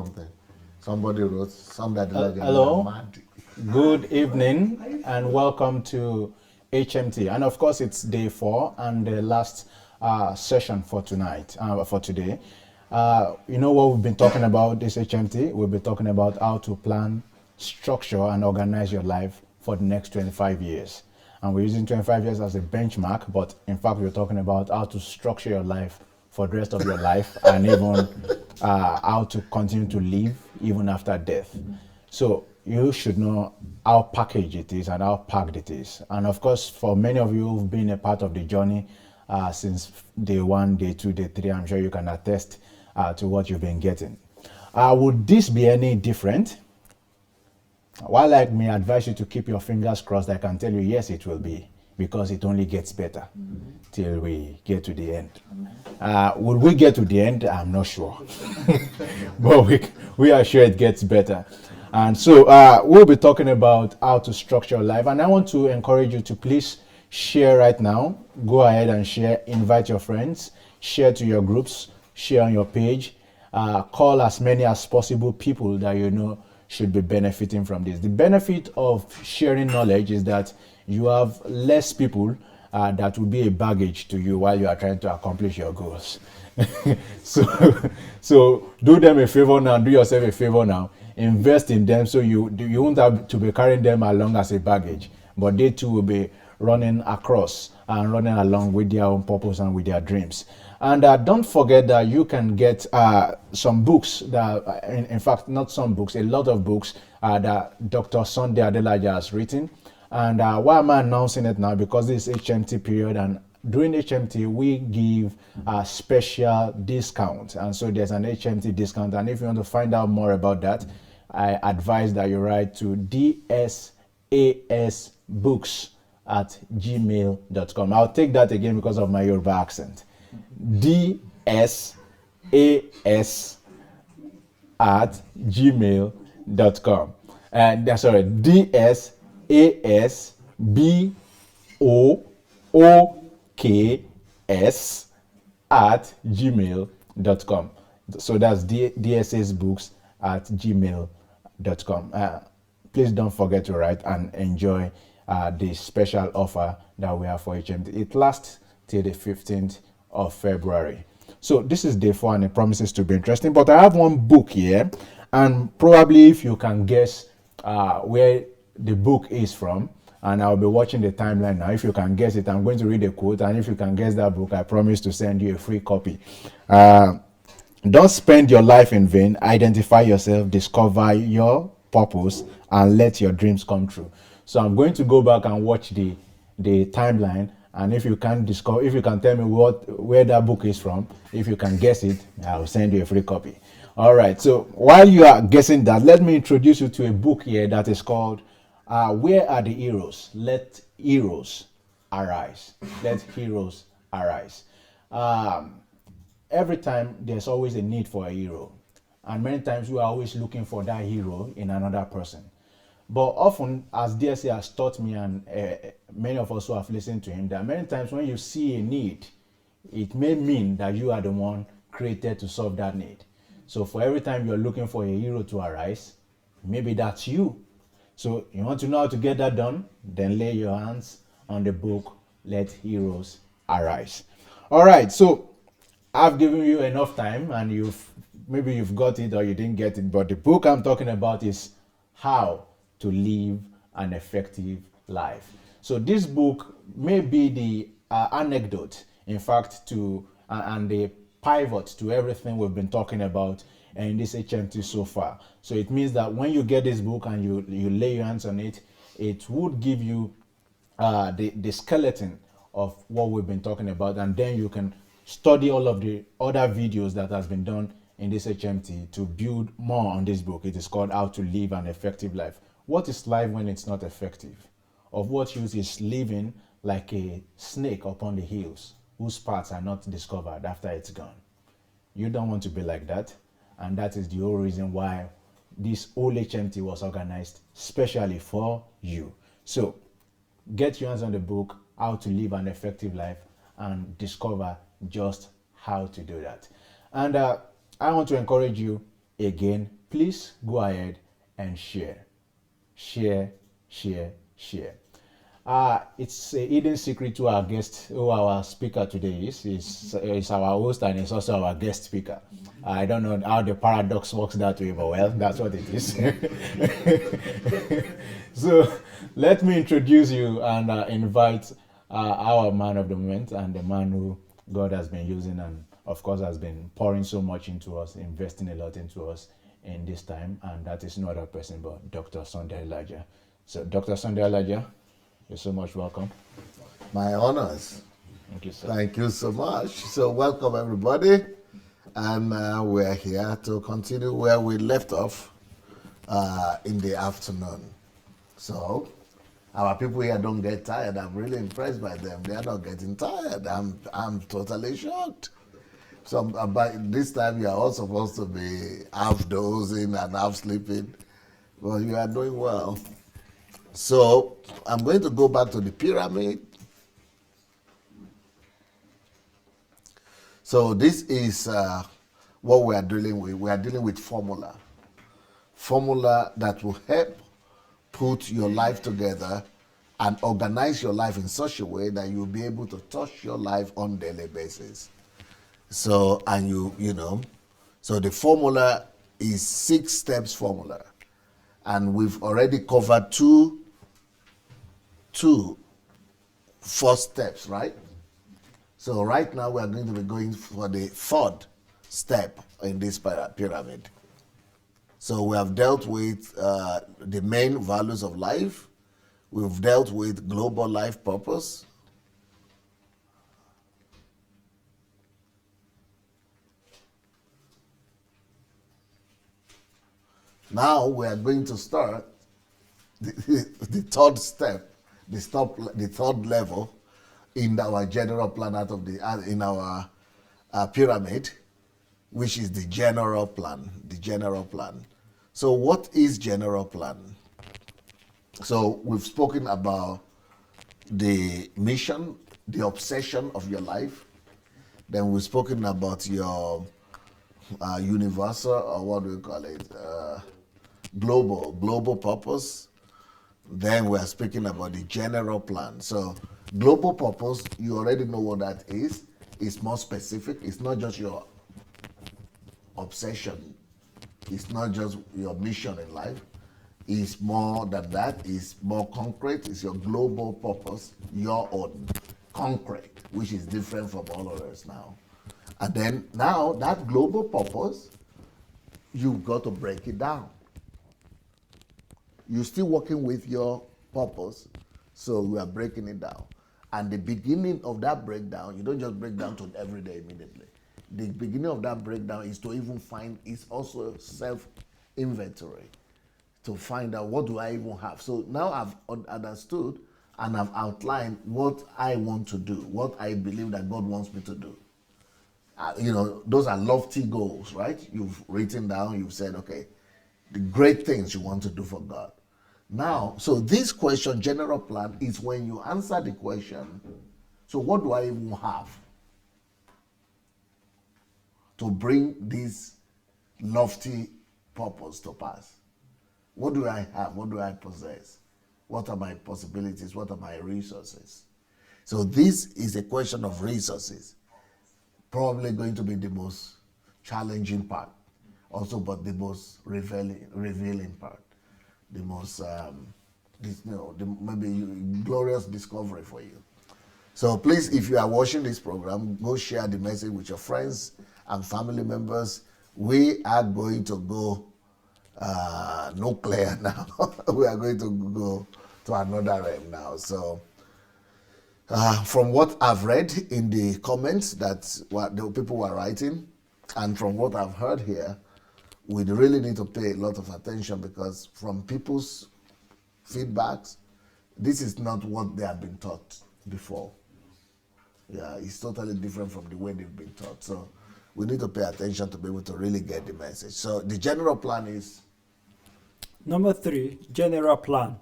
something. Somebody wrote, somebody like Hello, mad. good evening, and welcome to HMT. And of course, it's day 4 and the last session for tonight, for today. You know what we've been talking about this HMT? We've been talking about how to plan, structure, and organize your life for the next 25 years. And we're using 25 years as a benchmark, but in fact, we're talking about how to structure your life for the rest of your life and even how to continue to live even after death. So you should know how packaged it is and how packed it is. And of course, for many of you who've been a part of the journey since day 1, day 2, day 3, I'm sure you can attest to what you've been getting. Would this be any different? While I may advise you to keep your fingers crossed, I can tell you, yes, it will be, because it only gets better till we get to the end. Will we get to the end? I'm not sure. But we are sure it gets better. And so we'll be talking about how to structure life. And I want to encourage you to please share right now. Go ahead and share. Invite your friends. Share to your groups. Share on your page. Call as many as possible people that you know should be benefiting from this. The benefit of sharing knowledge is that you have less people that will be a baggage to you while you are trying to accomplish your goals. so do them a favor now, do yourself a favor now, invest in them so you won't have to be carrying them along as a baggage, but they too will be running across and running along with their own purpose and with their dreams. And don't forget that you can get some books that, in fact, not some books, a lot of books that Dr. Sunday Adelaja has written. And why am I announcing it now? Because this is HMT period, and during HMT, we give a special discount. And so there's an HMT discount. And if you want to find out more about that, I advise that you write to dsasbooks@gmail.com. I'll take that again because of my Yoruba accent. dsas@gmail.com. And sorry, dsasbooks@gmail.com. So that's dsasbooks@gmail.com. Please don't forget to write and enjoy the special offer that we have for HMT. It lasts till the 15th of February. So this is day 4 and it promises to be interesting. But I have one book here, and probably if you can guess where the book is from, and I'll be watching the timeline now. If you can guess it, I'm going to read a quote, and if you can guess that book, I promise to send you a free copy. Don't spend your life in vain. Identify yourself, discover your purpose, and let your dreams come true. So I'm going to go back and watch the timeline, and if you can tell me where that book is from, if you can guess it, I'll send you a free copy. All right. So while you are guessing that, let me introduce you to a book here that is called "Where Are the Heroes? Let Heroes Arise." Let Heroes Arise. Every time there's always a need for a hero, and many times we are always looking for that hero in another person. But often, as DSA has taught me, and many of us who have listened to him, that many times when you see a need, it may mean that you are the one created to solve that need. So for every time you're looking for a hero to arise, maybe that's you. So you want to know how to get that done? Then lay your hands on the book, Let Heroes Arise. All right, so I've given you enough time, and maybe you've got it or you didn't get it, but the book I'm talking about is How to Live an Effective Life. So this book may be the anecdote, in fact, and the pivot to everything we've been talking about in this HMT so far. So it means that when you get this book and you lay your hands on it, it would give you the skeleton of what we've been talking about, and then you can study all of the other videos that has been done in this HMT to build more on this book. It is called How to Live an Effective Life. What is life when it's not effective? Of what use is living like a snake upon the hills whose parts are not discovered after it's gone? You don't want to be like that, and that is the whole reason why this whole HMT was organized specially for you. So get your hands on the book, How to Live an Effective Life, and discover just how to do that. And I want to encourage you again, please go ahead and share. Share, share, share. It's a hidden secret to our guest, who our speaker today is our host and is also our guest speaker. I don't know how the paradox works that way, but well, that's what it is. So let me introduce you and invite our man of the moment and the man who God has been using and of course has been pouring so much into us, investing a lot into us in this time, and that is no other person but Dr. Sunday Elijah. So Dr. Sunday Elijah, you're so much welcome. My honors. Thank you, sir. Thank you so much. So welcome everybody. And we're here to continue where we left off in the afternoon. So our people here don't get tired. I'm really impressed by them. They are not getting tired. I'm totally shocked. So by this time you are all supposed to be half dozing and half sleeping. Well, you are doing well. So I'm going to go back to the pyramid. So this is what we are dealing with. We are dealing with formula. Formula that will help put your life together and organize your life in such a way that you'll be able to touch your life on a daily basis. So, and you know, so the formula is 6 steps formula. And we've already covered two first steps, right? So right now we are going to be going for the 3rd step in this pyramid. So we have dealt with the main values of life. We've dealt with global life purpose. Now we are going to start the 3rd step, the 3rd level in our general plan out of in our pyramid, which is the general plan. The general plan. So what is general plan? So we've spoken about the mission, the obsession of your life. Then we've spoken about your universal, or what do we call it? Global purpose. Then we are speaking about the general plan. So global purpose, you already know what that is. It's more specific. It's not just your obsession. It's not just your mission in life. It's more than that. It's more concrete. It's your global purpose, your own, concrete, which is different from all others now. And then now that global purpose, you've got to break it down. You're still working with your purpose, so we are breaking it down. And the beginning of that breakdown, you don't just break down to every day immediately. The beginning of that breakdown is to even find, is also self-inventory, to find out what do I even have. So now I've understood and I've outlined what I want to do, what I believe that God wants me to do. Those are lofty goals, right? You've written down, you've said, okay, the great things you want to do for God. Now, so this question, general plan, is when you answer the question, so what do I even have to bring this lofty purpose to pass? What do I have? What do I possess? What are my possibilities? What are my resources? So this is a question of resources. Probably going to be the most challenging part. Also, but the most revealing part. The most, maybe glorious discovery for you. So please, if you are watching this program, go share the message with your friends and family members. We are going to go nuclear now. We are going to go to another realm now. So from what I've read in the comments that what the people were writing, and from what I've heard here, we really need to pay a lot of attention, because from people's feedbacks, this is not what they have been taught before. Yeah, it's totally different from the way they've been taught. So we need to pay attention to be able to really get the message. So the general plan is? Number 3, general plan.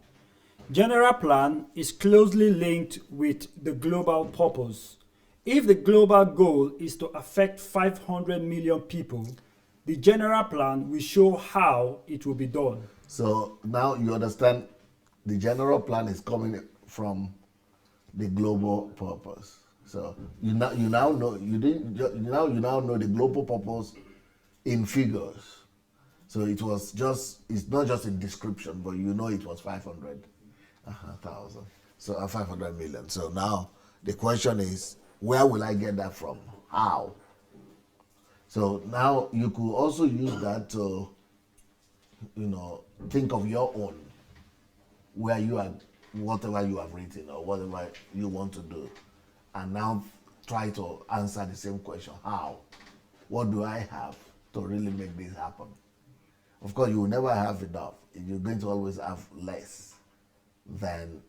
General plan is closely linked with the global purpose. If the global goal is to affect 500 million people, The general plan will show how it will be done. So now you understand the general plan is coming from the global purpose. So you now know you didn't you now know the global purpose in figures. So it's not just in description, but you know it was 500,000. So 500 million. So now the question is, where will I get that from? How? So now you could also use that to, think of your own, where you are, whatever you have written or whatever you want to do, and now try to answer the same question: how? What do I have to really make this happen? Of course, you will never have enough. You're going to always have less than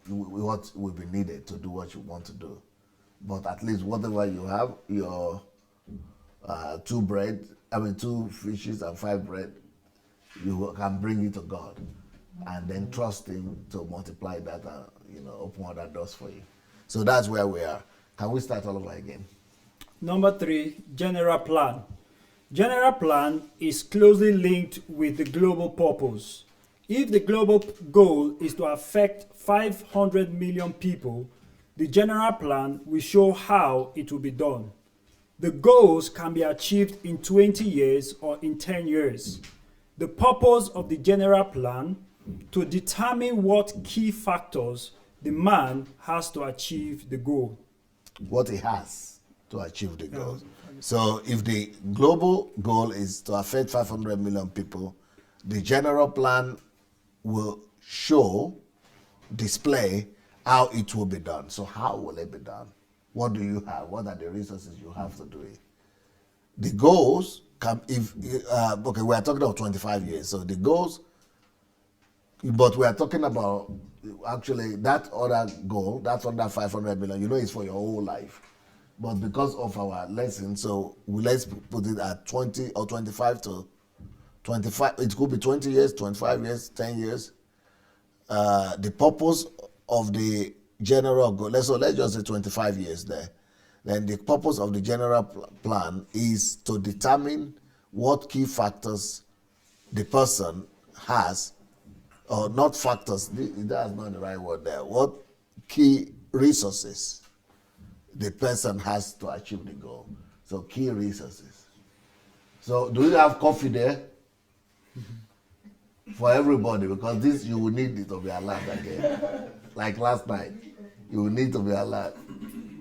what will be needed to do what you want to do. But at least whatever you have, your 2 fishes and 5 bread, you can bring it to God, and then trust Him to multiply that and open other doors for you. So that's where we are. Can we start all over again? Number 3, general plan. General plan is closely linked with the global purpose. If the global goal is to affect 500 million people, the general plan will show how it will be done. The goals can be achieved in 20 years or in 10 years. The purpose of the general plan to determine what key factors the man has to achieve the goal. What he has to achieve the goal. So if the global goal is to affect 500 million people, the general plan will display how it will be done. So how will it be done? What do you have? What are the resources you have to do it? The goals, we are talking about 25 years. So the goals, but we are talking about actually that other goal, that's under 500 million, is for your whole life. But because of our lesson, so let's put it at 20 or 25 to 25. It could be 20 years, 25 years, 10 years. The purpose of the general goal, let's just say 25 years there. Then the purpose of the general plan is to determine what key factors the person has, or not factors, that's not the right word there, what key resources the person has to achieve the goal. So key resources. So do you have coffee there? For everybody, because this you will need it to be alert again. Like last night, you will need to be alert.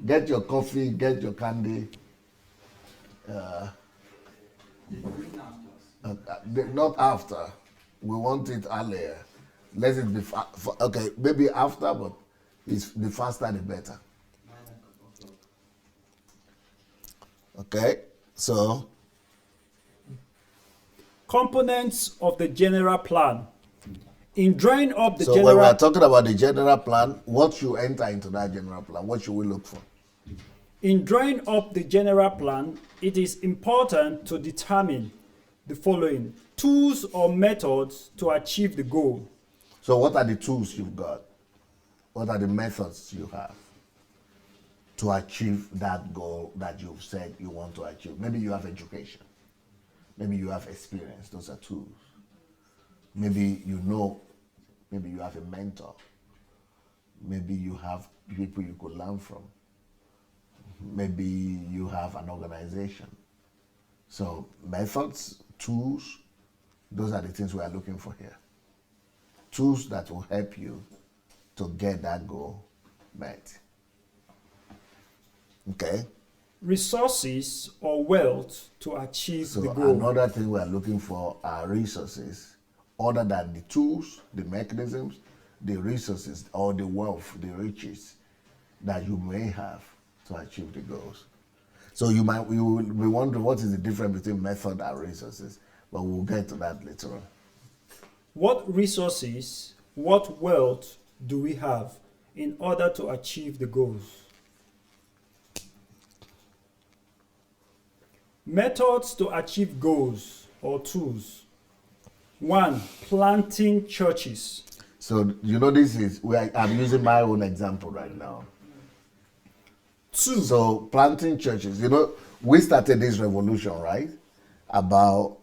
Get your coffee, get your candy. Not after. We want it earlier. Let it be okay. Maybe after, but the faster the better. Okay, so components of the general plan. In drawing up the so general... when we are talking about the general plan, what should enter into that general plan? What should we look for? In drawing up the general plan, it is important to determine the following: tools or methods to achieve the goal. So what are the tools you've got? What are the methods you have to achieve that goal that you've said you want to achieve? Maybe you have education. Maybe you have experience. Those are tools. Maybe maybe you have a mentor. Maybe you have people you could learn from. Maybe you have an organization. So methods, tools, those are the things we are looking for here. Tools that will help you to get that goal met. Okay? Resources or wealth to achieve So the goal. another thing we are looking for are resources, other than the tools, the mechanisms, the resources or the wealth, the riches that you may have to achieve the goals. So you will be wondering what is the difference between method and resources, but we'll get to that later on. What resources, what wealth do we have in order to achieve the goals? Methods to achieve goals or tools. 1. Planting churches. So this is where I'm using my own example right now. 2. So planting churches, we started this revolution, right? about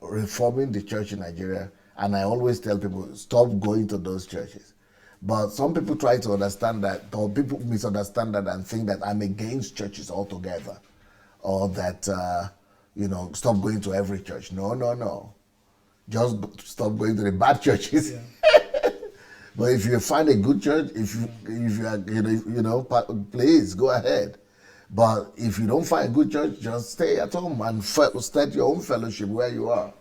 reforming the church in Nigeria, and I always tell people, stop going to those churches. But some people try to understand that, or people misunderstand that and think that I'm against churches altogether, or that, stop going to every church. No, no, no. Just stop going to the bad churches. Yeah. But if you find a good church, if you are, please go ahead. But if you don't find a good church, just stay at home and start your own fellowship where you are.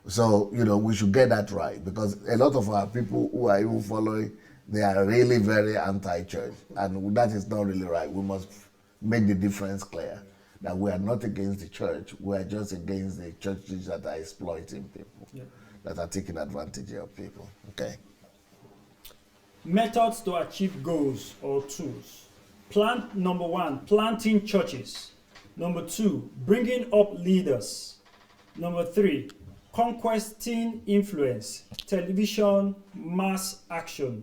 So, we should get that right, because a lot of our people who are even following, they are really very anti-church. And that is not really right. We must make the difference clear that we are not against the church. We are just against the churches that are exploiting people, that are taking advantage of people. Okay? Methods to achieve goals or tools. Number 1, planting churches. Number 2, bringing up leaders. Number 3, conquesting influence, television, mass action.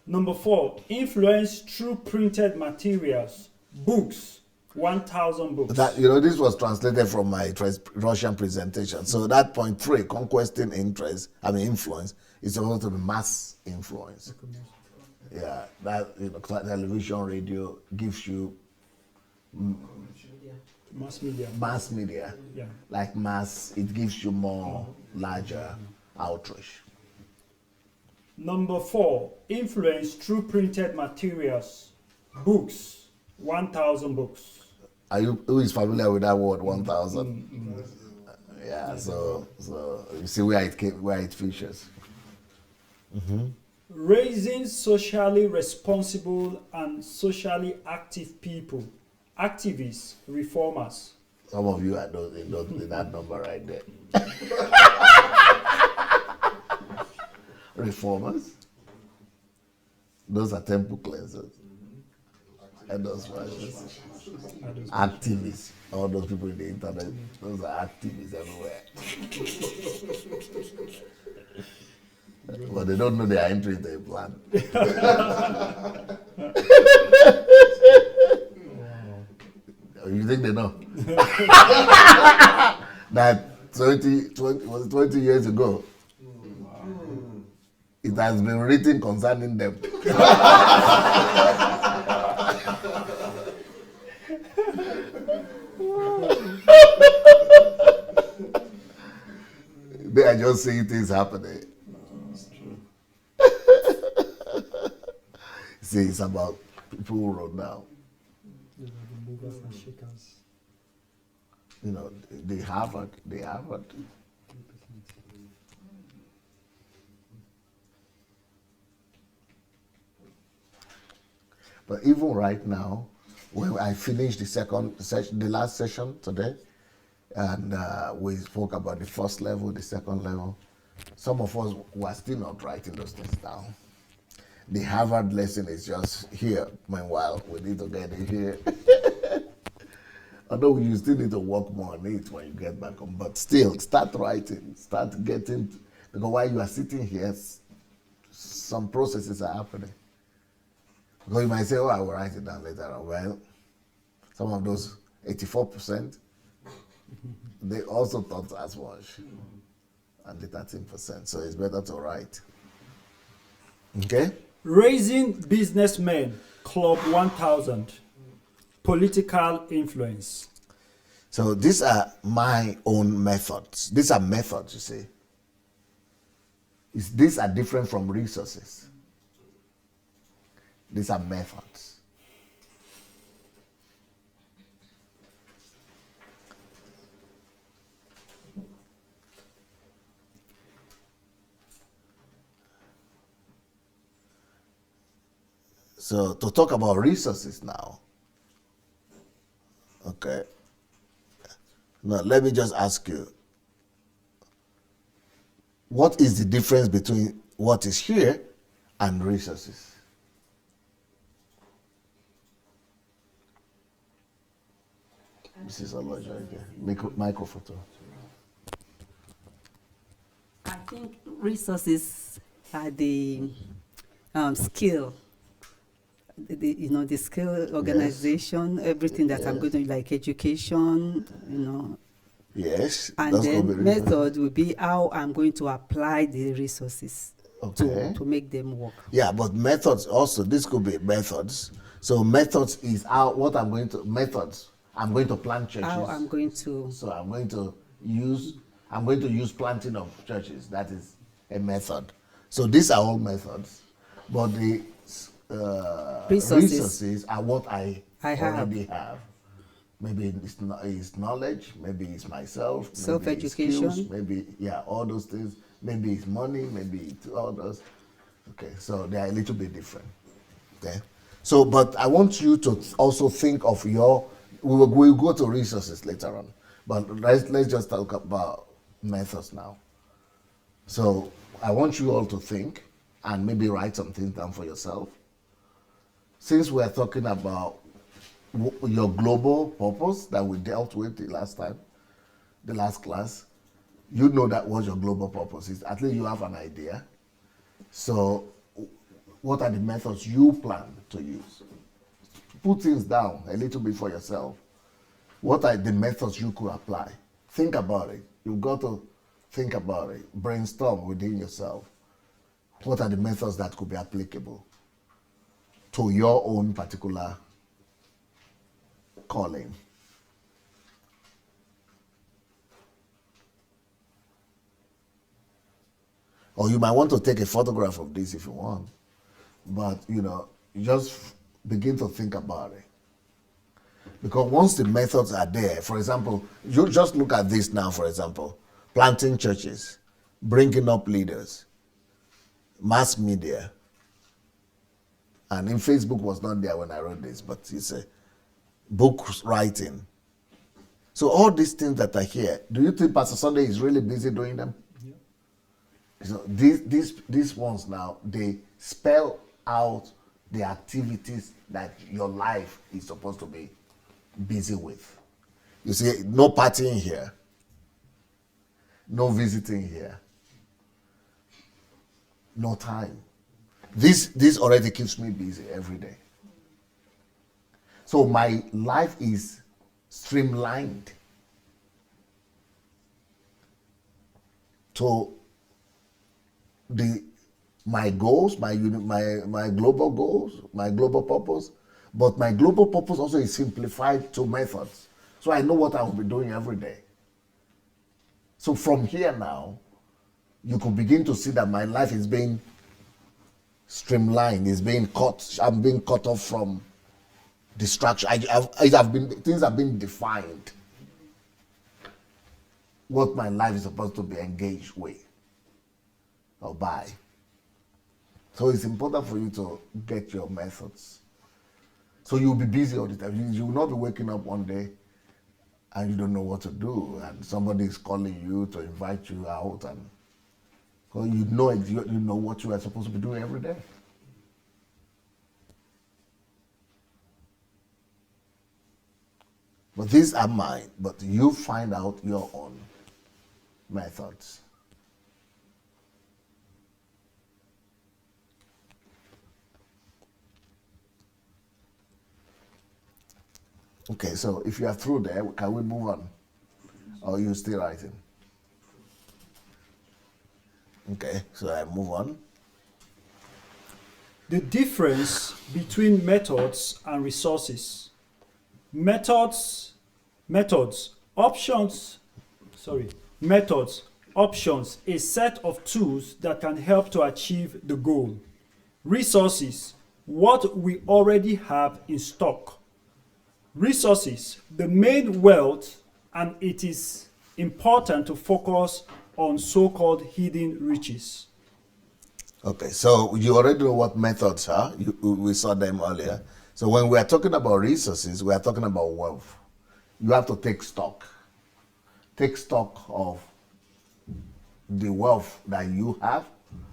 Number 4, influence through printed materials, books, 1,000 books. This was translated from my Russian presentation. So that point 3, conquesting influence, is supposed to be mass influence. Yeah, that television, radio gives you Mass media. Mass media. Yeah. Like mass, it gives you more larger outreach. Number 4, influence through printed materials, books, 1,000 books. Who is familiar with that word 1,000? Yeah, so you see where it features. Raising socially responsible and socially active people, activists, reformers. Some of you are in that number right there. Reformers. Those are temple cleansers. And those ones. Activists. All those people in the internet, those are activists everywhere. But they don't know they are entering the plan. You think they know? That 20 years ago, it has been written concerning them. They are just seeing things happening. See, it's about people who wrote down. The Harvard. But even right now, when I finished the last session today, and we spoke about the first level, the second level, some of us were still not writing those things down. The Harvard lesson is just here. Meanwhile, we need to get it here. Although you still need to work more on it when you get back home. But still, start writing. Start getting... Because while you are sitting here, some processes are happening. Because you might say, I will write it down later on. Well, some of those 84%, they also thought as much. And the 13%. So it's better to write. Okay? Raising businessmen, Club 1,000, political influence. So these are my own methods. These are methods, you see. These are different from resources. These are methods. So to talk about resources now, okay. Now let me just ask you, what is the difference between what is here and resources? Mrs. Aloja, microphoto. I think resources are the skill. The skill, organization, everything that I'm going to, like education, Yes. And that's gonna be then reason. method will be how I'm going to apply the resources Okay. to make them work. Yeah, but methods also, this could be methods. So methods is how what I'm going to methods. I'm going to plant churches. How I'm going to So I'm going to use planting of churches. That is a method. So these are all methods, but the resources are what I have. already have. Maybe it's knowledge, maybe it's myself, maybe it's Self-education. skills, maybe all those things. Maybe it's money, maybe it's all those. Okay, so they are a little bit different. Okay, so but I want you to also think of your. We'll go to resources later on, but let's just talk about methods now. So I want you all to think and maybe write some things down for yourself. Since we're talking about your global purpose that we dealt with the last class, you know that what your global purpose is. At least you have an idea. So what are the methods you plan to use? Put things down a little bit for yourself. What are the methods you could apply? Think about it. You've got to think about it. Brainstorm within yourself. What are the methods that could be applicable to your own particular calling? Or you might want to take a photograph of this if you want. But, you just begin to think about it. Because once the methods are there, for example, you just look at this now, for example, planting churches, bringing up leaders, mass media. And in Facebook was not there when I wrote this, but it's a book writing. So all these things that are here, do you think Pastor Sunday is really busy doing them? Yeah. So these ones now, they spell out the activities that your life is supposed to be busy with. You see, no partying here, no visiting here, no time. This already keeps me busy every day. So my life is streamlined to my goals, my global goals, my global purpose. But my global purpose also is simplified to methods. So I know what I will be doing every day. So from here now, you could begin to see that my life is being streamlined, is being cut. I'm being cut off from distraction. Things have been defined. What my life is supposed to be engaged with or by. So it's important for you to get your methods. So you'll be busy all the time. You will not be waking up one day and you don't know what to do, and somebody is calling you to invite you out, and well, you know what you are supposed to be doing every day. But these are mine. But you find out your own methods. Okay, so if you are through there, can we move on? Or are you still writing? Okay, so I move on. The difference between methods and resources. Methods, options, a set of tools that can help to achieve the goal. Resources, what we already have in stock. Resources, the main wealth, and it is important to focus on so-called hidden riches. Okay, so you already know what methods are. We saw them earlier. So when we are talking about resources, we are talking about wealth. You have to take stock. Take stock of the wealth that you have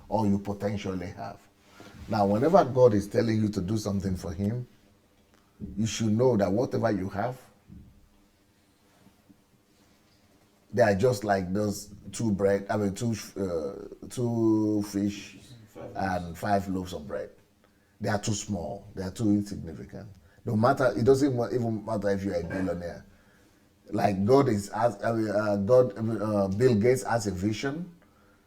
or you potentially have. Now, whenever God is telling you to do something for Him, you should know that whatever you have, they are just like those two fish and 5 loaves of bread. They are too small. They are too insignificant. No matter, it doesn't even matter if you are a billionaire. Like God is, Bill Gates has a vision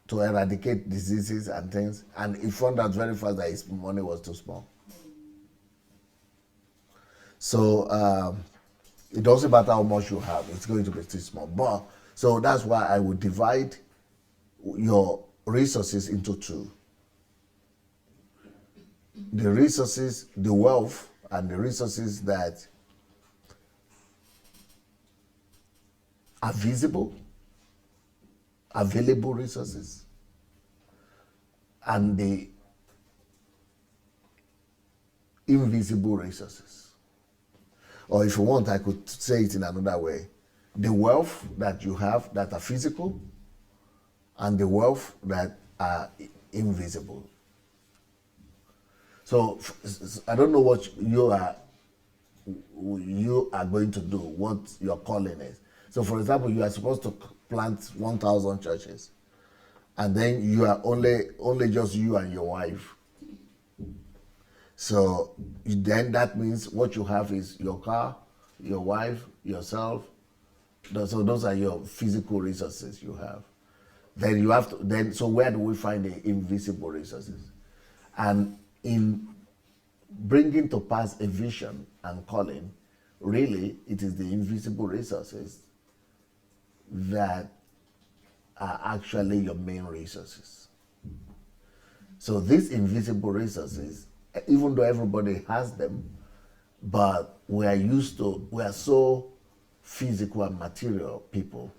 to eradicate diseases and things, and he found out very fast that his money was too small. So it doesn't matter how much you have; it's going to be too small. But so that's why I would divide your resources into two: the resources, the wealth, and the resources that are visible, available resources, and the invisible resources. Or if you want, I could say it in another way. The wealth that you have that are physical, and the wealth that are invisible. So I don't know what you are going to do, what your calling is. So for example, you are supposed to plant 1,000 churches, and then you are only just you and your wife. So then that means what you have is your car, your wife, yourself. So those are your physical resources you have. Then you have to, so where do we find the invisible resources? And in bringing to pass a vision and calling, really it is the invisible resources that are actually your main resources. So these invisible resources, even though everybody has them, but we are so physical and material people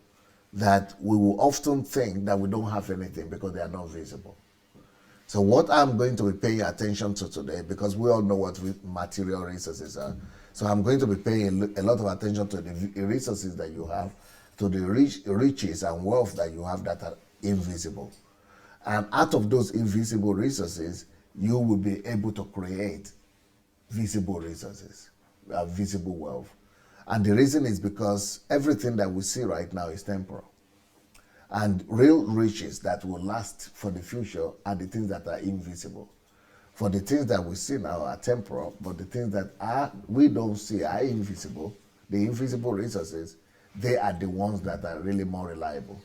that we will often think that we don't have anything because they are not visible. So what I'm going to be paying attention to today, because we all know what material resources are, so I'm going to be paying a lot of attention to the resources that you have, to the riches and wealth that you have that are invisible. And out of those invisible resources, you will be able to create visible resources, visible wealth. And the reason is because everything that we see right now is temporal. And real riches that will last for the future are the things that are invisible. For the things that we see now are temporal, but the things that we don't see are invisible. The invisible resources, they are the ones that are really more reliable.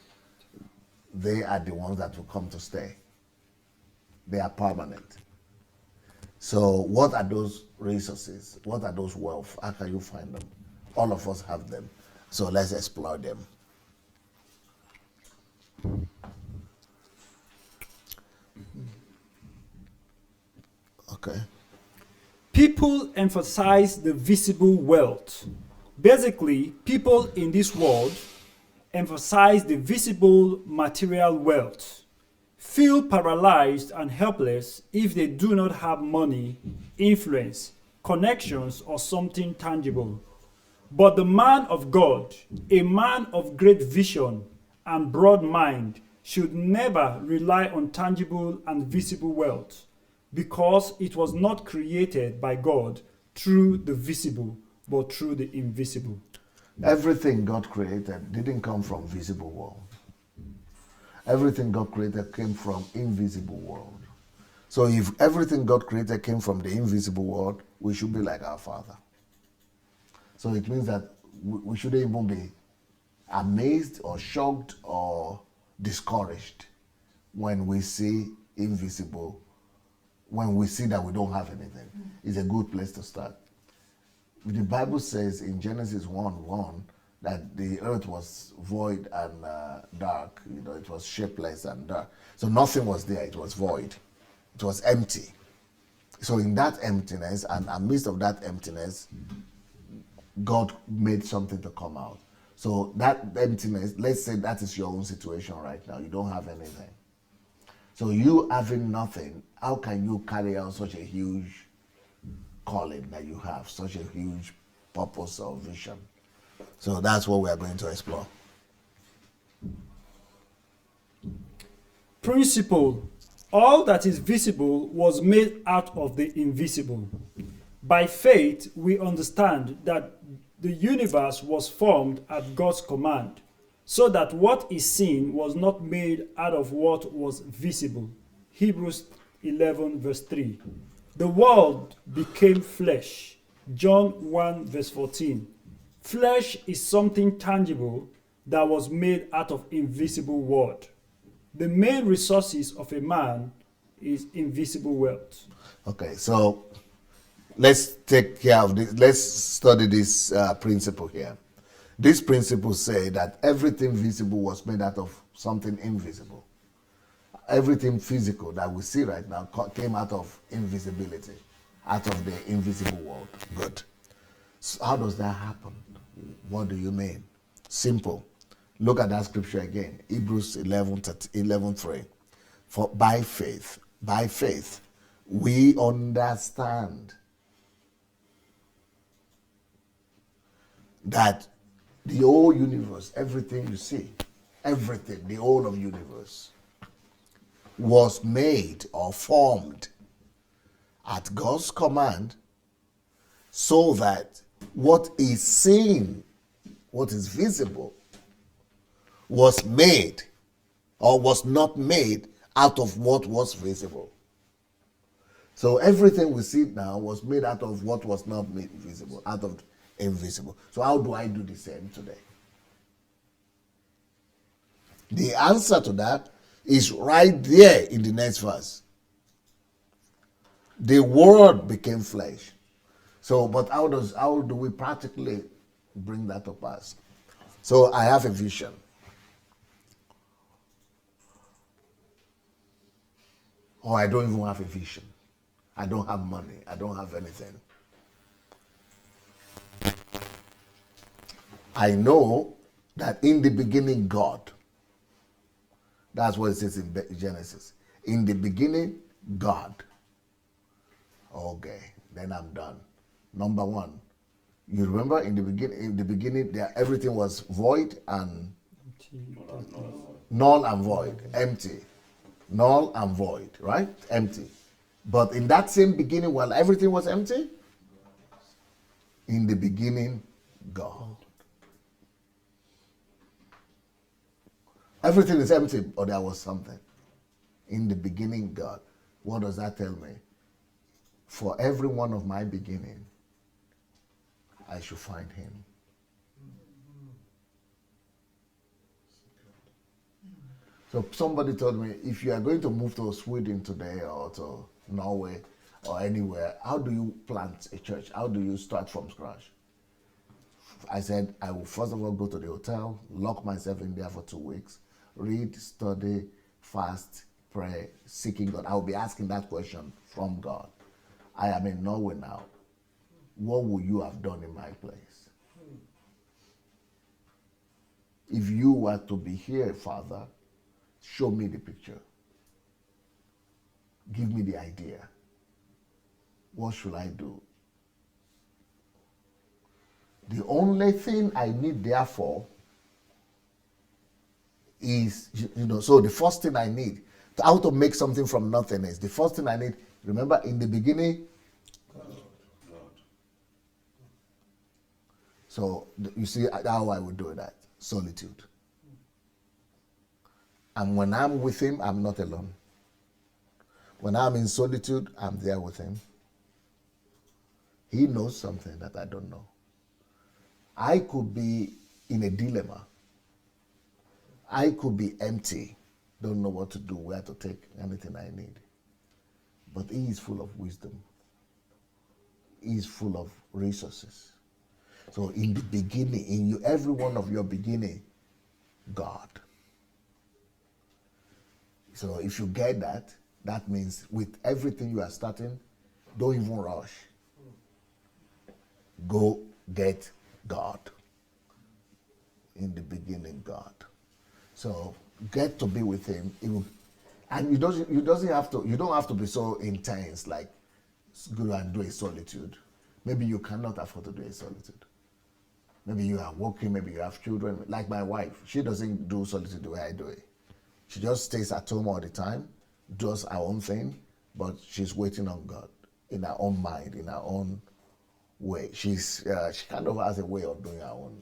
They are the ones that will come to stay. They are permanent. So what are those resources? What are those wealth? How can you find them? All of us have them. So let's explore them. Okay. People emphasize the visible wealth. Basically, people in this world emphasize the visible material wealth, feel paralyzed and helpless if they do not have money, influence, connections, or something tangible. But the man of God, a man of great vision and broad mind, should never rely on tangible and visible wealth, because it was not created by God through the visible, but through the invisible. Everything God created didn't come from visible world. Everything God created came from invisible world. So if everything God created came from the invisible world, we should be like our Father. So it means that we shouldn't even be amazed or shocked or discouraged when we see invisible, when we see that we don't have anything. It's a good place to start. The Bible says in Genesis 1:1 that the earth was void and dark. It was shapeless and dark. So nothing was there. It was void. It was empty. So in that emptiness and amidst of that emptiness, God made something to come out. So that emptiness, let's say that is your own situation right now. You don't have anything. So you having nothing, how can you carry out such a huge calling that you have, such a huge purpose or vision? So that's what we are going to explore. Principle: all that is visible was made out of the invisible. By faith, we understand that the universe was formed at God's command, so that what is seen was not made out of what was visible. Hebrews 11 verse 3. The world became flesh. John 1 verse 14. Flesh is something tangible that was made out of invisible word. The main resources of a man is invisible wealth. Okay, so let's take care of this. Let's study this principle here. This principle say that everything visible was made out of something invisible. Everything physical that we see right now came out of invisibility, out of the invisible world. Good. So how does that happen? What do you mean? Simple. Look at that scripture again. Hebrews 11:3. For by faith, we understand that the whole universe, everything you see, everything, the whole of universe, was made or formed at God's command, so that what is seen, what is visible, was made or was not made out of what was visible. So everything we see now was made out of what was not made visible, out of invisible. So how do I do the same today? The answer to that is right there in the next verse. The word became flesh. So, but how do we practically bring that to pass? So I have a vision. Or I don't even have a vision. I don't have money. I don't have anything. I know that in the beginning, God. That's what it says in Genesis. In the beginning, God. Okay, then I'm done. Number one, you remember in the beginning, there everything was void and null and void, empty. Null and void, right? Empty. But in that same beginning, while everything was empty, in the beginning, God. Everything is empty, or there was something. In the beginning, God. What does that tell me? For every one of my beginning, I should find him. So somebody told me, if you are going to move to Sweden today or to Norway or anywhere, how do you plant a church? How do you start from scratch? I said, I will first of all go to the hotel, lock myself in there for 2 weeks, read, study, fast, pray, seeking God. I will be asking that question from God. I am in Norway now. What would you have done in my place? If you were to be here, Father, show me the picture. Give me the idea. What should I do? The only thing I need, therefore, is, so the first thing I need, how to make something from nothing is, the first thing I need, remember in the beginning, so you see how I would do that, solitude. And when I'm with him, I'm not alone. When I'm in solitude, I'm there with him. He knows something that I don't know. I could be in a dilemma. I could be empty, don't know what to do, where to take anything I need. But he is full of wisdom. He is full of resources. So in the beginning, in every one of your beginning, God. So if you get that, that means with everything you are starting, don't even rush. Go get God. In the beginning, God. So get to be with him. And you don't have to be so intense, like go and do a solitude. Maybe you cannot afford to do a solitude. Maybe you are working, maybe you have children. Like my wife, she doesn't do solitude the way I do it. She just stays at home all the time, does her own thing, but she's waiting on God in her own mind, in her own way. She kind of has a way of doing her own.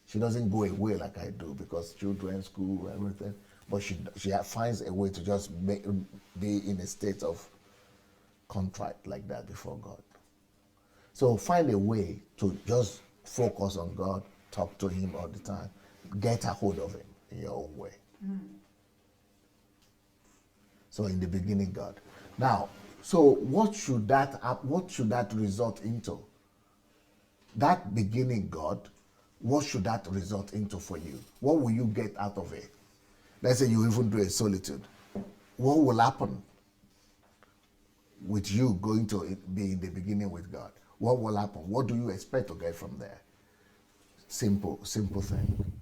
She doesn't go away like I do because children, school, everything. But she finds a way to just be in a state of contrite like that before God. So find a way to just focus on God, talk to Him all the time, get a hold of Him in your own way. So in the beginning, God. Now, so what should that result into? That beginning, God, what should that result into for you? What will you get out of it? Let's say you even do a solitude. What will happen with you going to be in the beginning with God? What will happen? What do you expect to get from there? Simple thing.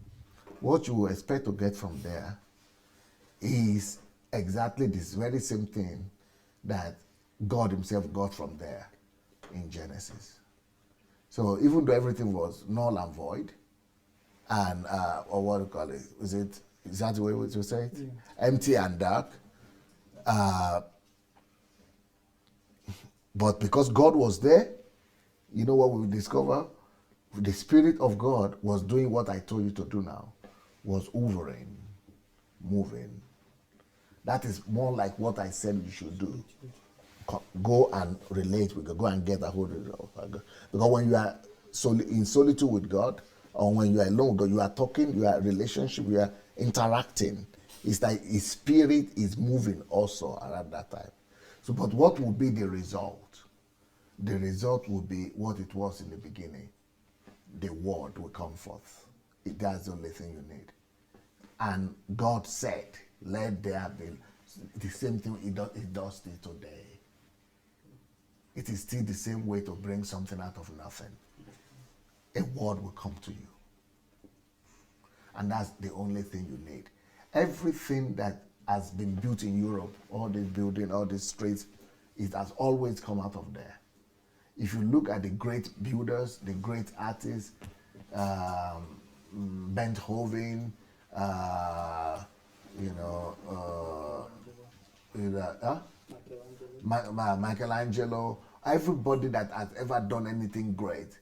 What you will expect to get from there is exactly this very same thing that God Himself got from there in Genesis. So even though everything was null and void, and or what do you call it? Is that the way you say it? Yeah. Empty and dark. But because God was there, you know what we discover? The Spirit of God was doing what I told you to do now, was hovering, moving. That is more like what I said you should do. Go and relate with God. Go and get a hold of God. Because when you are in solitude with God, or when you are alone with God, you are talking, you are in relationship, you are interacting. It's like His Spirit is moving also around that time. So, but what will be the result? The result will be what it was in the beginning. The Word will come forth. That's the only thing you need. And God said, let there be. The same thing it does still today. It is still the same way to bring something out of nothing. A word will come to you. And that's the only thing you need. Everything that has been built in Europe, all this building, all these streets, it has always come out of there. If you look at the great builders, the great artists, Beethoven, Michelangelo, everybody that has ever done anything great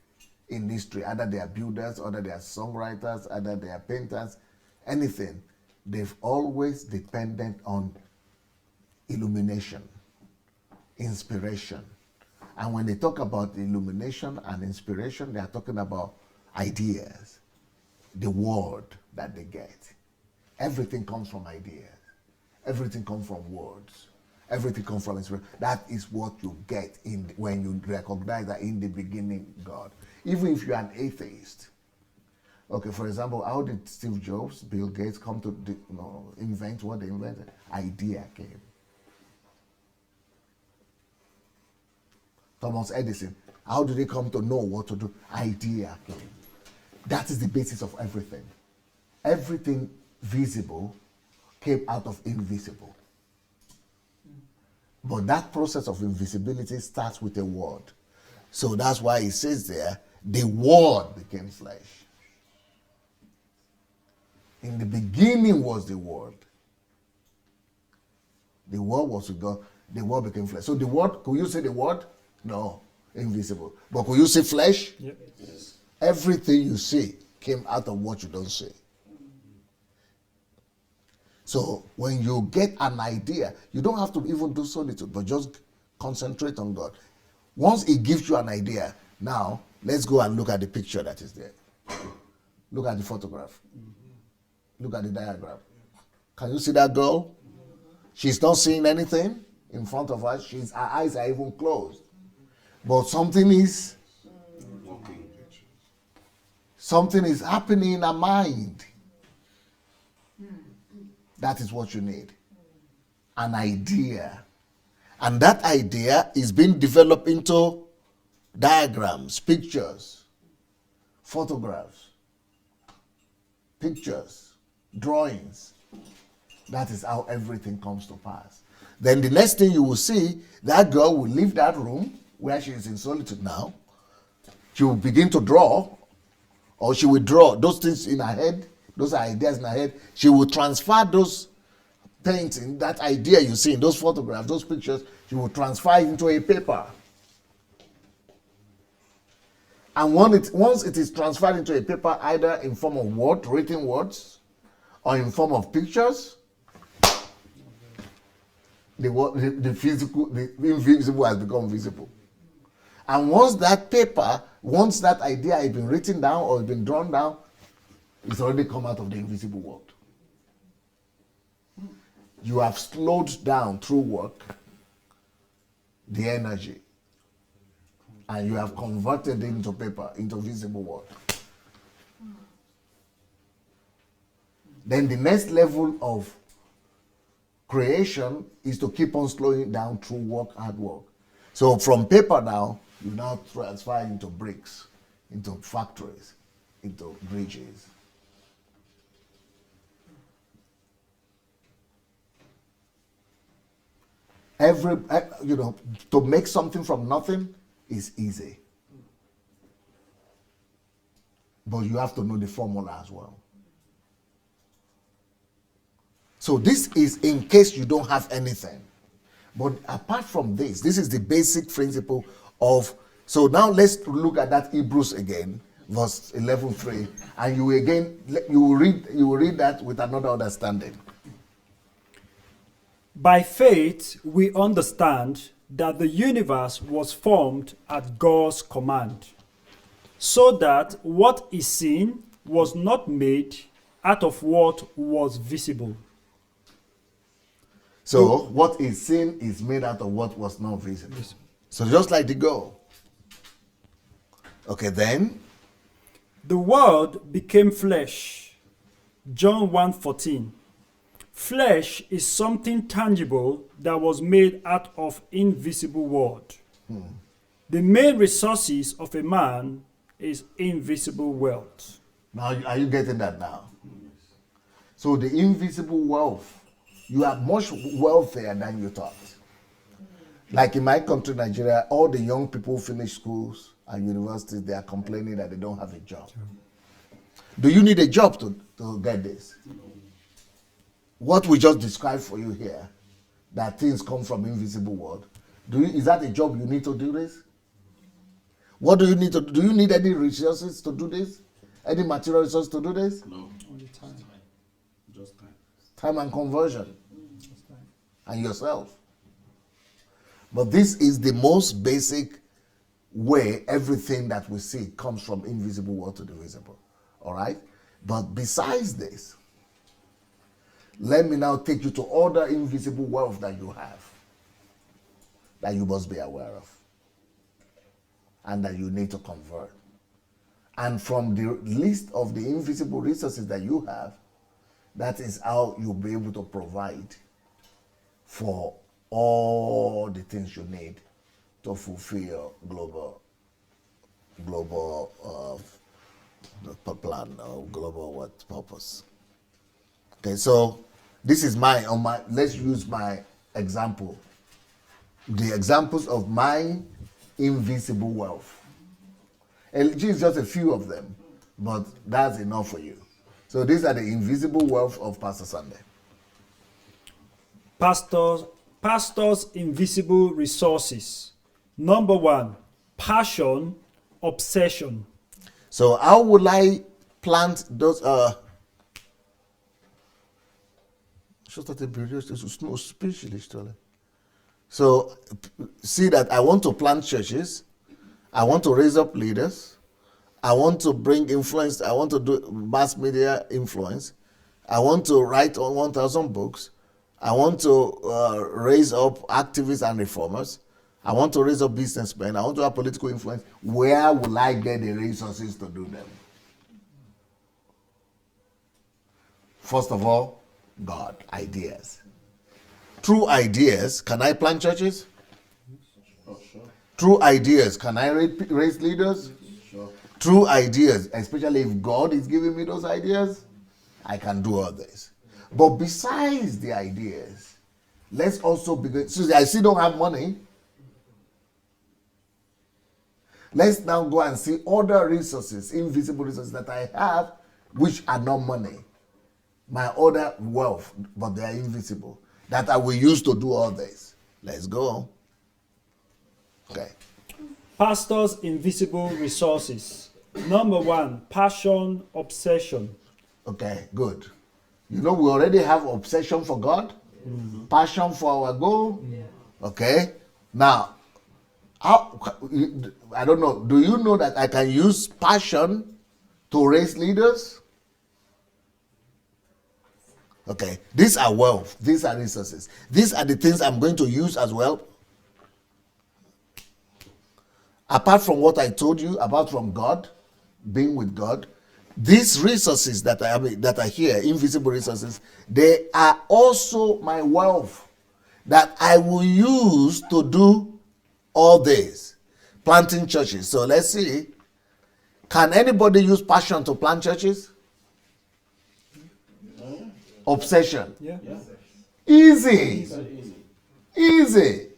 in history, either they are builders, either they are songwriters, either they are painters, anything, they've always depended on illumination, inspiration. And when they talk about illumination and inspiration, they are talking about ideas, the word that they get. Everything comes from ideas. Everything comes from words. Everything comes from inspiration. That is what you get when you recognize that in the beginning, God. Even if you're an atheist. Okay, for example, how did Steve Jobs, Bill Gates come to invent what they invented? Idea came. Thomas Edison, how did he come to know what to do? Idea came. That is the basis of everything. Everything visible came out of invisible. But that process of invisibility starts with a word. So that's why it says there, the word became flesh. In the beginning was the word. The word was with God. The word became flesh. So the word, could you say the word? No, invisible. But could you say flesh? Yep. Yes. Everything you see came out of what you don't see. So when you get an idea, you don't have to even do solitude, but just concentrate on God. Once He gives you an idea, now let's go and look at the picture that is there. Look at the photograph. Look at the diagram. Can you see that girl? She's not seeing anything in front of her. Her eyes are even closed. But something is happening in her mind. That is what you need. An idea. And that idea is being developed into diagrams, pictures, photographs, pictures, drawings. That is how everything comes to pass. Then the next thing you will see, that girl will leave that room where she is in solitude now. She will begin to draw, or she will draw those things in her head, those ideas in her head. She will transfer those painting, that idea you see in those photographs, those pictures, she will transfer it into a paper. And once it is transferred into a paper, either in form of written words, or in form of pictures, the invisible has become visible. And once that paper, once that idea has been written down or has been drawn down, it's already come out of the invisible world. You have slowed down through work the energy, and you have converted it into paper, into visible world. Then the next level of creation is to keep on slowing down through work, hard work. So from paper now, you now transfer into bricks, into factories, into bridges. To make something from nothing is easy. But you have to know the formula as well. So this is in case you don't have anything. But apart from this, this is the basic principle of, so now let's look at that Hebrews again, verse 11:3, and you will read that with another understanding. By faith, we understand that the universe was formed at God's command, so that what is seen was not made out of what was visible. So what is seen is made out of what was not visible. So just like the goal. Okay, then. The Word became flesh. John 1:14. Flesh is something tangible that was made out of invisible world. The main resources of a man is invisible wealth. Now, are you getting that now? So the invisible wealth, you are much wealthier than you thought. Like in my country, Nigeria, all the young people who finish schools and universities, they are complaining that they don't have a job. Do you need a job to get this? What we just described for you here, that things come from invisible world, is that a job you need to do this? What do you need to do? Do you need any resources to do this? Any material resources to do this? No. Only time. Just time. Time and conversion. And yourself. But this is the most basic way everything that we see comes from invisible world to the visible. All right? But besides this, let me now take you to other invisible wealth that you have, that you must be aware of, and that you need to convert. And from the list of the invisible resources that you have, that is how you'll be able to provide for all the things you need to fulfill your global plan or global purpose. Okay, so this is let's use my example. The examples of my invisible wealth. LG is just a few of them, but that's enough for you. So these are the invisible wealth of Pastor Sunday. Pastor's invisible resources. Number 1, passion, obsession. So how will I plant those so see that I want to plant churches, I want to raise up leaders, I want to bring influence, I want to do mass media influence, I want to write on 1,000 books, I want to raise up activists and reformers, I want to raise up businessmen, I want to have political influence. Where will I get the resources to do them? First of all, God, ideas. Through ideas, can I plant churches? Oh, sure. Through ideas, can I raise leaders? Sure. Through ideas, especially if God is giving me those ideas, I can do all this. But besides the ideas, let's also begin. So I still don't have money. Let's now go and see other resources, invisible resources that I have, which are not money. My other wealth, but they are invisible, that I will use to do all this. Let's go. Okay. Pastor's invisible resources. Number 1, passion, obsession. Okay, good. You know, we already have obsession for God, passion for our goal. Okay. Now, How, I don't know. Do you know that I can use passion to raise leaders? Okay, these are wealth. These are resources. These are the things I'm going to use as well. Apart from what I told you, apart from God, being with God, these resources that are here, invisible resources, they are also my wealth that I will use to do all this. Planting churches. So let's see. Can anybody use passion to plant churches? Obsession. Yeah. Easy. Easy.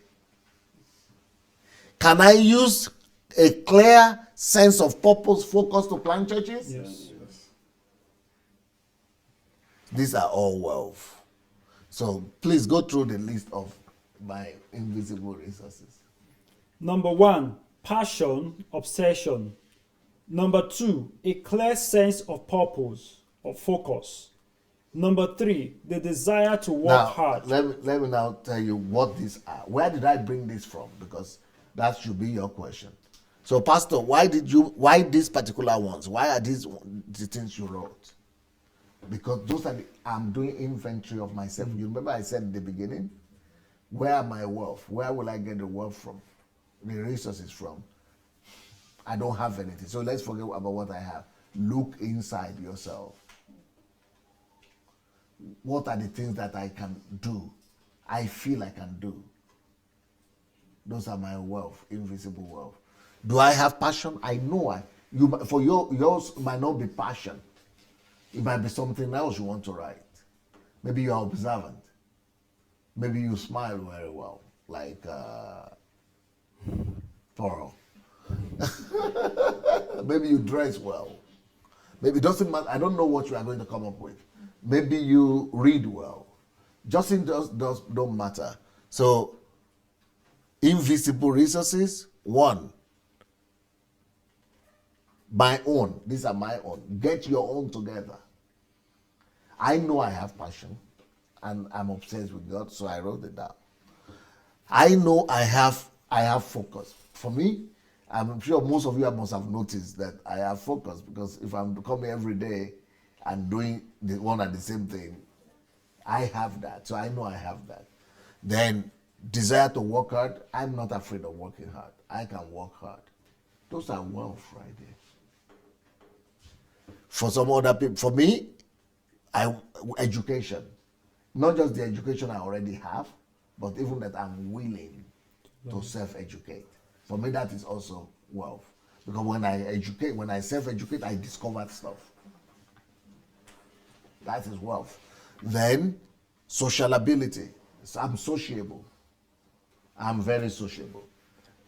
Can I use a clear sense of purpose, focus to plant churches? Yes. These are all wealth. So please go through the list of my invisible resources. Number 1, passion, obsession. Number 2, a clear sense of purpose or focus. Number 3, the desire to work Now, hard. let me now tell you what these are. Where did I bring this from? Because that should be your question. So, Pastor, why these particular ones? Why are these the things you wrote? Because those are I'm doing inventory of myself. You remember I said in the beginning, where are my wealth? Where will I get the wealth from? The resources from? I don't have anything. So let's forget about what I have. Look inside yourself. What are the things that I can do? I feel I can do. Those are my wealth, invisible wealth. Do I have passion? I know yours might not be passion. It might be something else you want to write. Maybe you are observant. Maybe you smile very well, like Toro. Maybe you dress well. Maybe it doesn't matter. I don't know what you are going to come up with. Maybe you read well. Just don't matter. So, invisible resources, 1. My own. These are my own. Get your own together. I know I have passion and I'm obsessed with God, so I wrote it down. I know I have focus. For me, I'm sure most of you must have noticed that I have focus, because if I'm coming every day and doing the one and the same thing, I have that. So I know I have that. Then desire to work hard. I'm not afraid of working hard. I can work hard. Those are wealth right there. For some other people, for me, education. Not just the education I already have, but even that I'm willing to self-educate. For me, that is also wealth. Because when I self-educate, I discover stuff. That is wealth. Then, social ability. So I'm sociable. I'm very sociable.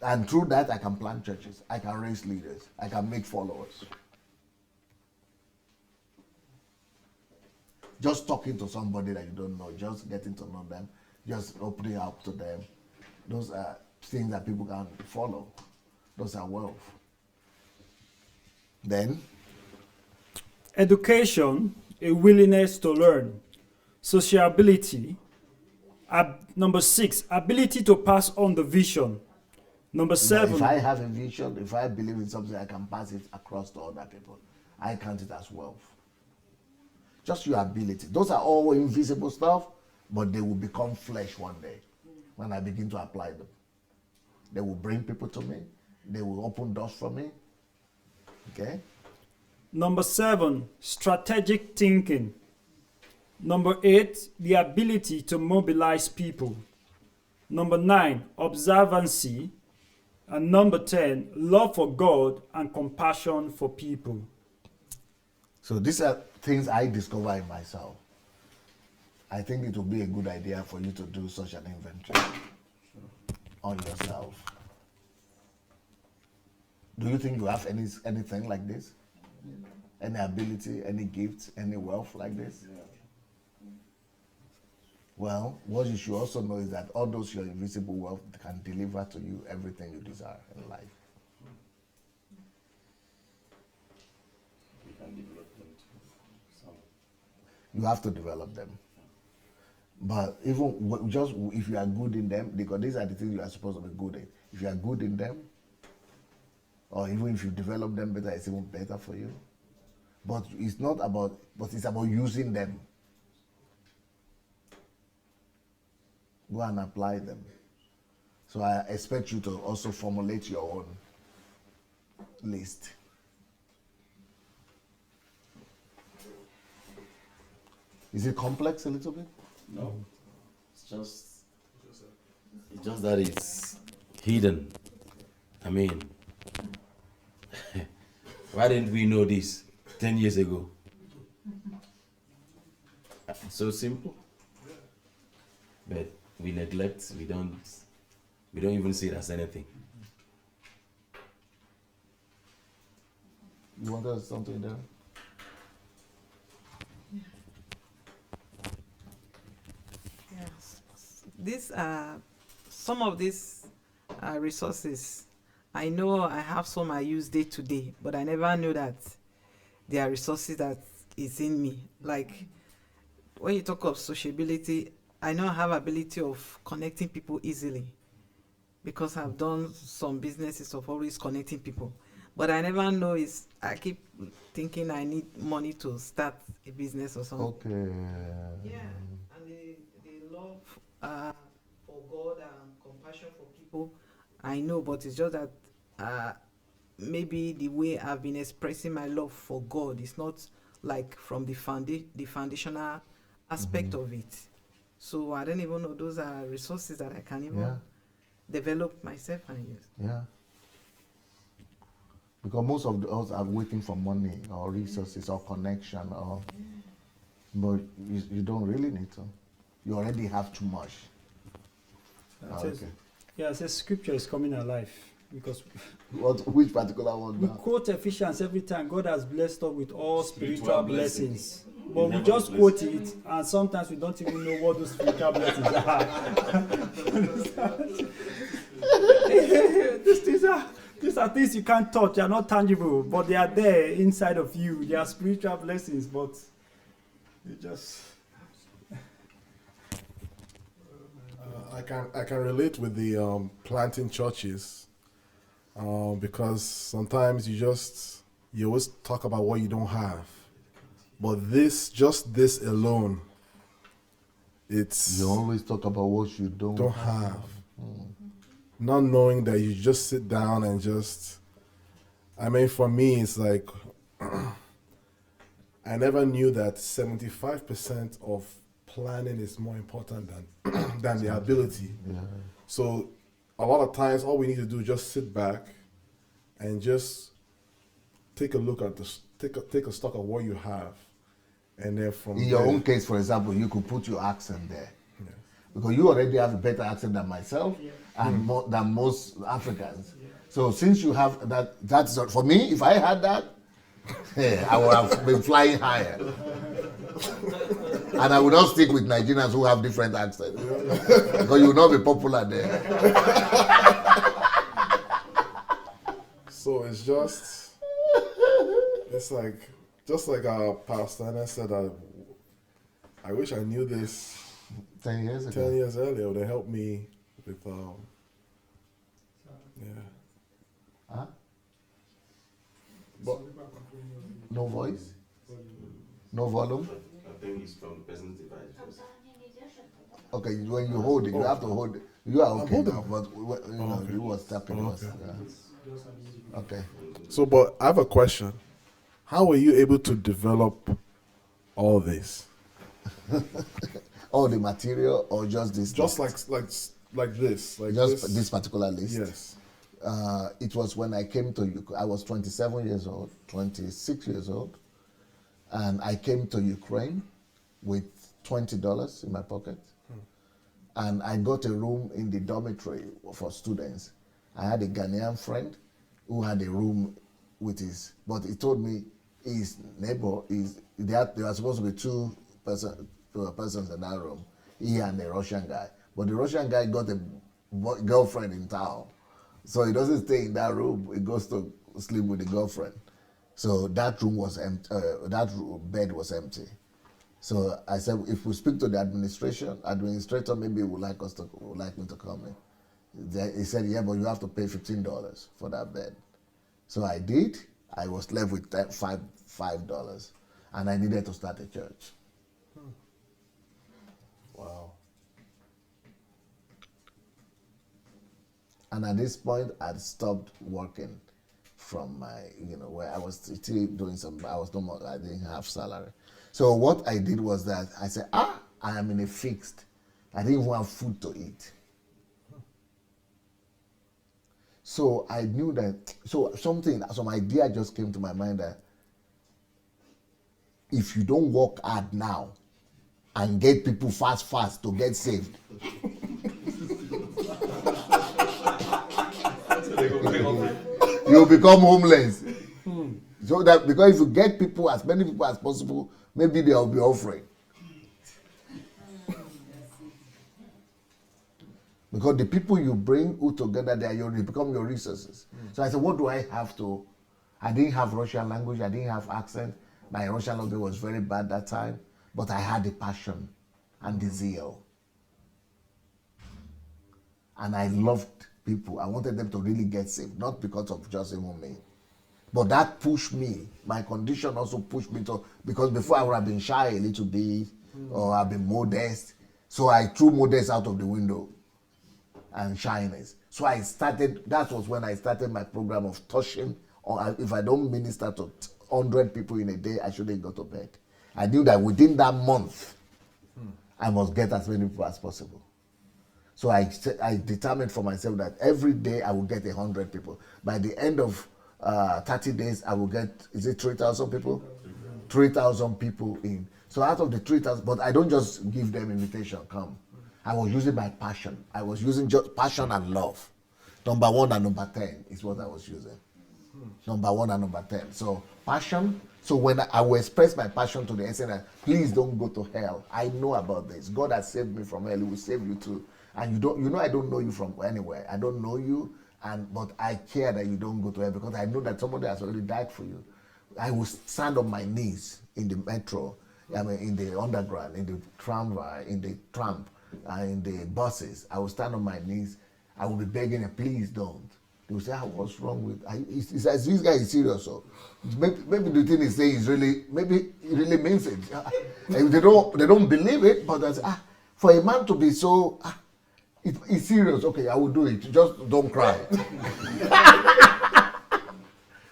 And through that, I can plant churches. I can raise leaders. I can make followers. Just talking to somebody that you don't know, just getting to know them, just opening up to them. Those are things that people can follow. Those are wealth. Then, Education, a willingness to learn. Sociability. Number 6, ability to pass on the vision. Number 7, if I have a vision, if I believe in something, I can pass it across to other people. I count it as wealth. Just your ability. Those are all invisible stuff, but they will become flesh one day when I begin to apply them. They will bring people to me. They will open doors for me. Okay? Number 7, strategic thinking. Number 8, the ability to mobilize people. Number 9, observancy. And number 10, love for God and compassion for people. So these are things I discover in myself. I think it would be a good idea for you to do such an inventory on yourself. Do you think you have anything like this? Any ability, any gift, any wealth like this? Well, what you should also know is that all those your invisible wealth can deliver to you everything you desire in life. We can develop them too. You have to develop them. But even just if you are good in them, because these are the things you are supposed to be good in. If you are good in them, or even if you develop them better, it's even better for you. But it's not about, but it's about using them. Go and apply them. So I expect you to also formulate your own list. Is it complex a little bit? No. It's just that it's hidden. I mean, why didn't we know this 10 years ago? So simple. But we neglect, we don't even see it as anything. You want to add something there? Yes. These some of these resources. I know I have some I use day to day, but I never knew that there are resources that is in me. Like when you talk of sociability, I know I have ability of connecting people easily because I've done some businesses of always connecting people. But I never know is I keep thinking I need money to start a business or something. Okay. Yeah, and the love for God and compassion for people, I know, but it's just that maybe the way I've been expressing my love for God is not like from the foundational aspect of it. So I don't even know those are resources that I can even develop myself and use. Yeah. Because most of us are waiting for money or resources or connection, or but you don't really need to. You already have too much. Yeah, it says scripture is coming alive because Which particular one we now? quote Ephesians every time. God has blessed us with all spiritual blessings. But we never just blessed. quote it, and sometimes we don't even know what those spiritual blessings are. These are things you can't touch. They are not tangible, but they are there inside of you. They are spiritual blessings, but you just. I can relate with the planting churches because sometimes you always talk about what you don't have, but this alone, it's You always talk about what you don't have. Not knowing that you just sit down and just, I mean, for me, it's like, I never knew that 75% of planning is more important than the ability. Yeah. So a lot of times, all we need to do is just sit back and just take a look at take a stock of what you have, and then from In your there- own case, for example, you could put your accent there. Because you already have a better accent than myself and more than most Africans. So since you have that's not, for me, if I had that, I would have been flying higher. And I would not stick with Nigerians who have different accents. Because you will not be popular there. So it's just like our pastor Anna said, I wish I knew this 10 years ago. 10 years earlier. It would have helped me with Huh? But no voice? No volume? I think it's from the person's device. Okay, when you hold it, you have to hold it. You are okay holding now, it. but Okay. you was tapping us. Okay. Yeah. Okay. So, but I have a question. How were you able to develop all this? All the material or just this? Just list? like this, like just this particular list. Yes. It was when I came to Ukraine. I was 27 years old, 26 years old, and I came to Ukraine with $20 in my pocket, and I got a room in the dormitory for students. I had a Ghanaian friend who had a room with his, but he told me his neighbor there were supposed to be two persons in that room, he and a Russian guy. But the Russian guy got a girlfriend in town, so he doesn't stay in that room. He goes to sleep with the girlfriend. So that room was empty. Bed was empty. So I said, if we speak to the administrator maybe would like me to come in. He said, yeah, but you have to pay $15 for that bed. So I did. I was left with $5, and I needed to start a church. Wow. And at this point, I'd stopped working from my, where I was still doing I didn't have salary. So what I did was that I said, I am in a fixed. I didn't even have food to eat. So I knew that, some idea just came to my mind that if you don't work hard now and get people fast to get saved, you'll become homeless. So that, because if you get people, as many people as possible, maybe they'll be offering. Because the people you bring all together, they become your resources. So I said, what do I have to? I didn't have Russian language. I didn't have accent. My Russian language was very bad that time. But I had the passion and the zeal. And I loved people. I wanted them to really get saved, not because of just even me. But that pushed me. My condition also pushed me to, because before I would have been shy a little bit, or I've been modest. So I threw modest out of the window and shyness. So that was when I started my program of touching, or if I don't minister to 100 people in a day, I shouldn't go to bed. I knew that within that month, I must get as many people as possible. So I determined for myself that every day I will get 100 people. By the end of 30 days, I will get, is it 3,000 people? 3,000 people in. So out of the 3,000, but I don't just give them invitation, come. I was using my passion. I was using just passion and love. Number 1 and number 10 is what I was using. Number 1 and number 10. So passion. So when I will express my passion to the extent that please don't go to hell. I know about this. God has saved me from hell. He will save you too. And I don't know you from anywhere. I don't know you, but I care that you don't go to hell because I know that somebody has already died for you. I will stand on my knees in the metro, in the underground, in the tramway, in the tram, in the buses. I will stand on my knees. I will be begging them, please don't. They will say, what's wrong with? He says, this guy is serious. So maybe the thing he's saying is maybe he really means it. They don't believe it, but they say, for a man to be so, it's serious. Okay, I will do it. Just don't cry.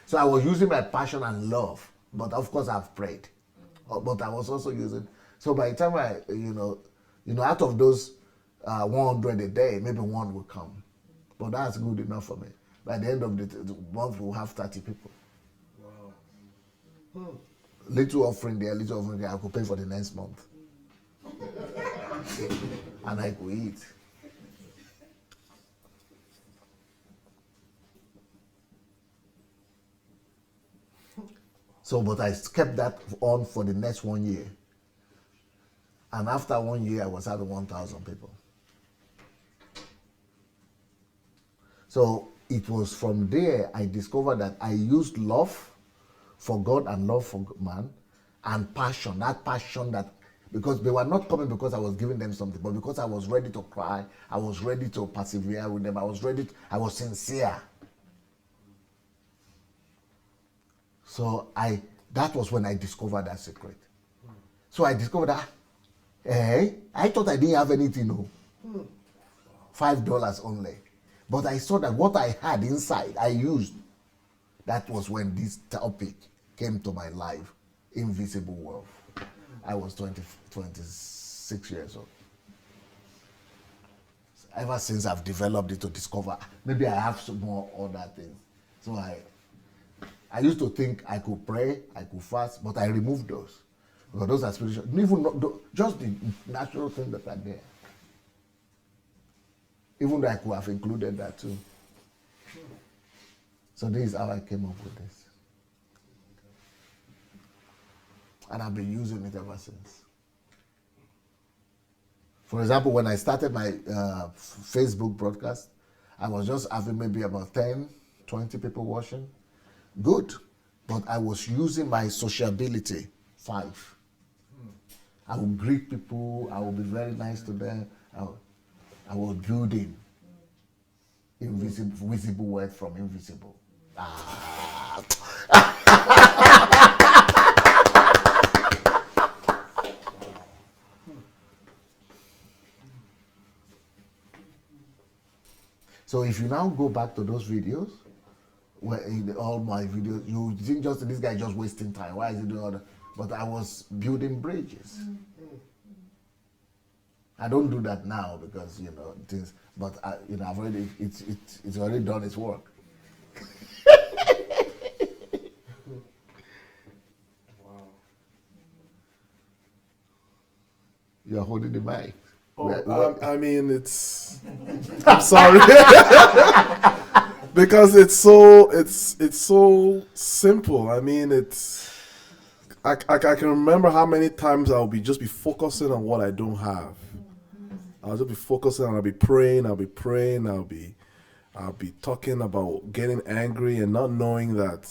So I was using my passion and love, but of course I've prayed. But I was also using. So by the time out of those 100 a day, maybe one will come. But that's good enough for me. By the end of the month, we'll have 30 people. Wow. Little offering there, I could pay for the next month. And I could eat. So, but I kept that on for the next 1 year. And after 1 year, I was having 1,000 people. So it was from there I discovered that I used love for God and love for man and passion, because they were not coming because I was giving them something, but because I was ready to cry, I was ready to persevere with them, I was sincere. So that was when I discovered that secret. So I discovered that, I thought I didn't have anything, no. $5 only. But I saw that what I had inside, I used. That was when this topic came to my life, invisible wealth. I was 26 years old. Ever since I've developed it to discover, maybe I have some more other things. So I used to think I could pray, I could fast, but I removed those. Because those are spiritual. Just the natural things that are there. Even though I could have included that too. So this is how I came up with this. And I've been using it ever since. For example, when I started my Facebook broadcast, I was just having maybe about 10, 20 people watching. Good. But I was using my sociability, 5. I will greet people. I will be very nice to them. I was building invisible, visible word from invisible. Ah. So if you now go back to those videos, where in all my videos, you think just this guy just wasting time. Why is he doing all that? But I was building bridges. I don't do that now because things. But I've already it's already done its work. You're holding the mic. I mean, it's. I'm sorry. Because it's so simple. I mean, I can remember how many times I'll be focusing on what I don't have. I'll just be focusing and I'll be praying, I'll be talking about getting angry and not knowing that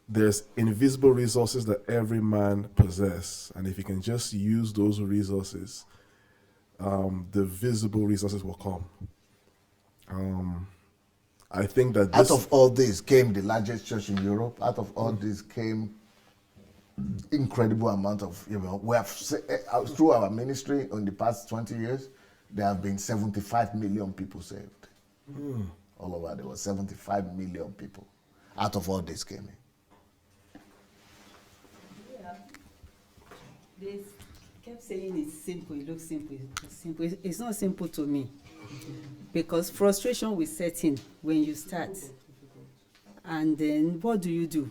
there's invisible resources that every man possess. And if you can just use those resources, the visible resources will come. I think that out of all this came the largest church in Europe. Out of all this came incredible amount of, we have, through our ministry in the past 20 years, there have been 75 million people saved. All over, there were 75 million people. Out of all this came in. They kept saying it's simple, it looks simple, it's simple. It's not simple to me. Because frustration will set in when you start. And then what do?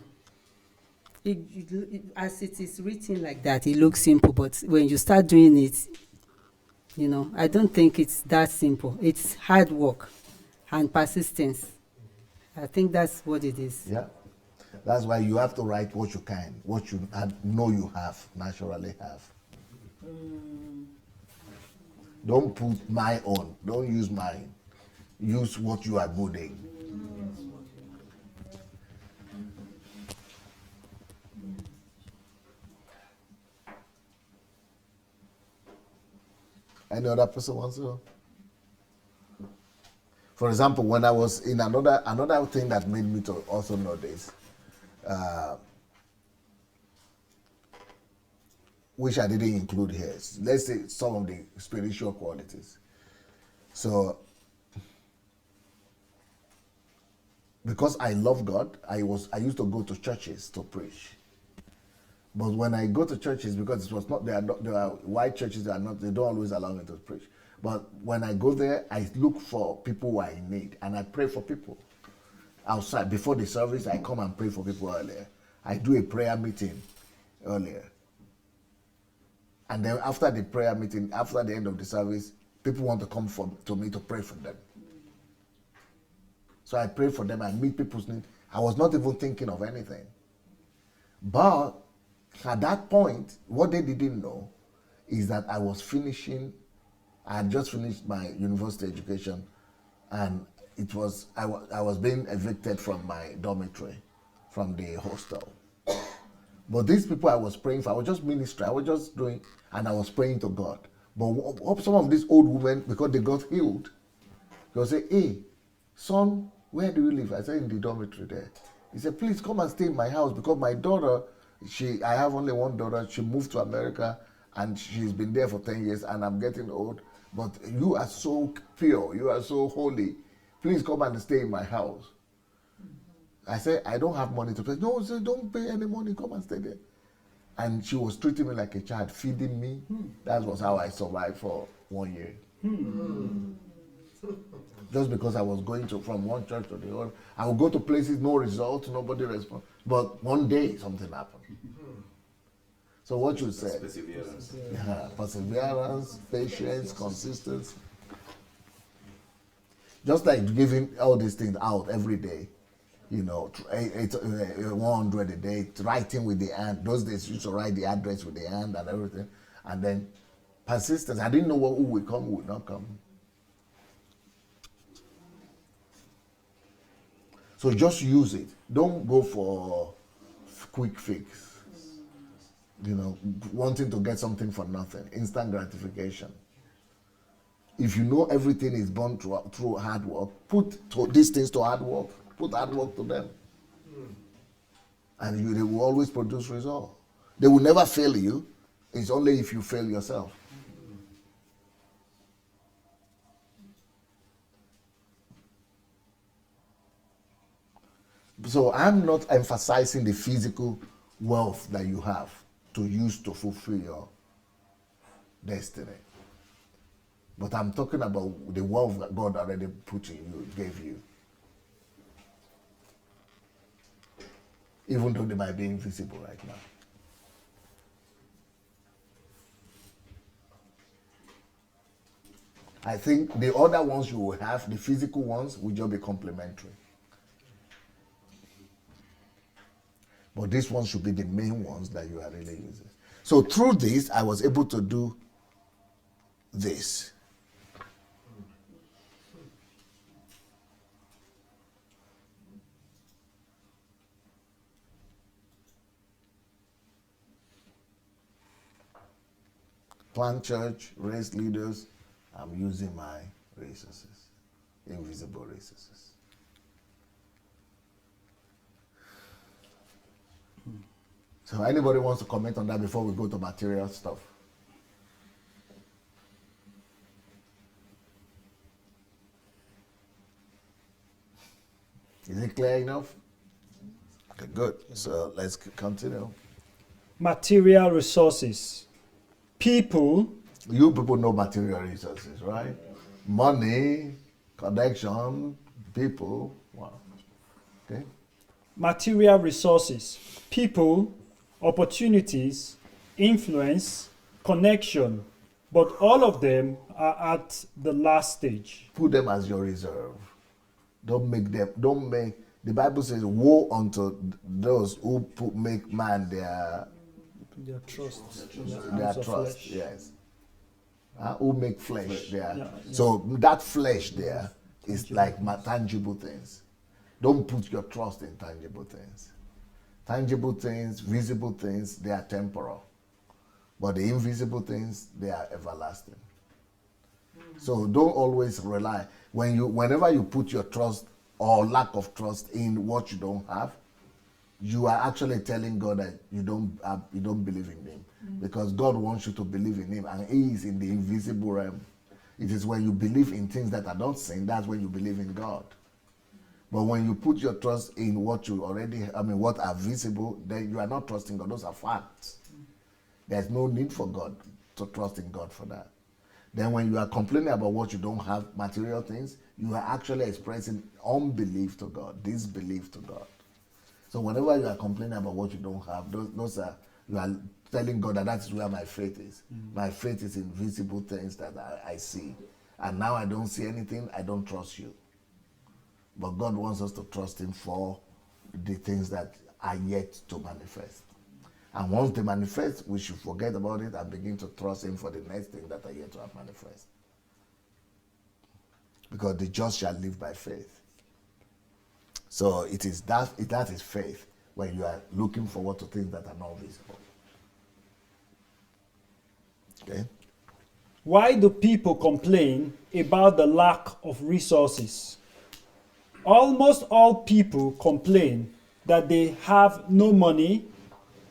As it is written like that, it looks simple, but when you start doing it, I don't think it's that simple. It's hard work and persistence. I think that's what it is. Yeah. That's why you have to write what you can, what you know you naturally have. Don't put my own. Don't use mine. Use what you are good in. Any other person wants to? For example, when I was in another thing that made me to also know this, which I didn't include here. Let's say some of the spiritual qualities. So, because I love God, I used to go to churches to preach. But when I go to churches, because it was not there are white churches they don't always allow me to preach. But when I go there, I look for people who are in need, and I pray for people outside. Before the service, I come and pray for people earlier. I do a prayer meeting earlier. And then after the prayer meeting, after the end of the service, people want to come to me to pray for them. So I pray for them, I meet people's needs. I was not even thinking of anything. But at that point, what they didn't know is that I had just finished my university education, and I was being evicted from my dormitory, from the hostel. But these people I was praying for, I was just ministering, I was just doing, and I was praying to God. But some of these old women, because they got healed, they'll say, "Hey, son, where do you live?" I said, "In the dormitory there." He said, "Please come and stay in my house, because my daughter, I have only one daughter, she moved to America, and she's been there for 10 years, and I'm getting old. But you are so pure, you are so holy. Please come and stay in my house." I said, "I don't have money to pay." "No, sir, don't pay any money, come and stay there." And she was treating me like a child, feeding me. That was how I survived for 1 year. Just because I was going from one church to the other. I would go to places, no results, nobody responds. But one day, something happened. So what you said. Perseverance. Yeah, perseverance, patience, consistency. Just like giving all these things out every day. 100 a day, writing with the hand. Those days you used to write the address with the hand and everything. And then persistence. I didn't know who would come, who would not come. So just use it. Don't go for quick fix. wanting to get something for nothing, instant gratification. If you know everything is born through hard work, put these things to hard work. Put hard work to them. And they will always produce results. They will never fail you. It's only if you fail yourself. So I'm not emphasizing the physical wealth that you have to use to fulfill your destiny. But I'm talking about the wealth that God already put in you, gave you. Even though they might be invisible right now. I think the other ones you will have, the physical ones, will just be complementary. But these ones should be the main ones that you are really using. So through this, I was able to do this. Plant church, raise leaders. I'm using my resources, invisible resources. So anybody wants to comment on that before we go to material stuff? Is it clear enough? Okay, good. So let's continue. Material resources. People. You people know material resources, right? Money, connection, people. Wow. Okay. Material resources. People, opportunities, influence, connection. But all of them are at the last stage. Put them as your reserve. Don't make, the Bible says, woe unto those who make man their trust. Their trust, yes. Who make flesh there. So that flesh there is like tangible things. Don't put your trust in tangible things. Tangible things, visible things, they are temporal. But the invisible things, they are everlasting. So don't always rely. Whenever you put your trust or lack of trust in what you don't have, you are actually telling God that you don't believe in Him. Because God wants you to believe in Him, and He is in the invisible realm. It is when you believe in things that are not seen, that's when you believe in God. But when you put your trust in what what are visible, then you are not trusting God. Those are facts. There's no need for God to trust in God for that. Then when you are complaining about what you don't have, material things, you are actually expressing unbelief to God, disbelief to God. So whenever you are complaining about what you don't have, those are, you are telling God that is where my faith is. My faith is in visible things that I see. And now I don't see anything, I don't trust you. But God wants us to trust Him for the things that are yet to manifest. And once they manifest, we should forget about it and begin to trust Him for the next thing that are yet to manifest. Because the just shall live by faith. So it is that is faith when you are looking forward to things that are not visible. Okay? Why do people complain about the lack of resources? Almost all people complain that they have no money,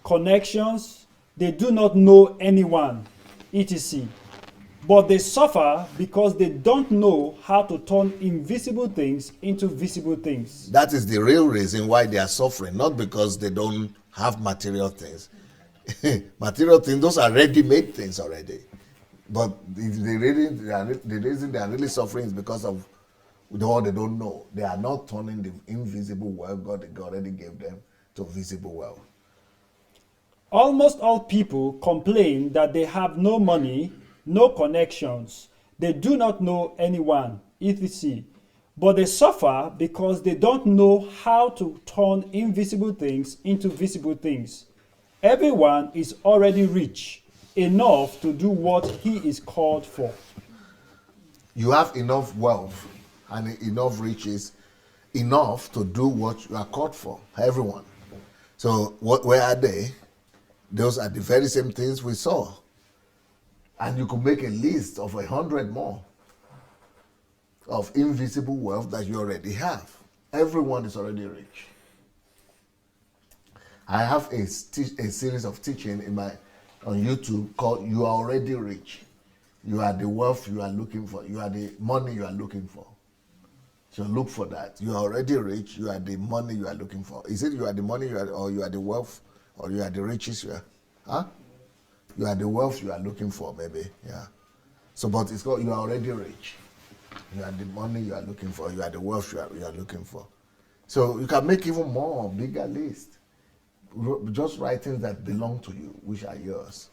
connections, they do not know anyone, etc. But they suffer because they don't know how to turn invisible things into visible things. That is the real reason why they are suffering, not because they don't have material things. Material things, those are ready-made things already. But the reason they are really suffering is because of what they don't know. They are not turning the invisible wealth God already gave them to visible wealth. Almost all people complain that they have no money, no connections, they do not know anyone, etc. But they suffer because they don't know how to turn invisible things into visible things. Everyone is already rich enough to do what he is called for. You have enough wealth and enough riches, enough to do what you are called for. Everyone. So where are they? Those are the very same things we saw. And you could make a list of 100 more of invisible wealth that you already have. Everyone is already rich. I have a series of teaching on YouTube called "You Are Already Rich." You are the wealth you are looking for. You are the money you are looking for. So look for that. You are already rich. You are the money you are looking for. Is it you are the money or you are the wealth, or you are the riches you are? Huh? You are the wealth you are looking for, baby. Yeah. So, but it's called "You Are Already Rich." You are the money you are looking for. You are the wealth you are looking for. So you can make even more, bigger list. Just write things that belong to you, which are yours.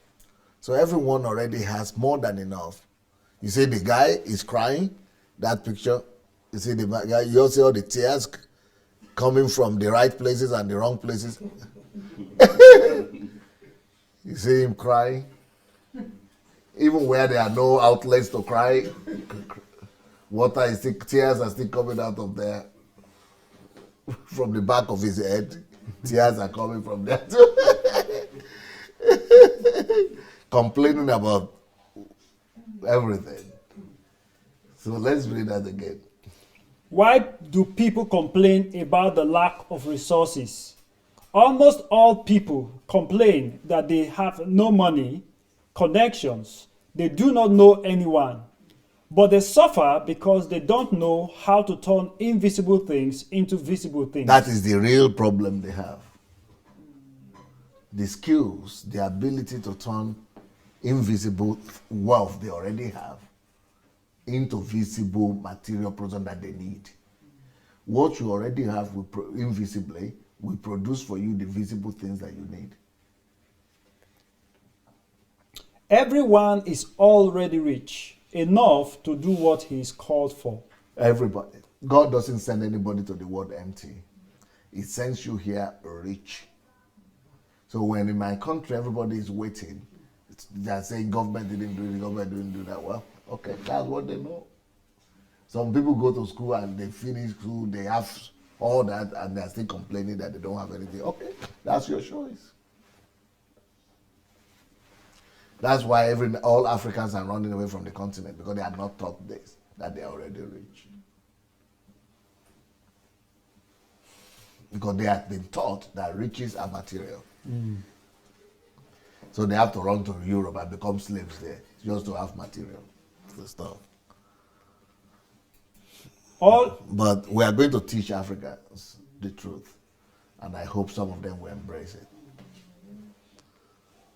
So everyone already has more than enough. You see the guy is crying, that picture. You see the guy, you also see all the tears coming from the right places and the wrong places. You see him crying. Even where there are no outlets to cry, water is still, tears are still coming out of there. From the back of his head, tears are coming from there too. Complaining about everything. So let's read that again. Why do people complain about the lack of resources? Almost all people complain that they have no money, connections, they do not know anyone, but they suffer because they don't know how to turn invisible things into visible things. That is the real problem they have. The skills, the ability to turn invisible wealth they already have into visible material product that they need. What you already have invisibly will produce for you the visible things that you need. Everyone is already rich, enough to do what he is called for. Everybody. God doesn't send anybody to the world empty. He sends you here rich. So when in my country everybody is waiting, they're saying government didn't do it, government didn't do that. Well, okay, that's what they know. Some people go to school and they finish school, they have all that, and they're still complaining that they don't have anything. Okay, that's your choice. That's why all Africans are running away from the continent, because they are not taught this, that they are already rich. Because they have been taught that riches are material. So they have to run to Europe and become slaves there just to have material stuff. But we are going to teach Africans the truth, and I hope some of them will embrace it.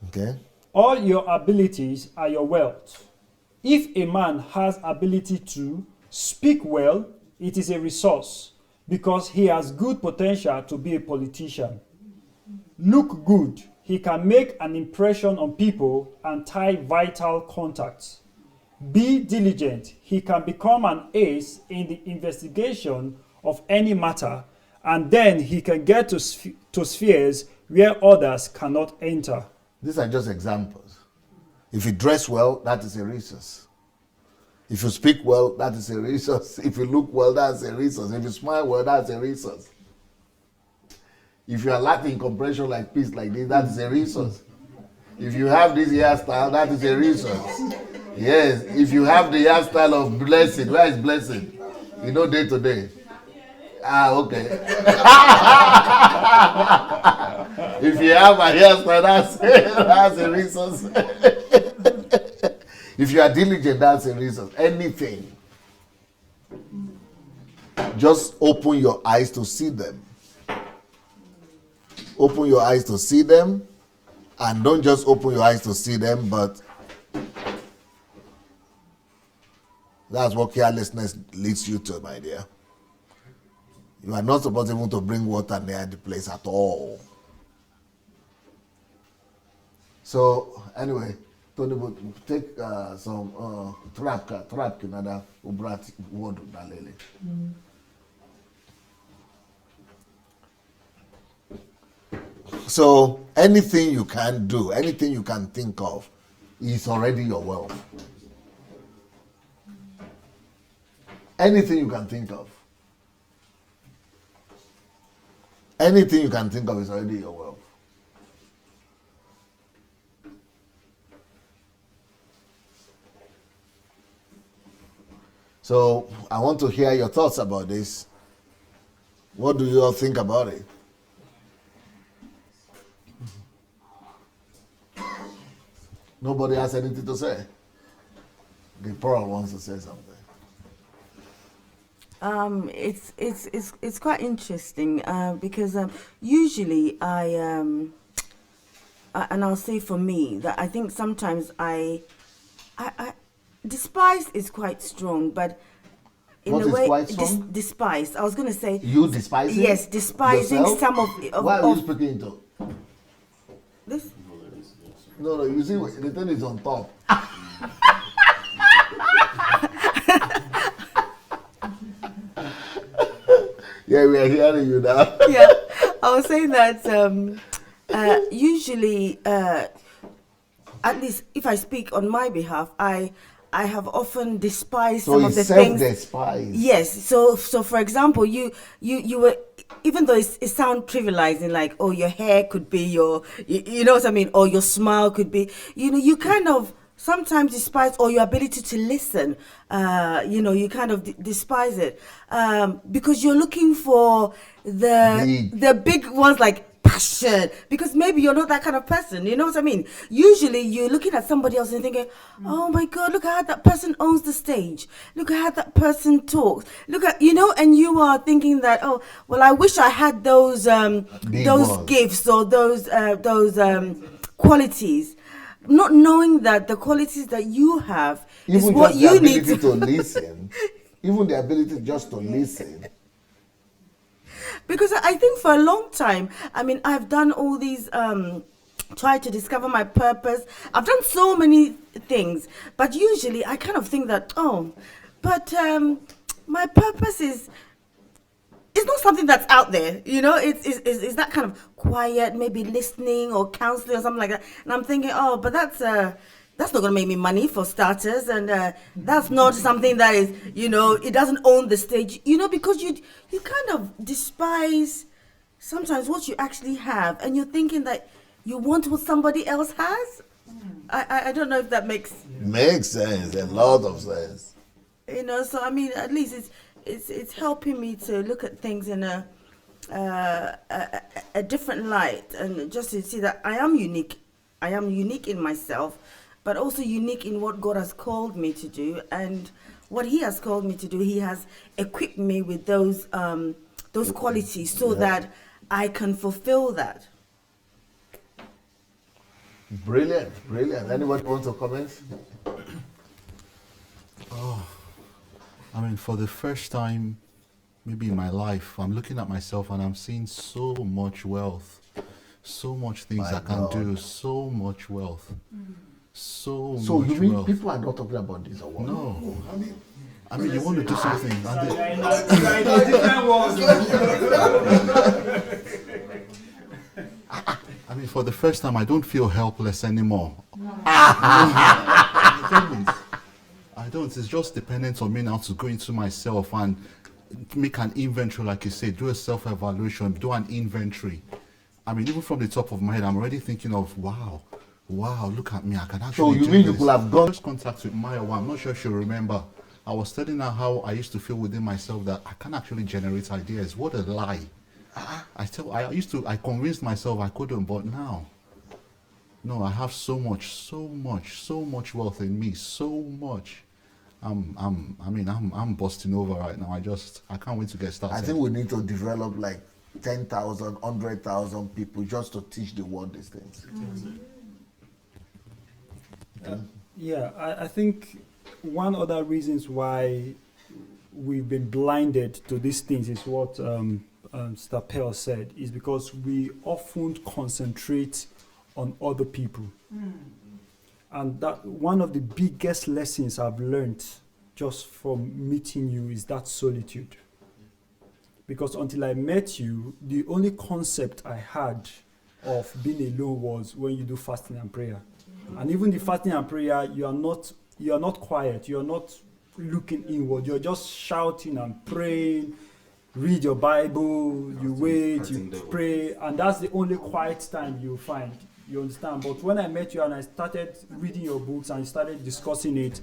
Okay? All your abilities are your wealth. If a man has ability to speak well, it is a resource because he has good potential to be a politician. Look good, he can make an impression on people and tie vital contacts. Be diligent, he can become an ace in the investigation of any matter, and then he can get to spheres where others cannot enter. These are just examples. If you dress well, that is a resource. If you speak well, that is a resource. If you look well, that's a resource. If you smile well, that's a resource. If you are lacking compression like peace like this, that is a resource. If you have this hairstyle, that is a resource. Yes, if you have the hairstyle of blessing, where is blessing? You know, day to day. Ah, okay. If you have a hairstyle, that's a resource. If you are diligent, that's a resource. Anything. Just open your eyes to see them. Open your eyes to see them, and don't just open your eyes to see them, but that's what carelessness leads you to, my dear. You are not supposed even to bring water near the place at all. So, anyway, Tony, take some trap kinada ubrat word dalele. So anything you can do, anything you can think of, is already your wealth. Anything you can think of. Anything you can think of is already your wealth. So I want to hear your thoughts about this. What do you all think about it? Nobody has anything to say. The Pearl wants to say something. It's quite interesting because usually and I'll say for me that I think sometimes I despise is quite strong, but in What a is way quite strong? despise. I was going to say You despise it? yes, despising yourself? some of Why are you speaking into? this. No, you see, the thing is on top. Yeah, we are hearing you now. Yeah, I was saying that usually, at least if I speak on my behalf, I have often despised So some of it's the things. self-despise. Yes. So for example, you were, even though it sounds trivializing, like, oh, your hair could be you know what I mean, or your smile could be, you kind of sometimes despise, or your ability to listen, you kind of despise it, because you're looking for the big ones, like passion, because maybe you're not that kind of person, you know what I mean? Usually you're looking at somebody else and thinking, oh my God, look at how that person owns the stage, look at how that person talks, look at, and you are thinking that, oh, well, I wish I had those ones. gifts or those qualities, not knowing that the qualities that you have is Even what just you the need ability to listen. Even the ability just to listen. Because I think for a long time, I mean, I've done all these, try to discover my purpose. I've done so many things, but usually I kind of think that, my purpose is, it's not something that's out there, it's that kind of quiet, maybe listening or counseling or something like that. And I'm thinking, but that's not going to make me money for starters, and that's not something that is, it doesn't own the stage, because you kind of despise sometimes what you actually have, and you're thinking that you want what somebody else has. I don't know if that makes sense, a lot of sense. So I mean, at least it's helping me to look at things in a different light, and just to see that I am unique in myself, but also unique in what God has called me to do, and what He has called me to do. He has equipped me with those qualities so that I can fulfill that. Brilliant. Anybody want to comment? I mean, for the first time, maybe in my life, I'm looking at myself and I'm seeing so much wealth, so much things I can do, so much wealth, so So much you mean wealth. people are not talking about this or what? No. I mean, you want to do something. And I mean, for the first time, I don't feel helpless anymore. I don't. It's just dependent on me now to go into myself and make an inventory, like you say, do a self-evaluation, do an inventory. I mean, even from the top of my head, I'm already thinking of, wow, look at me, I can actually So you do mean you this. could have gone? First contact with Maya, I'm not sure she'll remember. I was telling her how I used to feel within myself that I can't actually generate ideas. What a lie. I convinced myself I couldn't, but now, no, I have so much wealth in me, so much. I'm busting over right now. I can't wait to get started. I think we need to develop like 10,000, 100,000 people just to teach the world these things. Yeah, I think one other reasons why we've been blinded to these things is what Stapel said, is because we often concentrate on other people. And that one of the biggest lessons I've learned just from meeting you is that solitude. Because until I met you, the only concept I had of being alone was when you do fasting and prayer. And even the fasting and prayer, you are not quiet, you are not looking inward, you're just shouting and praying, read your Bible, you wait, you pray, and that's the only quiet time you find. You understand? But when I met you and I started reading your books and started discussing it,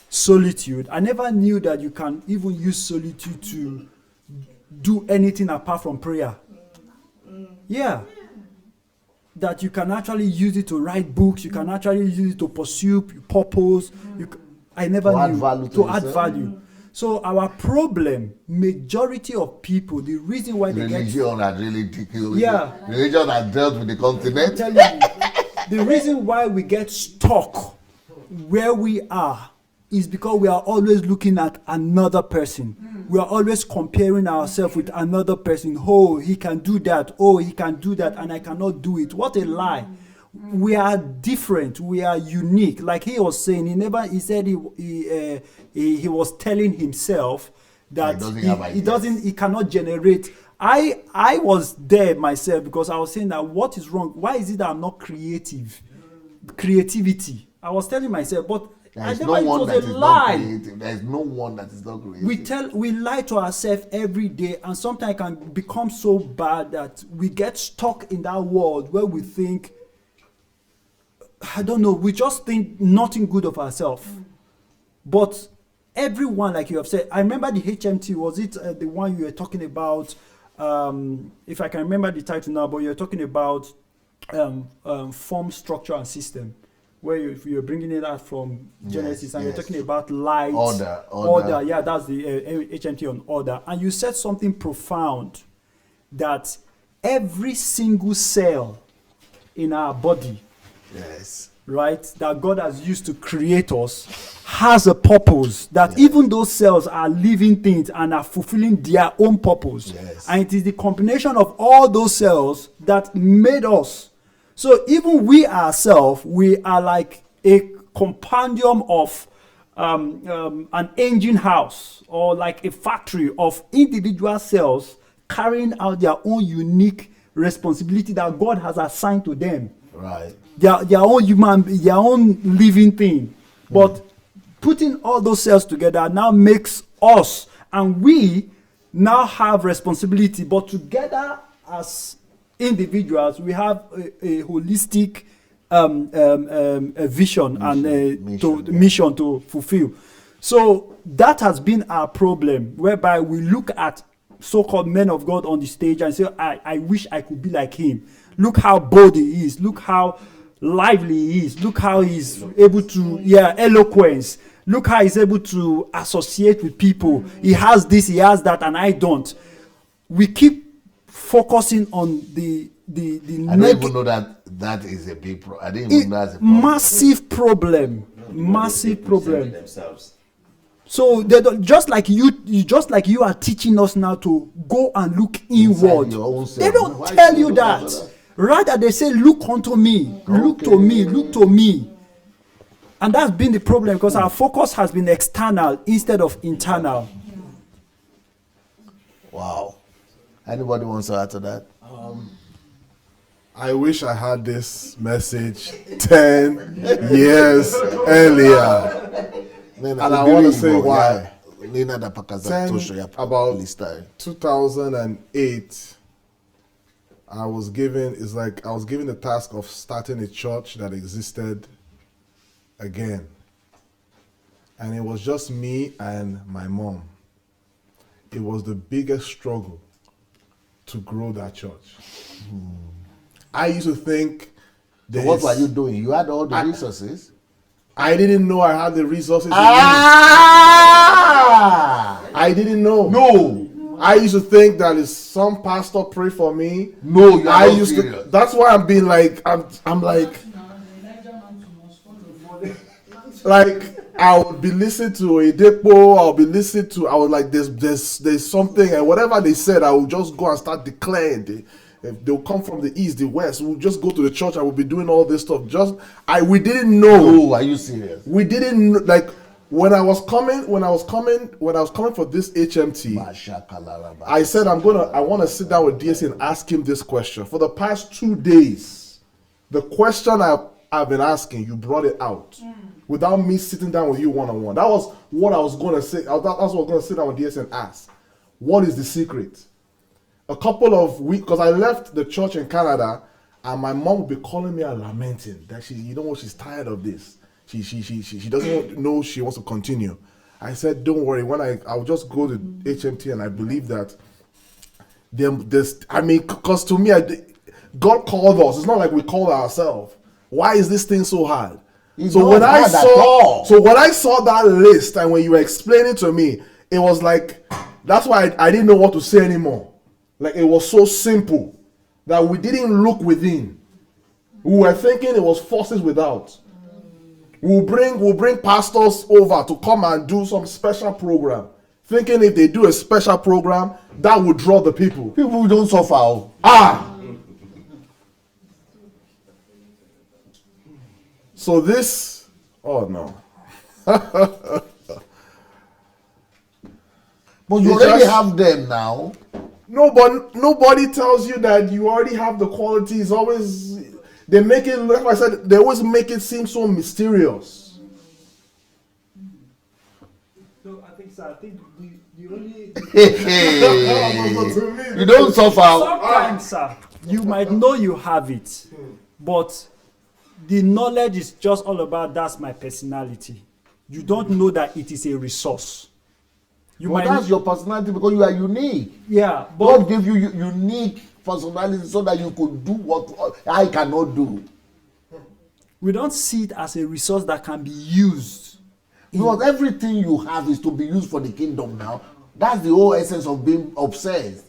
solitude, I never knew that you can even use solitude to do anything apart from prayer. Yeah. That you can actually use it to write books, you can actually use it to pursue purpose. I never To add knew. value to To add yourself. value. So our problem, majority of people, the reason why they get Religion had really taken. Yeah. Religion had dealt with the continent. telling you, the reason why we get stuck where we are is because we are always looking at another person. We are always comparing ourselves with another person. Oh, he can do that. Oh, he can do that, and I cannot do it. What a lie. We are different. We are unique. Like he was saying, he said he was telling himself that he cannot generate. I was there myself because I was saying that what is wrong? Why is it that I'm not creative? Creativity. I was telling myself, but There is I no never, one it that was is a not lie. creative. There is no one that is not creative. We lie to ourselves every day, and sometimes it can become so bad that we get stuck in that world where we think, I don't know, we just think nothing good of ourselves. But everyone, like you have said, I remember the HMT, was it the one you were talking about? If I can remember the title now, but you're talking about form, structure, and system, where you're bringing it out from Genesis, and yes. you're talking about light, Order. Yeah, that's the HMT on order. And you said something profound, that every single cell in our body, Yes. right, that God has used to create us, has a purpose. That even those cells are living things and are fulfilling their own purpose. Yes. And it is the combination of all those cells that made us. So even we ourselves, we are like a compendium of an engine house, or like a factory of individual cells carrying out their own unique responsibility that God has assigned to them. Right. Their own their own living thing. But putting all those cells together now makes us, and we now have responsibility. But together as individuals, we have a holistic a vision and mission to fulfill. So that has been our problem, whereby we look at so-called men of God on the stage and say, I wish I could be like him. Look how bold he is. Look how lively he is. Look how he's able to, eloquence. Look how he's able to associate with people. He has this, he has that, and I don't. We keep focusing on the I don't even know that is a big problem. I didn't even know that's a problem. massive problem. Massive problem. Themselves. So they don't, just like you are teaching us now to go and look inward. your own self. They don't Why tell should you you that. do that? Rather, they say, "Look unto me, look to me, look to me." And that's been the problem, because our focus has been external instead of internal. Wow. Anybody wants to add to that? I wish I had this message 10 years earlier. And I want to say why. 10, about 2008, I was given the task of starting a church that existed again. And it was just me and my mom. It was the biggest struggle to grow that church. I used to think, So what were you doing? You had all the resources. I didn't know I had the resources. I didn't know. No. I used to think that if some pastor pray for me. No, you are I not used serious. to. That's why I'm being like, I'm like I would be listening to a depo. I was like, there's something, and whatever they said, I would just go and start declaring. If they'll come from the east, the west, we'll just go to the church. I will be doing all this stuff. We didn't know. No, are you serious? We didn't know, like when I was coming for this HMT. I said I want to sit down with DSC and ask him this question. For the past 2 days, the question I've been asking, you brought it out without me sitting down with you one-on-one. That was what I was going to say. That's what I was going to sit down with DSC and ask. What is the secret? A couple of weeks, because I left the church in Canada, And my mom would be calling me and lamenting that she's tired of this. She doesn't know she wants to continue. I said, don't worry. I'll just go to HMT, and I believe that because to me, God called us. It's not like we called ourselves. Why is this thing so hard? So when I saw that list, and when you were explaining to me, it was like, that's why I didn't know what to say anymore. Like, it was so simple that we didn't look within. We were thinking it was forces without. We'll bring pastors over to come and do some special program, thinking if they do a special program, that would draw the people. People don't suffer. So this, oh no. But you already have them now. Nobody tells you that you already have the qualities. Always, they make it, like I said, they always make it seem so mysterious. No, I think the only... You don't suffer. Sometimes, sir, you might know you have it, but the knowledge is just all about that's my personality. You don't know that it is a resource. That's your personality because you are unique. Yeah, but God gave you unique personality so that you could do what I cannot do. we don't see it as a resource that can be used. Because everything you have is to be used for the kingdom now. That's the whole essence of being obsessed.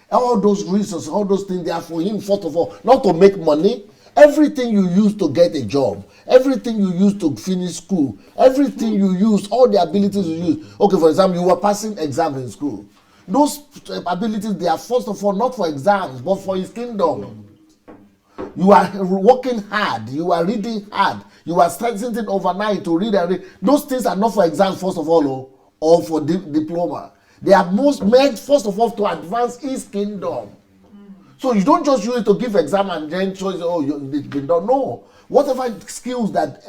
All those resources, all those things, they are for him, first of all, not to make money. Everything you use to get a job, everything you use to finish school, everything you use, all the abilities you use. Okay, for example, you were passing exams in school. Those abilities, they are first of all not for exams, but for his kingdom. You are working hard, you are reading hard, you are sitting overnight to read and read. Those things are not for exams, first of all, or for diploma. They are most meant, first of all, to advance his kingdom. So you don't just use it to give exam and then choose, it's been done. No. Whatever skills that,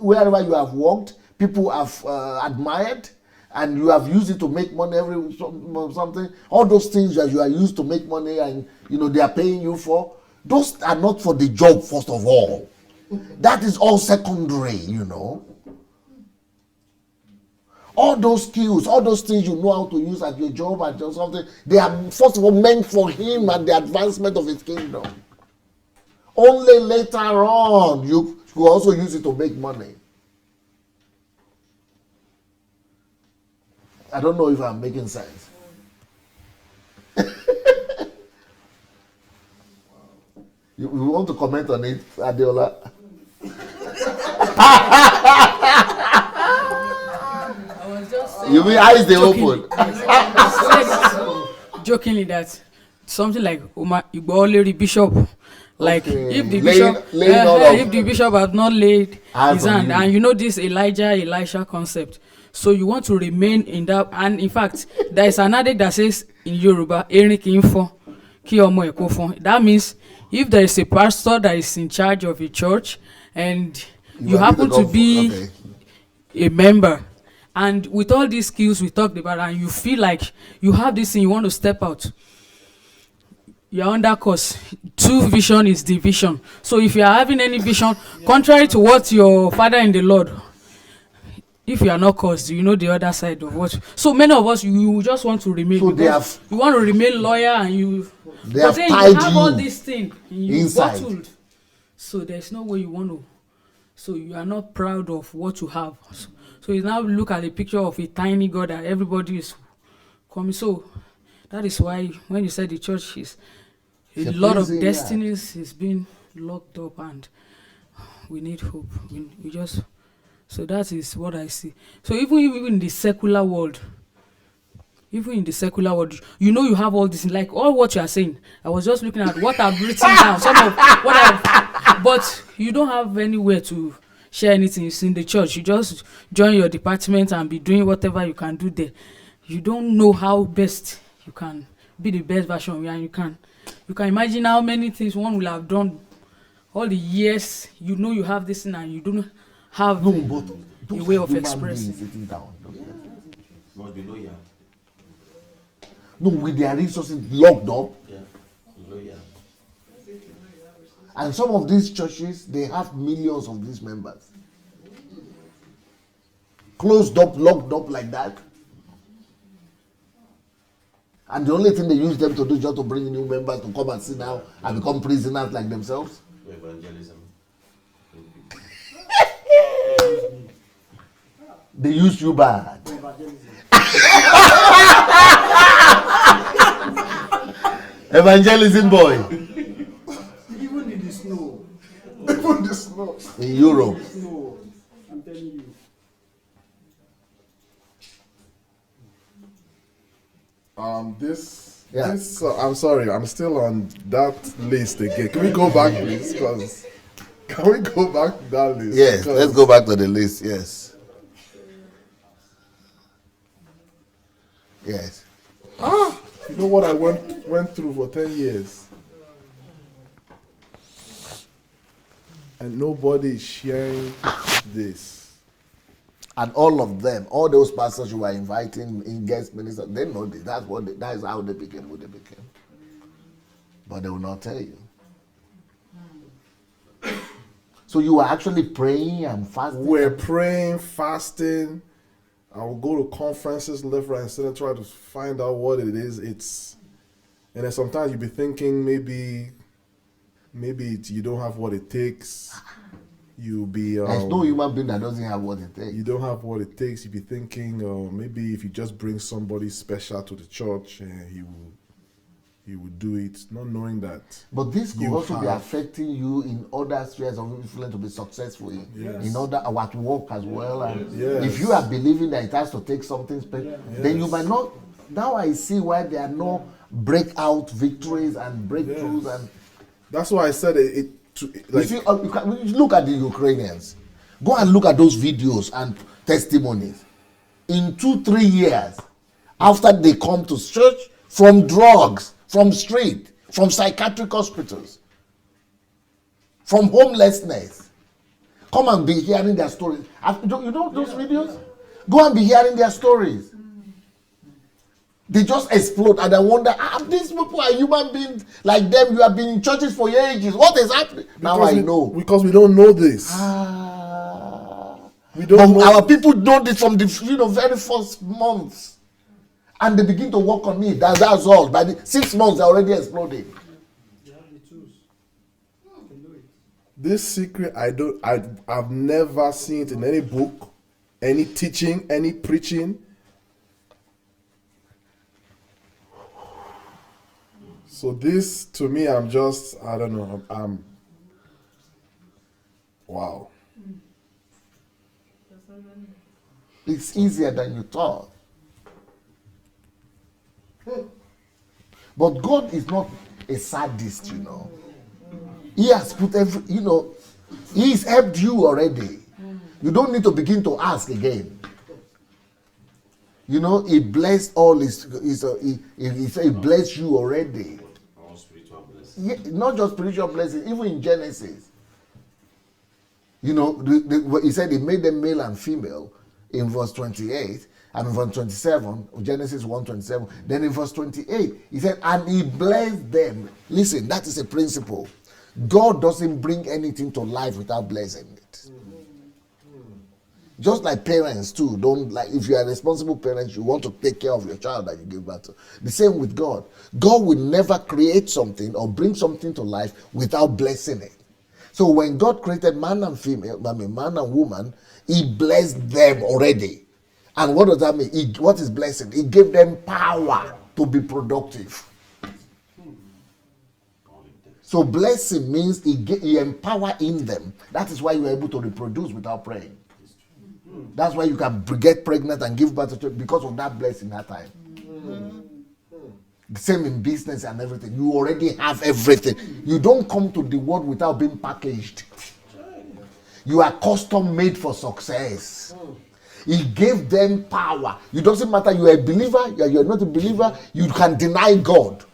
wherever you have worked, people have admired, and you have used it to make money something. All those things that you are used to make money and, they are paying you for, those are not for the job, first of all. That is all secondary, All those skills, all those things you know how to use at your job and something, they are first of all meant for him and the advancement of his kingdom. Only later on you also use it to make money. I don't know if I'm making sense. You want to comment on it, Adeola? You mean eyes they open? Jokingly that something like Igbo Bishop, like if the bishop had not laid his hand, and this Elisha concept, so you want to remain in that. And in fact, there is an adage that says in Yoruba, that means if there is a pastor that is in charge of a church and you happen to be a member, and with all these skills we talked about, and you feel like you have this thing, you want to step out, you're under course. 2 vision is division. So if you are having any vision contrary to what your father in the Lord, if you are not cursed, the other side of what. So many of us, you just want to remain. So you want to remain loyal, and you have all these things inside. Bottled. So there's no way you want to. So you are not proud of what you have. So you now look at the picture of a tiny God that everybody is coming. So that is why when you said the church is a lot of destinies is being locked up, and we need hope. We just. So that is what I see. So even in the secular world, you have all this, like all what you are saying. I was just looking at what I've written down, some of what I've, but you don't have anywhere to share anything. It's in the church. You just join your department and be doing whatever you can do there. You don't know how best you can be the best version of you, and you can imagine how many things one will have done all the years. You have this thing, and you don't have a way of expressing. Must be loyal. No, with their resources locked up. Yeah, loyal. And some of these churches, they have millions of these members. Closed up, locked up like that. And the only thing they use them to do is just to bring new members to come and sit down and become prisoners like themselves. Evangelism. They use you bad. Evangelism boy. Even in the snow. Even the snow. In Europe. Snow. I'm telling you. This I'm sorry, I'm still on that list again. Can we go back, please? Can we go back to that list? Yes, let's go back to the list. Yes. Yes. You know what I went through for 10 years? And nobody is sharing this. And all of them, all those pastors you were inviting in guest ministers, they know this. That is how they became who they became. But they will not tell you. So you were actually praying and fasting? We're praying, fasting. I will go to conferences left, right, and center, try to find out what it is. And then sometimes you'll be thinking maybe you don't have what it takes. You'll be there's no human being that doesn't have what it takes. You don't have what it takes. You'll be thinking maybe if you just bring somebody special to the church, he will do it, not knowing that. But this could also be affecting you in other spheres of influence to be successful in other at work as well. And if you are believing that it has to take something special, then you might not. Now I see why there are no breakout victories and breakthroughs, and that's why I said it. Like, you see, look at the Ukrainians. Go and look at those videos and testimonies. In 2-3 years, after they come to church, from drugs, from street, from psychiatric hospitals, from homelessness, come and be hearing their stories. You know those videos? Go and be hearing their stories. They just explode, and I wonder, these people are human beings like them. You have been in churches for ages. What is happening? Now I know. Because we don't know this. We don't know. Our people know this from the very first months. And they begin to work on it. That's all. By the 6 months, they're already exploding. This secret, I've never seen it in any book, any teaching, any preaching. So this, to me, I don't know, wow. It's easier than you thought. But God is not a sadist, He has put He's helped you already. You don't need to begin to ask again. He blessed all he blessed you already. All spiritual blessings. Yeah, not just spiritual blessings, even in Genesis. He said he made them male and female in verse 28. And in verse 27, Genesis 1:27. Then in verse 28, he said, and he blessed them. Listen, that is a principle. God doesn't bring anything to life without blessing it. Just like parents too, if you are a responsible parent, you want to take care of your child that you give birth to. The same with God. God will never create something or bring something to life without blessing it. So when God created man and man and woman, he blessed them already. And what does that mean? What is blessing? He gave them power to be productive. So blessing means he empower in them. That is why you are able to reproduce without praying. That's why you can get pregnant and give birth to children, because of that blessing that time. The same in business and everything. You already have everything. You don't come to the world without being packaged. You are custom made for success. He gave them power. It doesn't matter you are a believer, you're not a believer, you can deny God.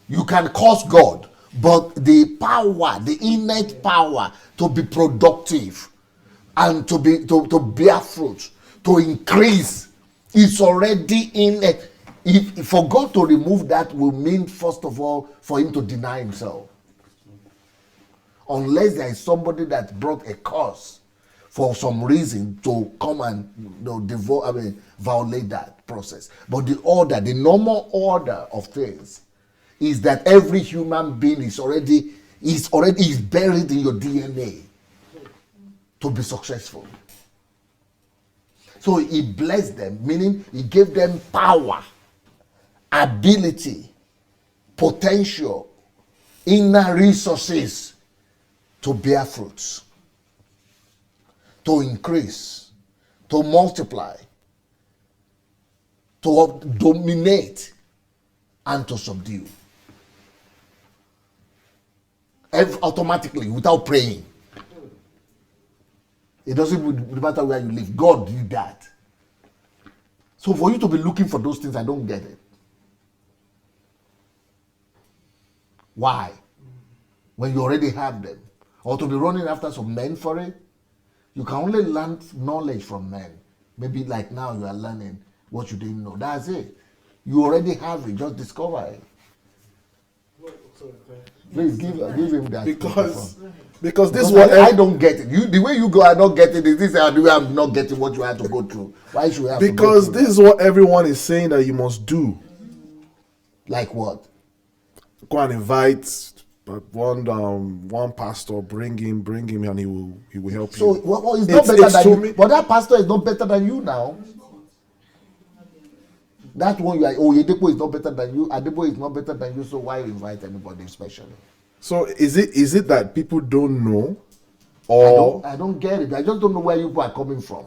You can curse God. But the power, the innate power to be productive and to bear fruit, to increase, is already in it. For God to remove that will mean, first of all, for him to deny himself. unless there is somebody that brought a cause for some reason to come and violate that process. But the order, the normal order of things, is that every human being is already buried in your DNA to be successful. So he blessed them, meaning he gave them power, ability, potential, inner resources to bear fruits, to increase, to multiply, to dominate, and to subdue. Automatically, without praying. It doesn't matter where you live. God did that. So for you to be looking for those things, I don't get it. Why? When you already have them. Or to be running after some men for it. You can only learn knowledge from men. Maybe like now you are learning what you didn't know. That's it. You already have it. Just discover it. Please give him that. Because this one one I don't get it. The way you go, I don't get it. Is this the way I'm not getting what you had to go through? Why should I have to go because through this is what everyone is saying that you must do. Like what? Go and invite one pastor, bring him, and he will help So you. well, it's not better than you. But that pastor is not better than you now. That one you are. Oh, Yedepo is not better than you. Adebo is not better than you. So why invite anybody especially? So is it that people don't know, or I don't get it. I just don't know where you people are coming from.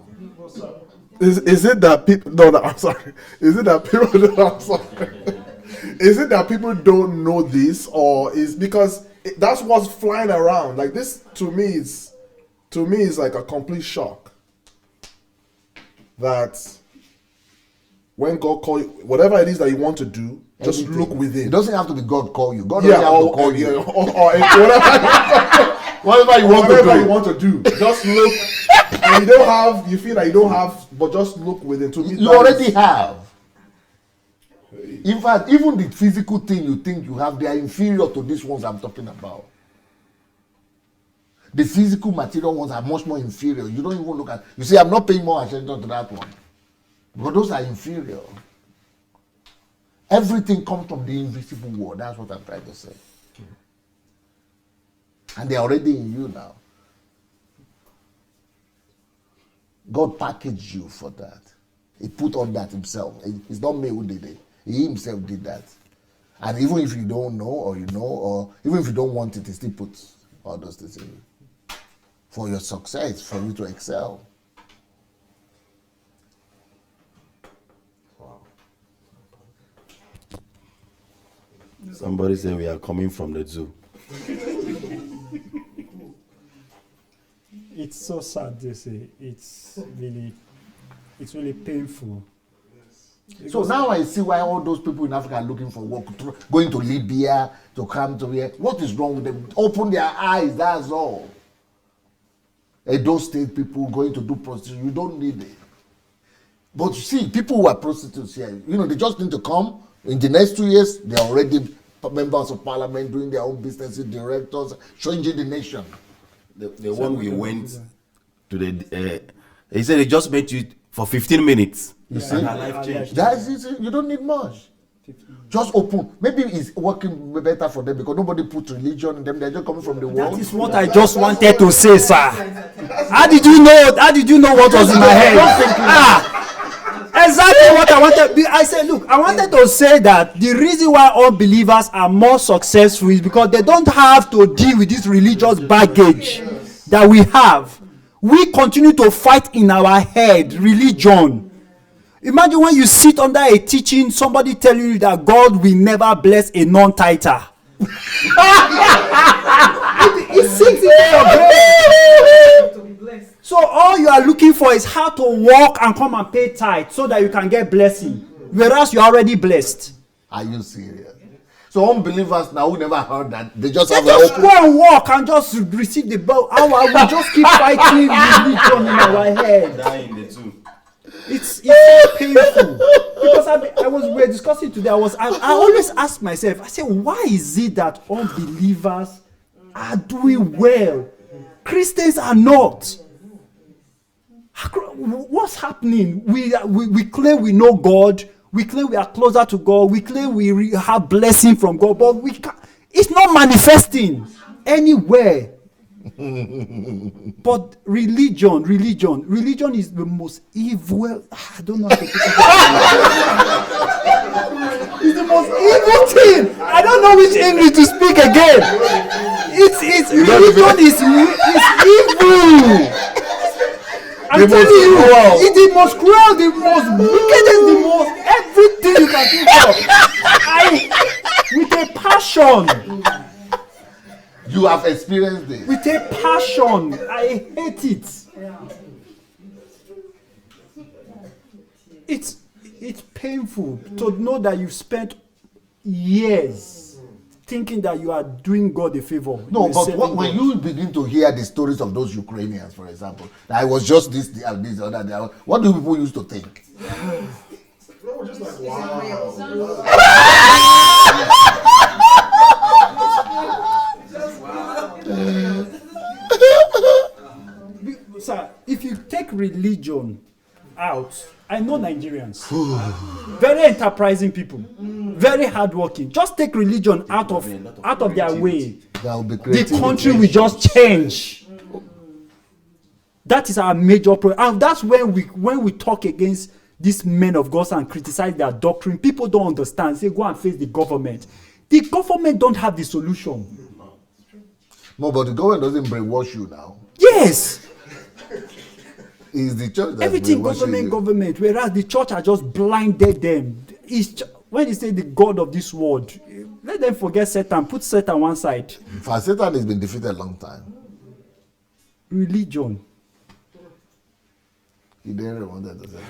is it that people? No, I'm sorry. Is it that people? I'm sorry. Is it that people don't know this, or is because that's what's flying around? Like this to me is like a complete shock. That when God call you, whatever it is that you want to do, just Anything. look within. It doesn't have to be God call you. God Yeah, doesn't have to call you. Whatever you want to whatever do. you want to do, just look. And you feel like you don't have, but just look within. To me, You already have. In fact, even the physical thing you think you have, they are inferior to these ones I'm talking about. The physical material ones are much more inferior. You don't even look at. You see, I'm not paying more attention to that one. Because those are inferior. Everything comes from the invisible world. That's what I'm trying to say. And they're already in you now. God packaged you for that. He put on that himself. It's not me who did it. He himself did that. And even if you don't know, or you know, or even if you don't want it, he still puts all those things in you. For your success, for you to excel. Somebody said we are coming from the zoo. It's so sad to say. It's really painful. So now I see why all those people in Africa are looking for work, going to Libya, to come to here. What is wrong with them? Open their eyes, that's all. Those state people going to do prostitution, you don't need it. But you see, people who are prostitutes here, they just need to come. In the next 2 years, they're already members of parliament, doing their own businesses, directors, changing the nation. The one we went to the, he said he just met you for 15 minutes. You see, and her life changed. That's it. You don't need much. Just open. Maybe it's working better for them because nobody put religion in them. They're just coming from the world. That is what I just wanted to say, sir. How did you know what was in my head? Exactly what I wanted. I said, look, I wanted to say that the reason why unbelievers are more successful is because they don't have to deal with this religious baggage that we have. We continue to fight in our head religion. Imagine when you sit under a teaching, somebody telling you that God will never bless a non-tither. It sinks into your brain. So all you are looking for is how to walk and come and pay tithe so that you can get blessing, whereas you are already blessed. Are you serious? So unbelievers now who never heard that, they just have Just go and walk and just receive the bow. We just keep fighting religion in our head. Dying the two. It's so painful because we were discussing today. I always ask myself. I say, why is it that unbelievers are doing well. Christians are not. What's happening? We claim we know God. We claim we are closer to God. We claim we have blessing from God, but it's not manifesting anywhere. But religion is the most evil. I don't know how to put it. It's the most evil thing. I don't know which English to speak again. It's religion is evil. I'm telling you, it's the most cruel, the most wickedest, the most everything you can think of. With a passion. You have experienced it. With a passion. I hate it. It's painful to know that you've spent years thinking that you are doing God a favor. No, but when you begin to hear the stories of those Ukrainians, for example, I was just this other day, what do people used to think? No, just like, wow. Sir, if you take religion out, I know Nigerians, very enterprising people, very hardworking. Just take religion out of their way. The country will just change. That is our major problem, and that's when we talk against these men of God and criticize their doctrine. People don't understand. Say, go and face the government. The government don't have the solution. No, but the government doesn't brainwash you now. Yes. It's the church that's everything government, whereas the church has just blinded them. When they say the God of this world, let them forget Satan, put Satan one side. For Satan has been defeated a long time. Religion. You didn't want to say that.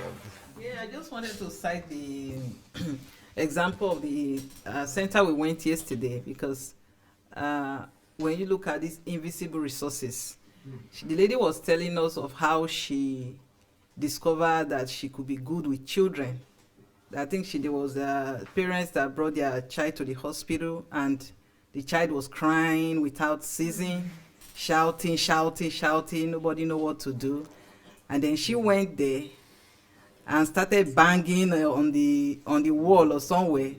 Yeah, I just wanted to cite the example of the center we went yesterday, because when you look at these invisible resources, the lady was telling us of how she discovered that she could be good with children. I think there was parents that brought their child to the hospital, and the child was crying without ceasing, shouting. Nobody know what to do. And then she went there and started banging on the wall or somewhere.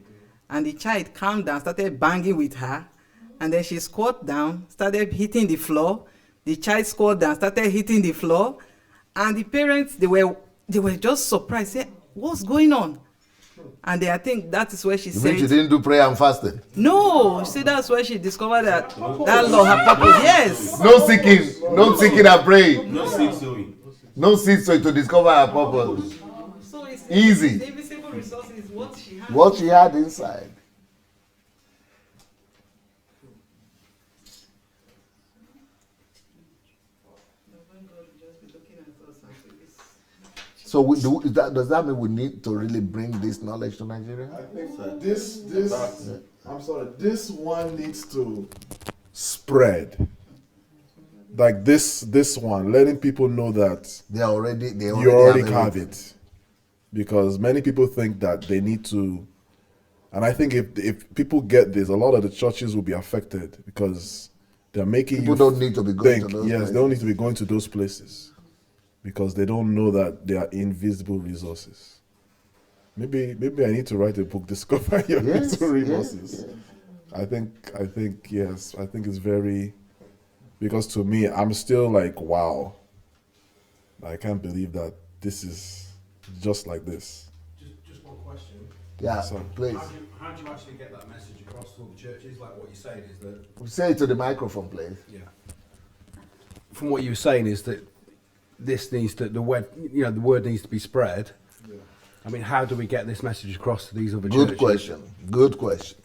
And the child calmed down, started banging with her. And then she squat down, started hitting the floor. The child squat down, started hitting the floor. And the parents, they were just surprised. Said, what's going on? And I think that is where she said... You mean she didn't do prayer and fasting? No, see, that's where she discovered that law, her purpose. Yes. No seeking and praying. No seed sowing. No seed sowing to discover her purpose. So it's easy. The invisible resources, what she had inside. So does that mean we need to really bring this knowledge to Nigeria? I think this one needs to spread. Like this one, letting people know that you already have it. Because many people think that they need to, and I think if people get this, a lot of the churches will be affected because they're making people don't need to be going to those places. They don't need to be going to those places. Because they don't know that they are invisible resources. Maybe I need to write a book, Discover Your Invisible Resources. I think yes. I think it's very, because to me, I'm still like, wow. I can't believe that this is just like this. Just one question. Yeah, please. How do you actually get that message across to all the churches? Like what you're saying is that... Say it to the microphone, please. Yeah. From what you were saying is that this needs to, the word needs to be spread. Yeah. I mean, how do we get this message across to these other churches? Good question.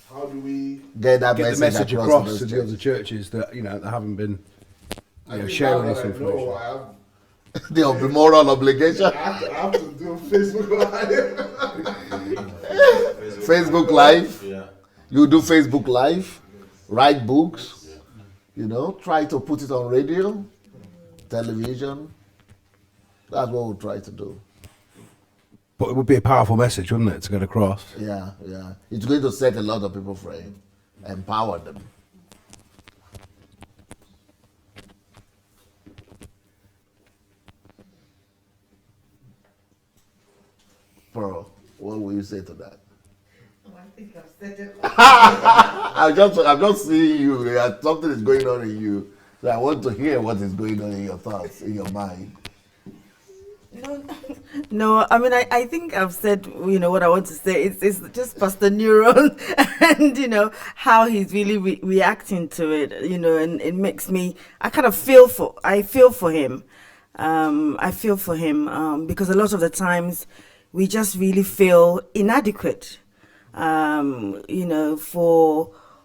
How do we get the message across to the other churches that that haven't been sharing this information? There will be moral obligation. I have to do Facebook Live. Facebook Live. Yeah. You do Facebook Live, write books. Try to put it on radio, television. That's what we'll try to do. But it would be a powerful message, wouldn't it, to get across? Yeah. It's going to set a lot of people free. empower them. Pearl, what will you say to that? I think I've said it. I'm just seeing you. Something is going on in you. So I want to hear what is going on in your thoughts, in your mind. No, I mean, I think I've said, what I want to say. It's just Pastor Neuron and, how he's really reacting to it, and it makes me, I feel for him. I feel for him because a lot of the times we just really feel inadequate, for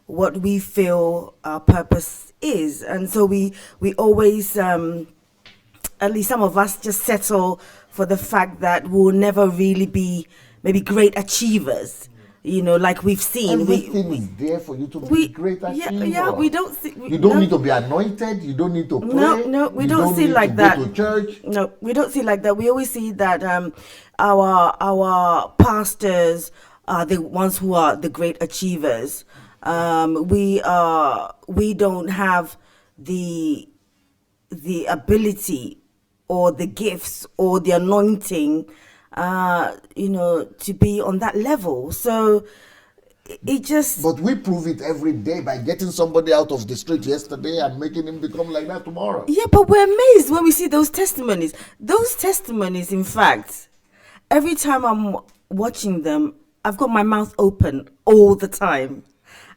what we feel our purpose is. And so we always, at least some of us, just settle for the fact that we'll never really be maybe great achievers, like we've seen. Everything is there for you to be great achiever. Yeah, we don't see. You don't need to be anointed. You don't need to pray. No, we don't see like that. Go to church. No, we don't see like that. We always see that our pastors are the ones who are the great achievers. We don't have the ability or the gifts or the anointing, to be on that level. So it just. But we prove it every day by getting somebody out of the street yesterday and making him become like that tomorrow. Yeah, but we're amazed when we see those testimonies. Those testimonies, in fact, every time I'm watching them, I've got my mouth open all the time.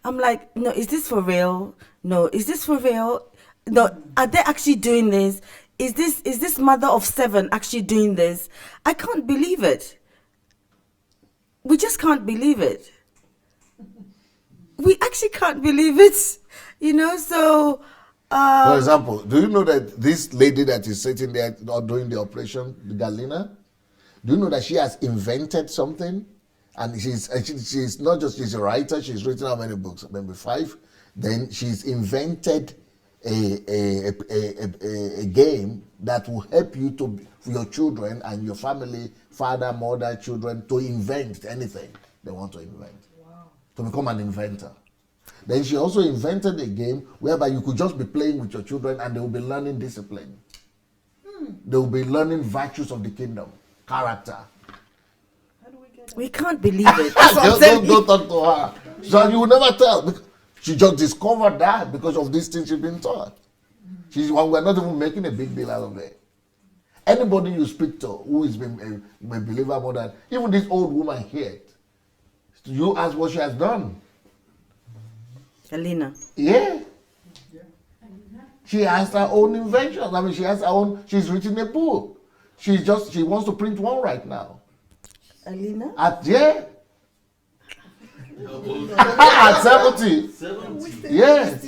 I'm like, no, is this for real? No, is this for real? No, are they actually doing this? Is this mother of 7 actually doing this? I can't believe it. We just can't believe it. We actually can't believe it. So... For example, do you know that this lady that is sitting there doing the operation, Galina, do you know that she has invented something? And she's not just, she's a writer, she's written how many books? Maybe 5. Then she's invented a game that will help you for your children and your family, father, mother, children, to invent anything they want to invent. Wow. To become an inventor. Then she also invented a game whereby you could just be playing with your children and they will be learning discipline. They will be learning virtues of the kingdom, character. We can't believe it. Don't talk to her. So you will never tell. She just discovered that because of these things she's been taught. We're not even making a big deal out of it. Anybody you speak to who has been a believer more than, even this old woman here, you ask what she has done. Alina. Yeah. She has her own inventions. I mean, she has her own, she's written a book. She wants to print one right now. Alina? At 70. Yes.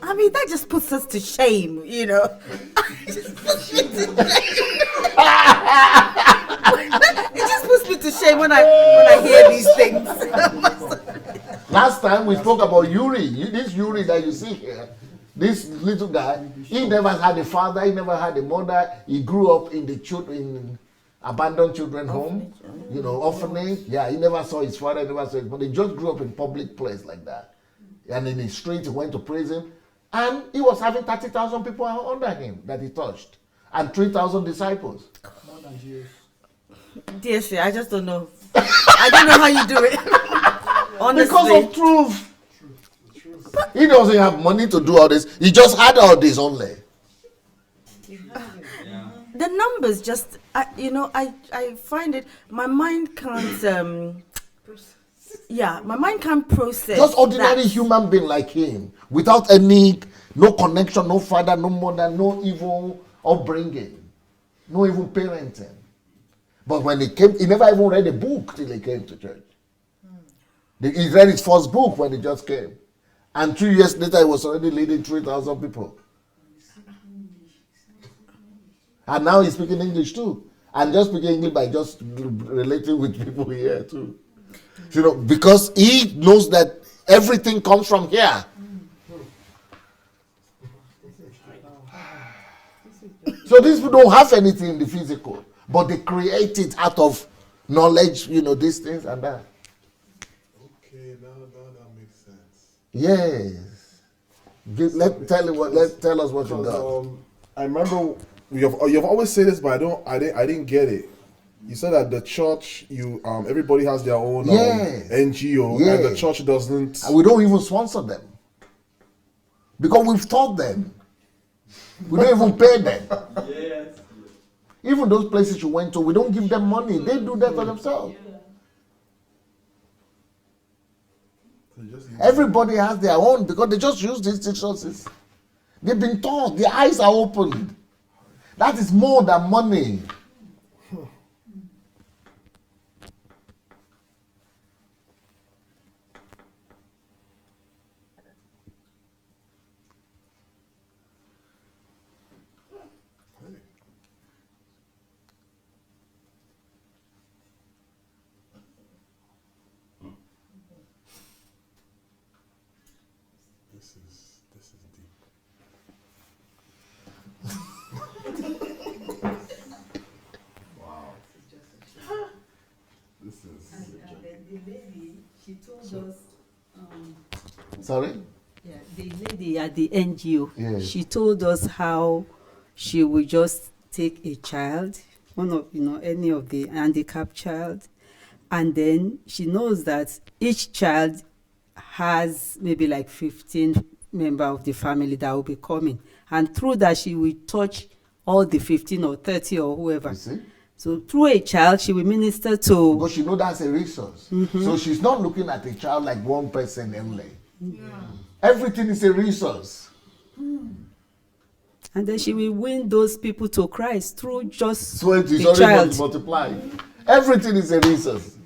I mean, that just puts us to shame, It just puts me to shame when I hear these things. Last time we spoke about Yuri. This Yuri that you see here, this little guy, he never had a father, he never had a mother. He grew up in abandoned children home, orphanage. Yeah, he never saw his father, he never saw his mother. He just grew up in public place like that. And in the street, he went to prison. And he was having 30,000 people under him that he touched. And 3,000 disciples. More than you. Dear sir, I just don't know. I don't know how you do it. Honestly. Because of truth. He doesn't have money to do all this. He just had all this only. The numbers just, I find it, my mind can't, my mind can't process. Just ordinary human being like him, without no connection, no father, no mother, no evil upbringing, no even parenting. But when he came, he never even read a book till he came to church. He read his first book when he just came. And 2 years later, he was already leading 3,000 people. And now he's speaking English too. And just speaking English by just relating with people here too. Because he knows that everything comes from here. So these people don't have anything in the physical, but they create it out of knowledge, these things and that. Okay, now that makes sense. Yes. Tell us what you got. I remember you've always said this, but I didn't get it. You said that the church, everybody has their own Yes. NGO, Yes. and the church doesn't. And we don't even sponsor them because we've taught them. We don't even pay them. Yes. Even those places you went to, we don't give them money. They do that for themselves. Everybody has their own because they just use these resources. They've been taught. Their eyes are opened. That is more than money. This is deep. This is. The lady, she told us. Sorry? Yeah, the lady at the NGO, Yes. she told us how she would just take a child, one of, any of the handicapped child, and then she knows that each child has maybe like 15 member of the family that will be coming. And through that, she will touch all the 15 or 30 or whoever. You see? So through a child, she will minister to. Because she knows that's a resource. So she's not looking at a child like one person only. Everything is a resource. And then she will win those people to Christ through just So it is a already child. multiplied. Everything is a resource.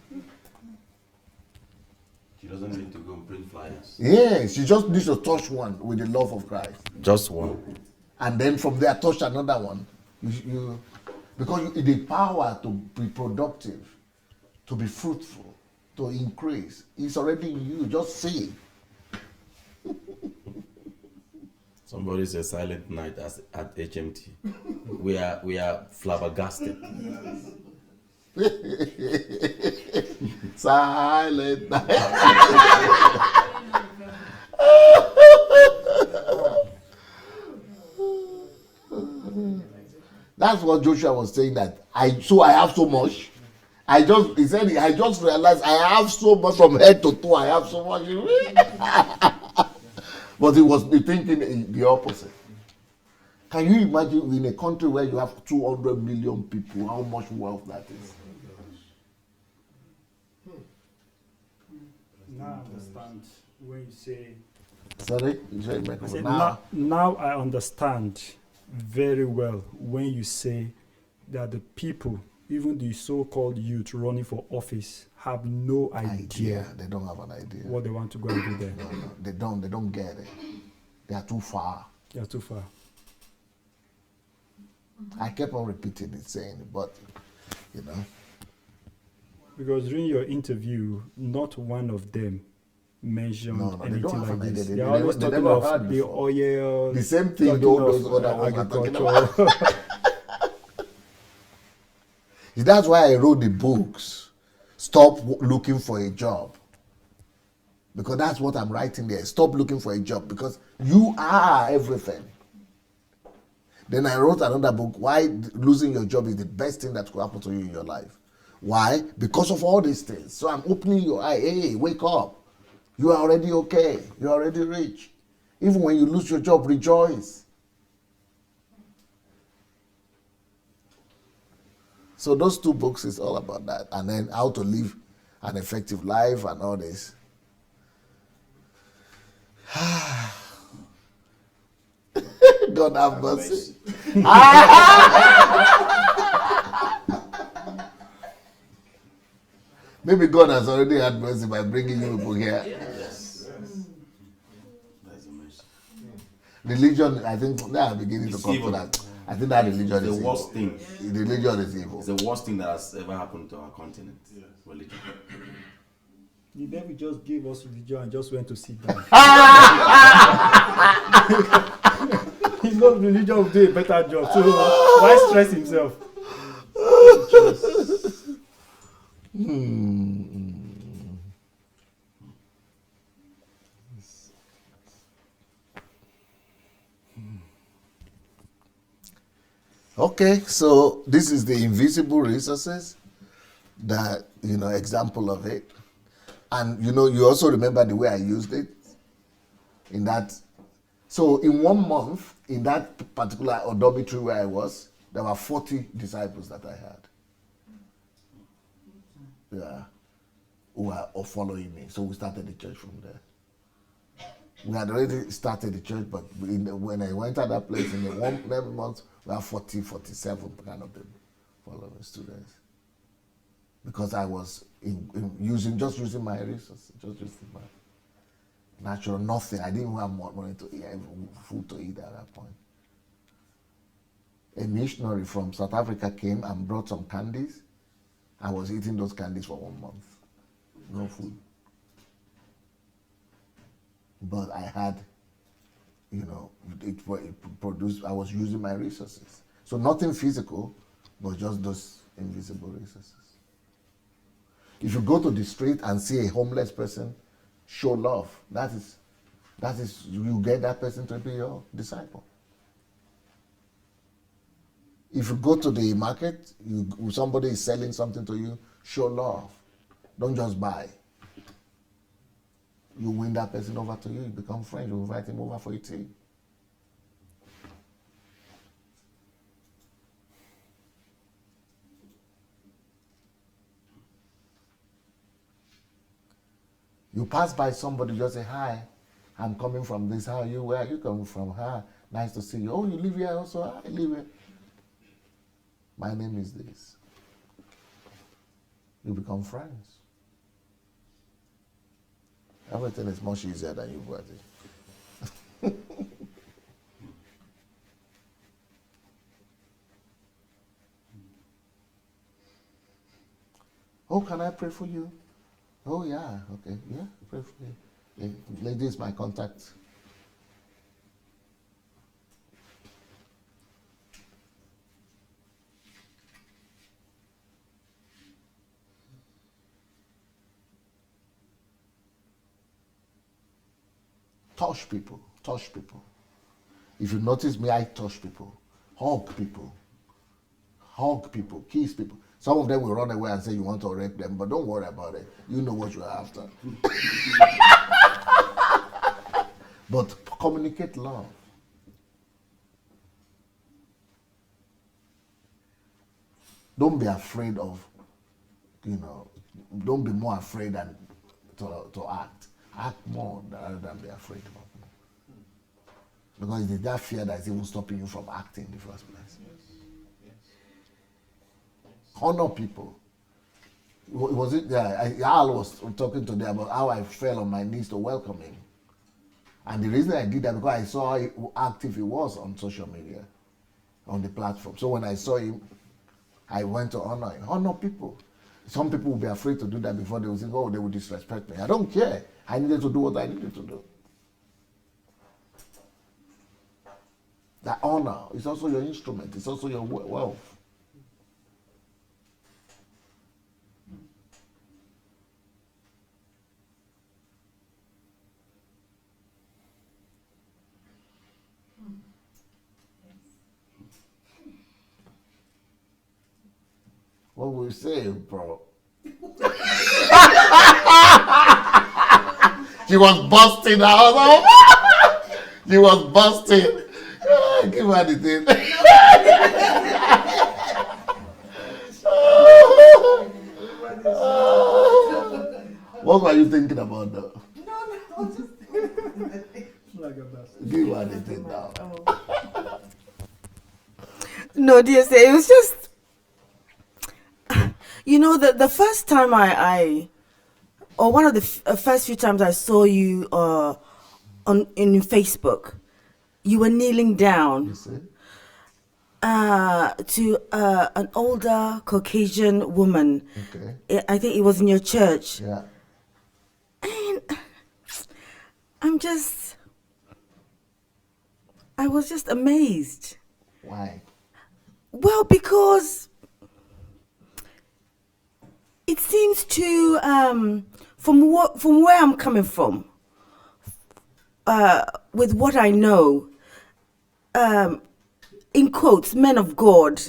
She doesn't need to go and print flyers. Yes, she just needs to touch one with the love of Christ. Just one. And then from there, touch another one. Because the power to be productive, to be fruitful, to increase, is already in you. Just see it. Somebody said silent night at HMT. We are flabbergasted. Silent night. That's what Joshua was saying, that I have so much. He said I just realized I have so much from head to toe. I have so much. But he was thinking the opposite. Can you imagine in a country where you have 200 million people, how much wealth that is? Now I understand when you say. Sorry? I said, now I understand very well when you say that the people, even the so-called youth running for office, have no idea. They don't have an idea what they want to go and do there. No, they don't get it. They are too far. They are too far. I kept on repeating it, saying it, but Because during your interview, not one of them mentioned anything like this. They are always talking of the oil. The same thing those other ones are talking about. That's why I wrote the books. Stop looking for a job. Because that's what I'm writing there. Stop looking for a job because you are everything. Then I wrote another book, why losing your job is the best thing that could happen to you in your life. Why? Because of all these things. So I'm opening your eye. Hey, wake up. You are already okay. You are already rich. Even when you lose your job, rejoice. So those two books is all about that. And then how to live an effective life and all this. God have mercy. Maybe God has already had mercy by bringing you people here. Yes. That's a mercy. Religion, I think they are beginning to come to that. I think that religion is the worst evil. thing. Religion is evil. It's the worst thing that has ever happened to our continent. Religion. The devil just gave us religion and just went to sit down. He knows religion will do a better job, so why stress himself? Okay, so this is the invisible resources, that, example of it. And, you also remember the way I used it in that. So in 1 month, in that particular dormitory where I was, there were 40 disciples that I had. Yeah, who are all following me. So we started the church from there. We had already started the church, but when I went to that place in the 1 month, we had 40, 47 kind of them following students. Because I was using my resources, just using my natural nothing. I didn't have more money to eat, food to eat at that point. A missionary from South Africa came and brought some candies. I was eating those candies for 1 month. No food. But I had, it produced, I was using my resources. So nothing physical, but just those invisible resources. If you go to the street and see a homeless person, show love. That is, you get that person to be your disciple. If you go to the market, somebody is selling something to you, show love. Don't just buy. You win that person over to you, you become friends, you invite him over for your tea. You pass by somebody, just say, hi, I'm coming from this, how are you? Where are you coming from? Hi, nice to see you. Oh, you live here also? I live here. My name is this. You become friends. Everything is much easier than you got it. Oh, can I pray for you? Oh, yeah, okay, yeah, pray for you. Yeah, ladies, my contact. Touch people, touch people. If you notice me, I touch people, hug people, kiss people. Some of them will run away and say you want to rape them, but don't worry about it. You know what you're after. But communicate love. Don't be afraid of, don't be more afraid than to act. Act more rather than be afraid of it. Because it's that fear that is even stopping you from acting in the first place. Honor people. Was it? Al was talking today about how I fell on my knees to welcome him, and the reason I did that because I saw how active he was on social media, on the platform. So when I saw him, I went to honor him. Honor people. Some people will be afraid to do that before they will think, oh, they will disrespect me. I don't care. I needed to do what I needed to do. That honor is also your instrument. It's also your wealth. What will you say, bro? She was busting out. She was busting. Give her the thing. What were you thinking about though? Give her the thing now. No, dear, say it was just, the first time or one of the first few times I saw you in Facebook, you were kneeling down to an older Caucasian woman. Okay. I think it was in your church. Yeah. And I was just amazed. Why? Well, because it seems to, from where I'm coming from, with what I know, in quotes, men of God.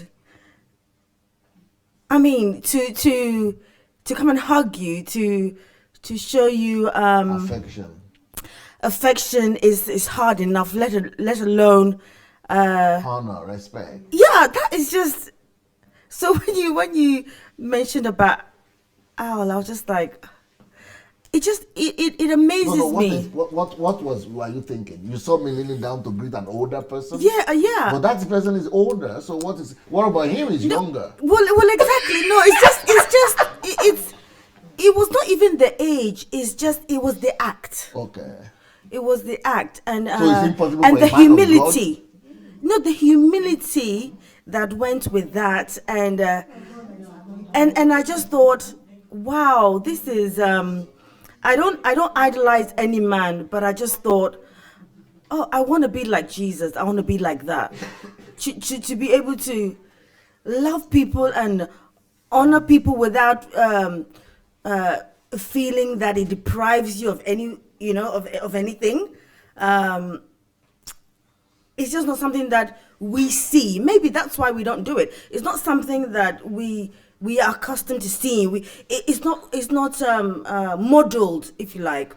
I mean, to come and hug you, to show you affection is hard enough. Let alone honor, respect. Yeah, that is just. So when you mentioned about owl, I was just like, it amazes me. What were you thinking? You saw me leaning down to greet an older person? Yeah. But that person is older, so what about him? He's younger. Well, exactly. No, it was not even the age. It was the act. Okay. It was the act, and so it's impossible and for the a man of humility. God? No, the humility that went with that, and I just thought, wow, this is. I don't idolize any man, but I just thought, oh, I want to be like Jesus. I want to be like that. to be able to love people and honor people without feeling that it deprives you of any, of anything. It's just not something that we see. Maybe that's why we don't do it. It's not something that we are accustomed to seeing. It's not modeled, if you like.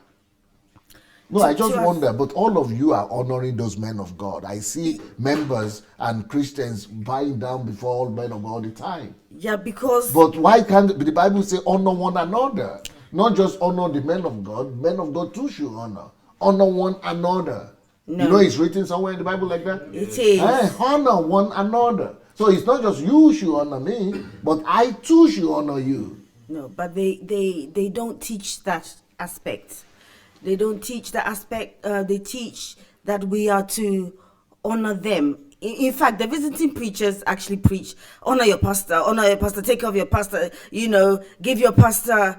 No, I just wonder, but all of you are honoring those men of God. I see members and Christians bowing down before all men of God all the time. Yeah, because... But why can't the Bible say honor one another? Not just honor the men of God too should honor. Honor one another. No. You know it's written somewhere in the Bible like that? It is. Honor one another. So it's not just you should honor me, but I too should honor you. No, but they don't teach that aspect. They don't teach the aspect. They teach that we are to honor them. In fact, the visiting preachers actually preach, honor your pastor, take care of your pastor, give your pastor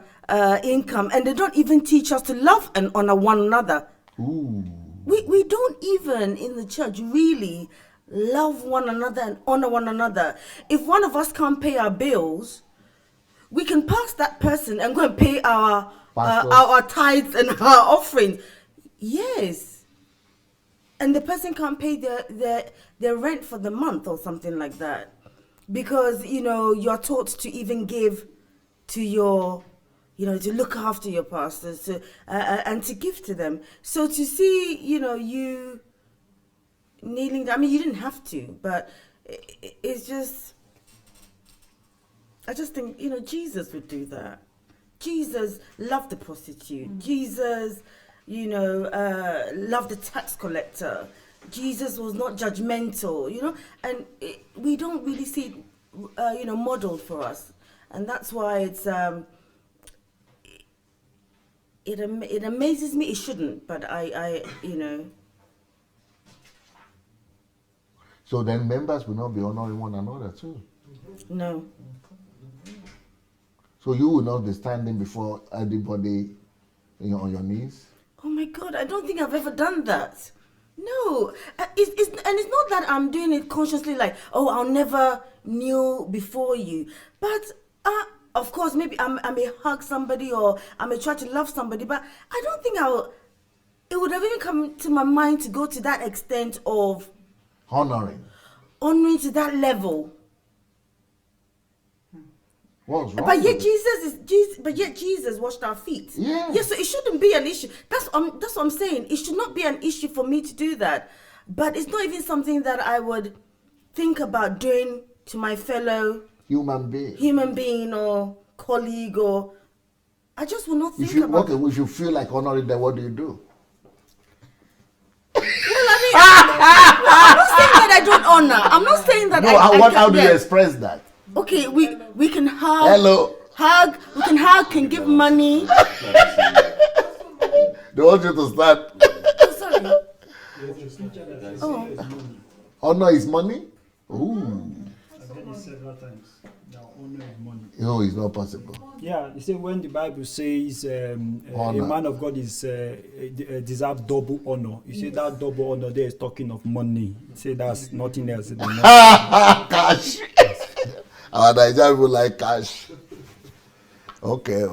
income. And they don't even teach us to love and honor one another. Ooh. We don't even in the church really love one another and honor one another. If one of us can't pay our bills, we can pass that person and go and pay our tithes and our offerings. Yes. And the person can't pay their rent for the month or something like that. Because, you're taught to even give to your, to look after your pastors and to give to them. So to see, you kneeling down, I mean, you didn't have to, but it's just, I just think, Jesus would do that. Jesus loved the prostitute. Jesus, loved the tax collector. Jesus was not judgmental, and we don't really see it, modeled for us. And that's why it's, it amazes me. It shouldn't, but I. So then members will not be honoring one another too? No. So you will not be standing before everybody on your knees? Oh my God, I don't think I've ever done that. No. It's not that I'm doing it consciously like, oh, I'll never kneel before you. But of course, maybe I may hug somebody or I may try to love somebody, but I don't think it would have even come to my mind to go to that extent of honoring to that level. What's wrong? But yet Jesus washed our feet. Yeah. Yes, so it shouldn't be an issue. That's what I'm saying. It should not be an issue for me to do that. But it's not even something that I would think about doing to my fellow human being or colleague, or I just will not think about it. Okay, if you feel like honoring them, what do you do? Well, I mean, I'm not saying that I don't honor. I'm not saying that how do you express that? Okay, we can hug. Hello. We can hug, can give money. They want you to start. Oh, sorry. Oh. Honor is money? Ooh. I've heard it several times. Now, honor is money. No, it's not possible. Yeah, you see, when the Bible says a man of God is deserves double honor, you see that double honor there is talking of money. You say that's nothing else than money. Cash. Our Nigerian people like cash. Okay.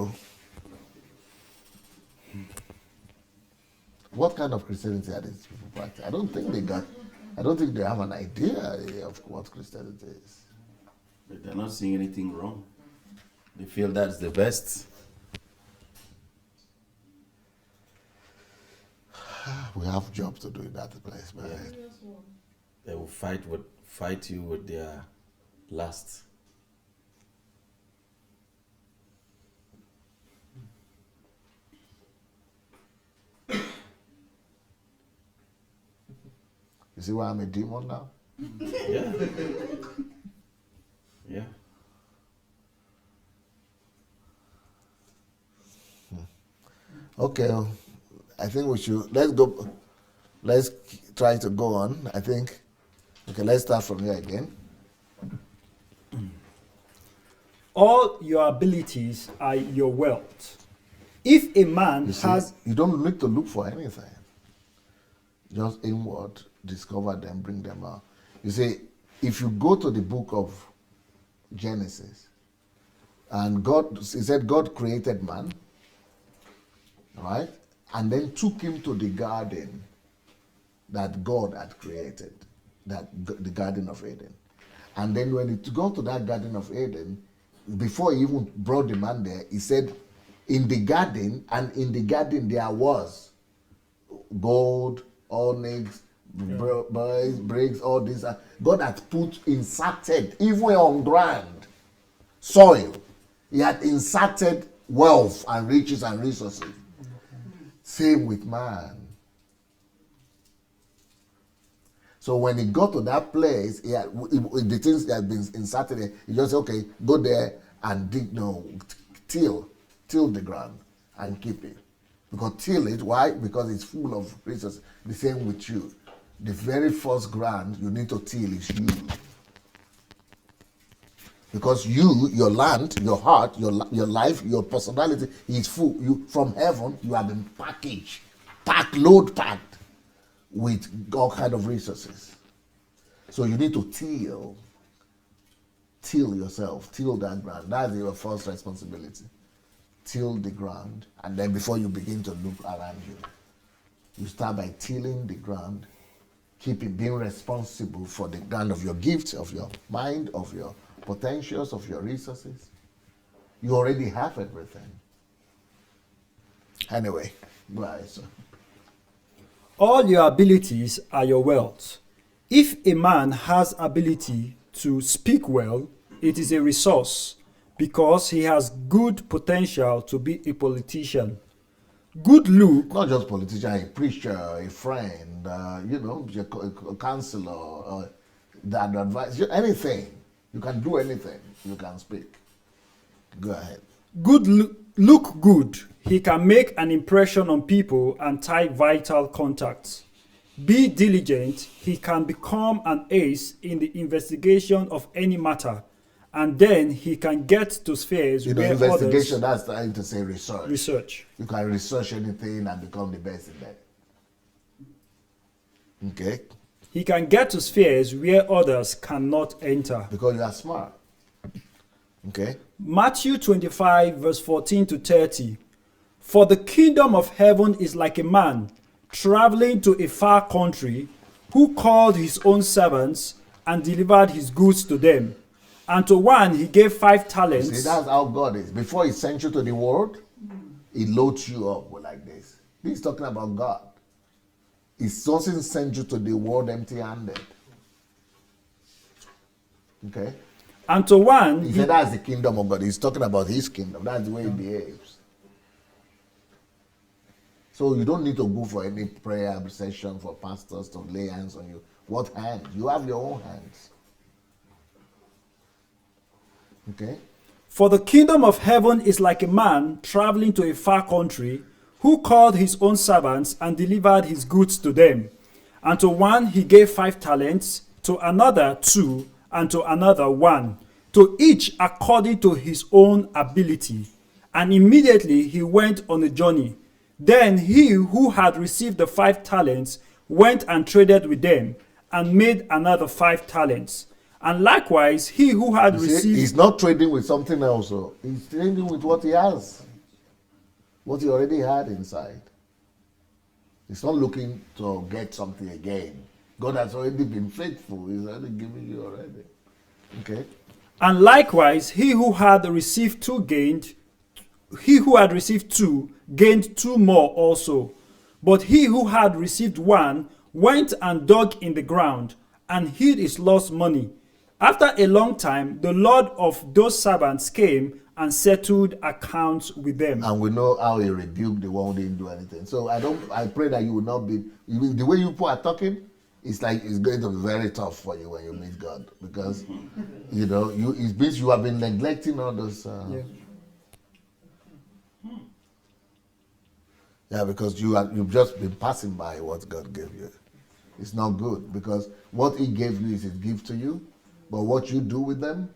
What kind of Christianity are these people practicing? I don't think they got I don't think they have an idea of what Christianity is. But they're not seeing anything wrong. They feel that's the best. We have job to do in that place, man. They will fight you with their lust. You see why I'm a demon now? Yeah. Yeah. Okay, I think we should, let's try to go on, I think. Okay, let's start from here again. All your abilities are your wealth. If a man You see, has you don't need to look for anything. Just inward, discover them, bring them out. You see, if you go to the book of Genesis, and God, he said God created man, right? And then took him to the garden that God had created, the Garden of Eden. And then when he got to that Garden of Eden, before he even brought the man there, he said, in the garden, and in the garden there was gold, onyx, bricks, all this. God had inserted, even on ground, soil. He had inserted wealth and riches and resources. Same with man. So when he got to that place, the things that had been inserted there, he just said, okay, go there and dig, till the ground and keep it. Because till it, why? Because it's full of resources. The same with you. The very first ground you need to till is you. Because you, your land, your heart, your life, your personality is full. You, from heaven, you have been packaged, load packed with all kind of resources. So you need to till yourself, till that ground. That's your first responsibility. Till the ground, and then before you begin to look around you, you start by tilling the ground, being responsible for the ground of your gifts, of your mind, of your potentials, of your resources. You already have everything. Anyway, go ahead, sir. all your abilities are your wealth. If a man has ability to speak well, it is a resource because he has good potential to be a politician. Good look. Not just politician, a preacher, a friend, a counselor, that advice, anything. You can do anything. You can speak. Go ahead. Look good. He can make an impression on people and tie vital contacts. Be diligent. He can become an ace in the investigation of any matter. And then he can get to spheres where investigation, others... that's trying to say research. Research. You can research anything and become the best in that. Okay? He can get to spheres where others cannot enter. Because you are smart. Okay? Matthew 25 verse 14 to 30. For the kingdom of heaven is like a man traveling to a far country who called his own servants and delivered his goods to them. And to one he gave 5 talents. See, that's how God is. Before he sent you to the world, he loads you up like this. He's talking about God. He doesn't send you to the world empty-handed. Okay? And to one... He said that's the kingdom of God. He's talking about his kingdom. That's the way he behaves. So you don't need to go for any prayer session for pastors to lay hands on you. What hands? You have your own hands. Okay? For the kingdom of heaven is like a man traveling to a far country who called his own servants and delivered his goods to them. And to one he gave 5 talents, to another 2, and to another 1, to each according to his own ability. And immediately he went on a journey. Then he who had received the 5 talents went and traded with them and made another 5 talents. And likewise, he who had received... He's not trading with something else. He's trading with what he has. What he already had inside. He's not looking to get something again. God has already been faithful. He's already given you already. Okay. And likewise, he who had received two gained two more also. But he who had received one went and dug in the ground and hid his lost money. After a long time, the Lord of those servants came and settled accounts with them. And we know how he rebuked the one who didn't do anything. So I pray that you will not be, the way you people are talking, it's like it's going to be very tough for you when you meet God, because it means you have been neglecting all those. Because you've just been passing by what God gave you. It's not good, because what He gave you is His gift to you, but what you do with them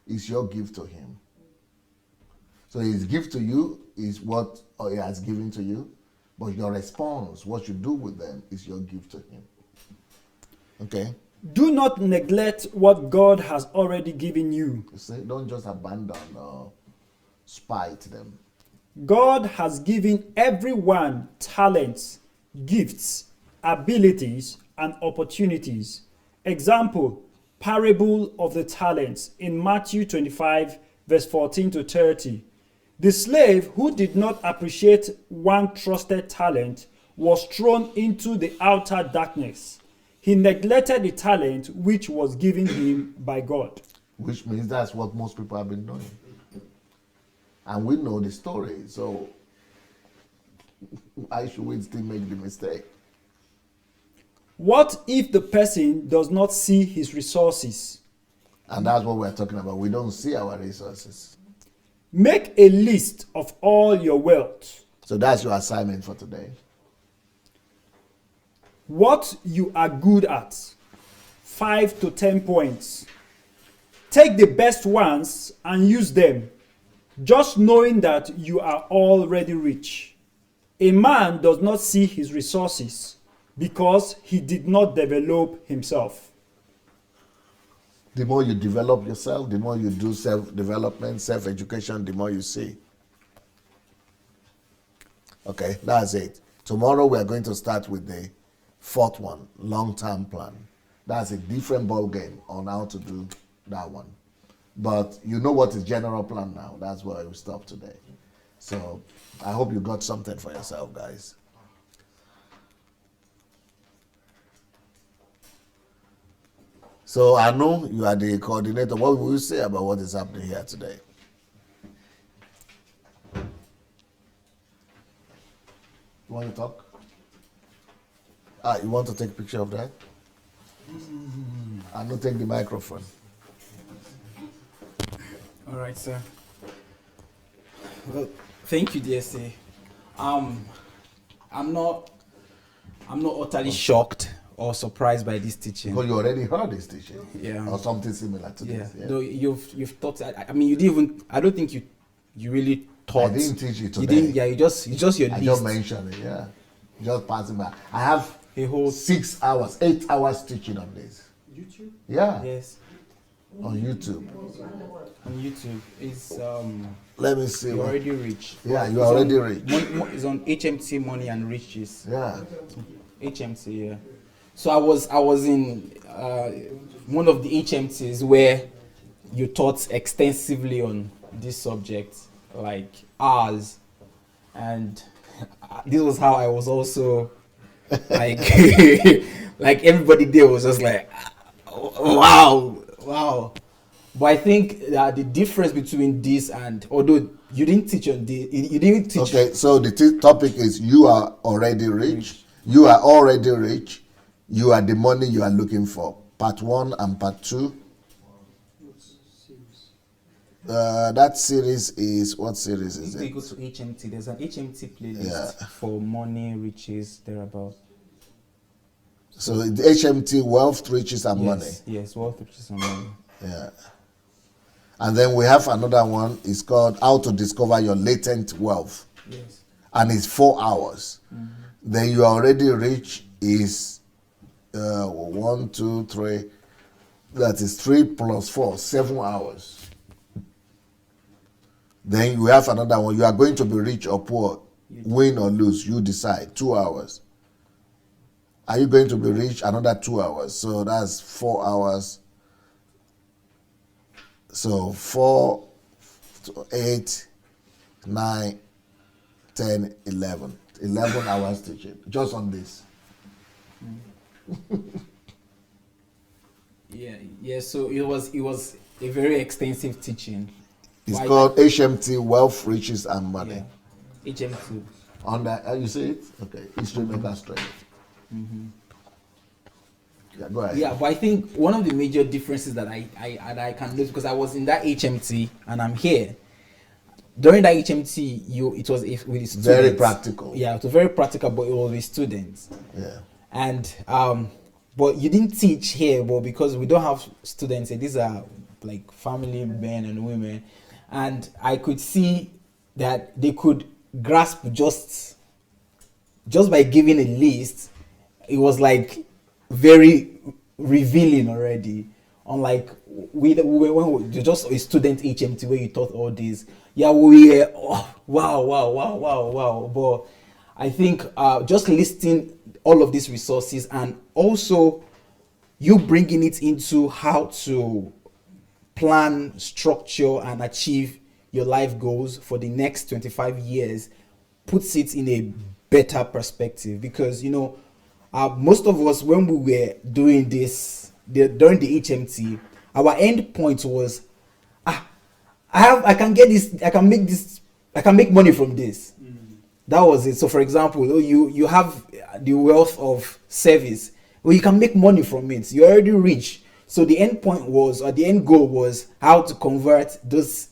is your gift to Him. So His gift to you is what He has given to you, but your response, what you do with them, is your gift to Him. Okay. Do not neglect what God has already given you. You see, don't just abandon or spite them. God has given everyone talents, gifts, abilities, and opportunities. Example, parable of the talents in Matthew 25, verse 14 to 30. The slave who did not appreciate one trusted talent was thrown into the outer darkness. He neglected the talent which was given him by God. Which means that's what most people have been doing. And we know the story, so why should we still make the mistake? What if the person does not see his resources? And that's what we're talking about. We don't see our resources. Make a list of all your wealth. So that's your assignment for today. What you are good at. 5 to 10 points. Take the best ones and use them, just knowing that you are already rich. A man does not see his resources because he did not develop himself. The more you develop yourself, the more you do self-development, self-education, the more you see. Okay, that's it. Tomorrow we are going to start with the fourth one, long-term plan. That's a different ball game on how to do that one. But you know what is general plan now. That's where we stop today. So I hope you got something for yourself, guys. So I know you are the coordinator. What will you say about what is happening here today? You want to talk? You want to take a picture of that? I'm not take the microphone. All right, sir. Well, thank you, DSA. I'm not utterly shocked or surprised by this teaching. Because you already heard this teaching, yeah, or something similar to this. Yeah. No, you've taught. I mean, you didn't even. I don't think you really taught. I didn't teach it today. You didn't. Yeah, it's just your I list. just mentioned it. Yeah, just passing by. I have a whole 6 hours, 8 hours teaching on this. YouTube. Yeah. Yes. On YouTube. On YouTube is Let me see. You're already rich. Yeah, you're already rich. It's on HMT Money and Riches. Yeah. HMT. Yeah. So I was in one of the HMTs where you taught extensively on this subject, like hours, and this was how I was also like like everybody there was just like wow. But I think that the difference between this and, although you didn't teach on this, you didn't teach. Okay, so the topic is you are already rich. You are already rich. You are the money you are looking for. Part 1 and part 2. That series is, what series is If it? you go to HMT, there's an HMT playlist for money, riches, thereabout. So the HMT, wealth, riches, and money. Yes, wealth, riches, and money. Yeah. And then we have another one. It's called How to Discover Your Latent Wealth. Yes. And it's 4 hours. Mm-hmm. Then you are already rich is 1, 2, 3. That is 3 plus 4, 7 hours. Then you have another one. You are going to be rich or poor, win or lose. You decide. 2 hours. Are you going to be reached another 2 hours? So that's 4 hours. So 4, 8, 9, 10, 11. 11 hours teaching just on this. Yeah. So it was a very extensive teaching. It's called HMT, Wealth, Riches, and Money. Yeah. HMT. On that, you see it? Okay, History Makers Training. Yeah, go ahead. Yeah, but I think one of the major differences that I can notice, because I was in that HMT and I'm here. During that HMT, it was with students. Very practical. Yeah, it was very practical, but it was with students. Yeah. And but you didn't teach here, but because we don't have students, and these are like family men and women, and I could see that they could grasp just by giving a list. It was like very revealing already. Unlike when you're just a student HMT where you taught all this. Yeah, wow. But I think just listing all of these resources and also you bringing it into how to plan, structure, and achieve your life goals for the next 25 years puts it in a better perspective. Because, you know, most of us, when we were doing this, during the HMT, our end point was, I can get this, I can make money from this. That was it. So for example, you have the wealth of service, well, you can make money from it. You're already rich. So the end point was, or the end goal was, how to convert those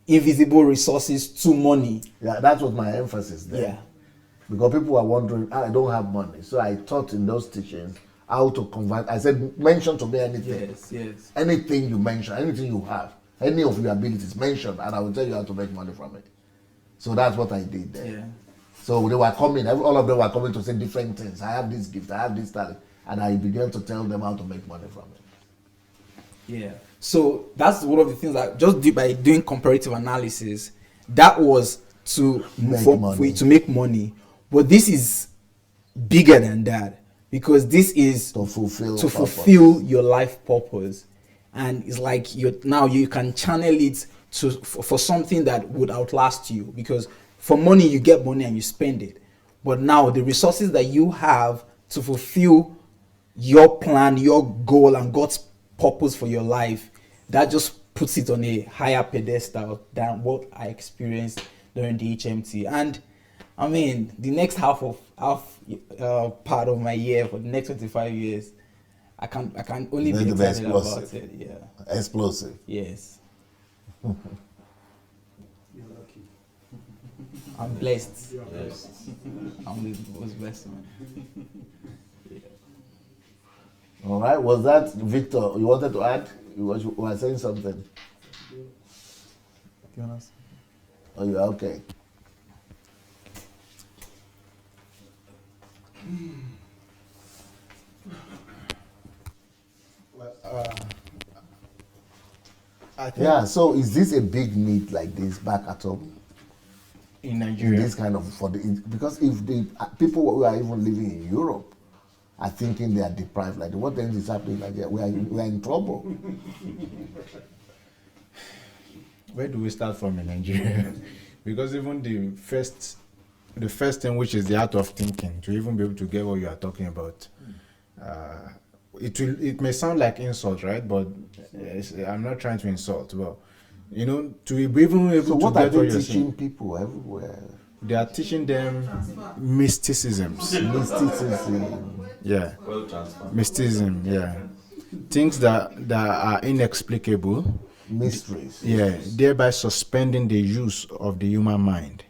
invisible resources to money. Yeah, that was my emphasis there. Yeah. Because people were wondering, I don't have money. So I taught in those teachings how to convert. I said, mention to me anything. Yes. Anything you mention, anything you have, any of your abilities, mention, and I will tell you how to make money from it. So that's what I did there. Yeah. So they were coming, all of them were coming to say different things. I have this gift, I have this talent. And I began to tell them how to make money from it. Yeah. So that's one of the things that just by doing comparative analysis, that was to for you to make money. But this is bigger than that, because this is to fulfill your life purpose. And it's like now you can channel it for something that would outlast you, because for money you get money and you spend it. But now the resources that you have to fulfill your plan, your goal, and God's purpose for your life, that just puts it on a higher pedestal than what I experienced during the HMT. And I mean, the next half part of my year for the next 25 years, I can only be excited about it. Yeah. Explosive. Yes. I'm blessed. Yes. I'm the most blessed man. All right. Was that Victor? You wanted to add? You were saying something. Oh, you are okay. Yeah. So, is this a big need like this back at home? In Nigeria, in this kind of because if the people who are even living in Europe are thinking they are deprived, like what then is happening? Like we are in trouble. Where do we start from in Nigeria? Because even the first thing, which is the art of thinking, to even be able to get what you are talking about, it may sound like insult, right? But I'm not trying to insult, but you know, to be even able to what get are they what you're teaching saying. people everywhere? They are teaching them mysticisms. Mysticism. Yeah. Well transferred. Mysticism. Yeah. Things that are inexplicable. Mysteries. Yeah. Thereby suspending the use of the human mind,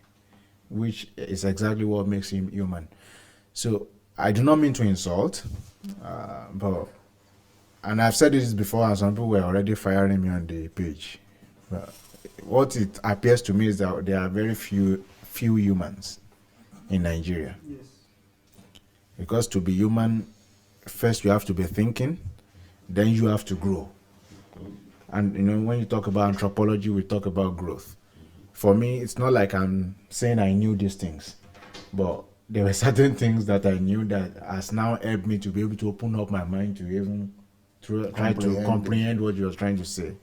which is exactly what makes him human. So I do not mean to insult, but and I've said this before, and some people were already firing me on the page. But what it appears to me is that there are very few humans in Nigeria. Yes. Because to be human, first you have to be thinking, then you have to grow. And you know, when you talk about anthropology, we talk about growth. For me, it's not like I'm saying I knew these things, but there were certain things that I knew that has now helped me to be able to open up my mind to even try to comprehend what you was trying to say.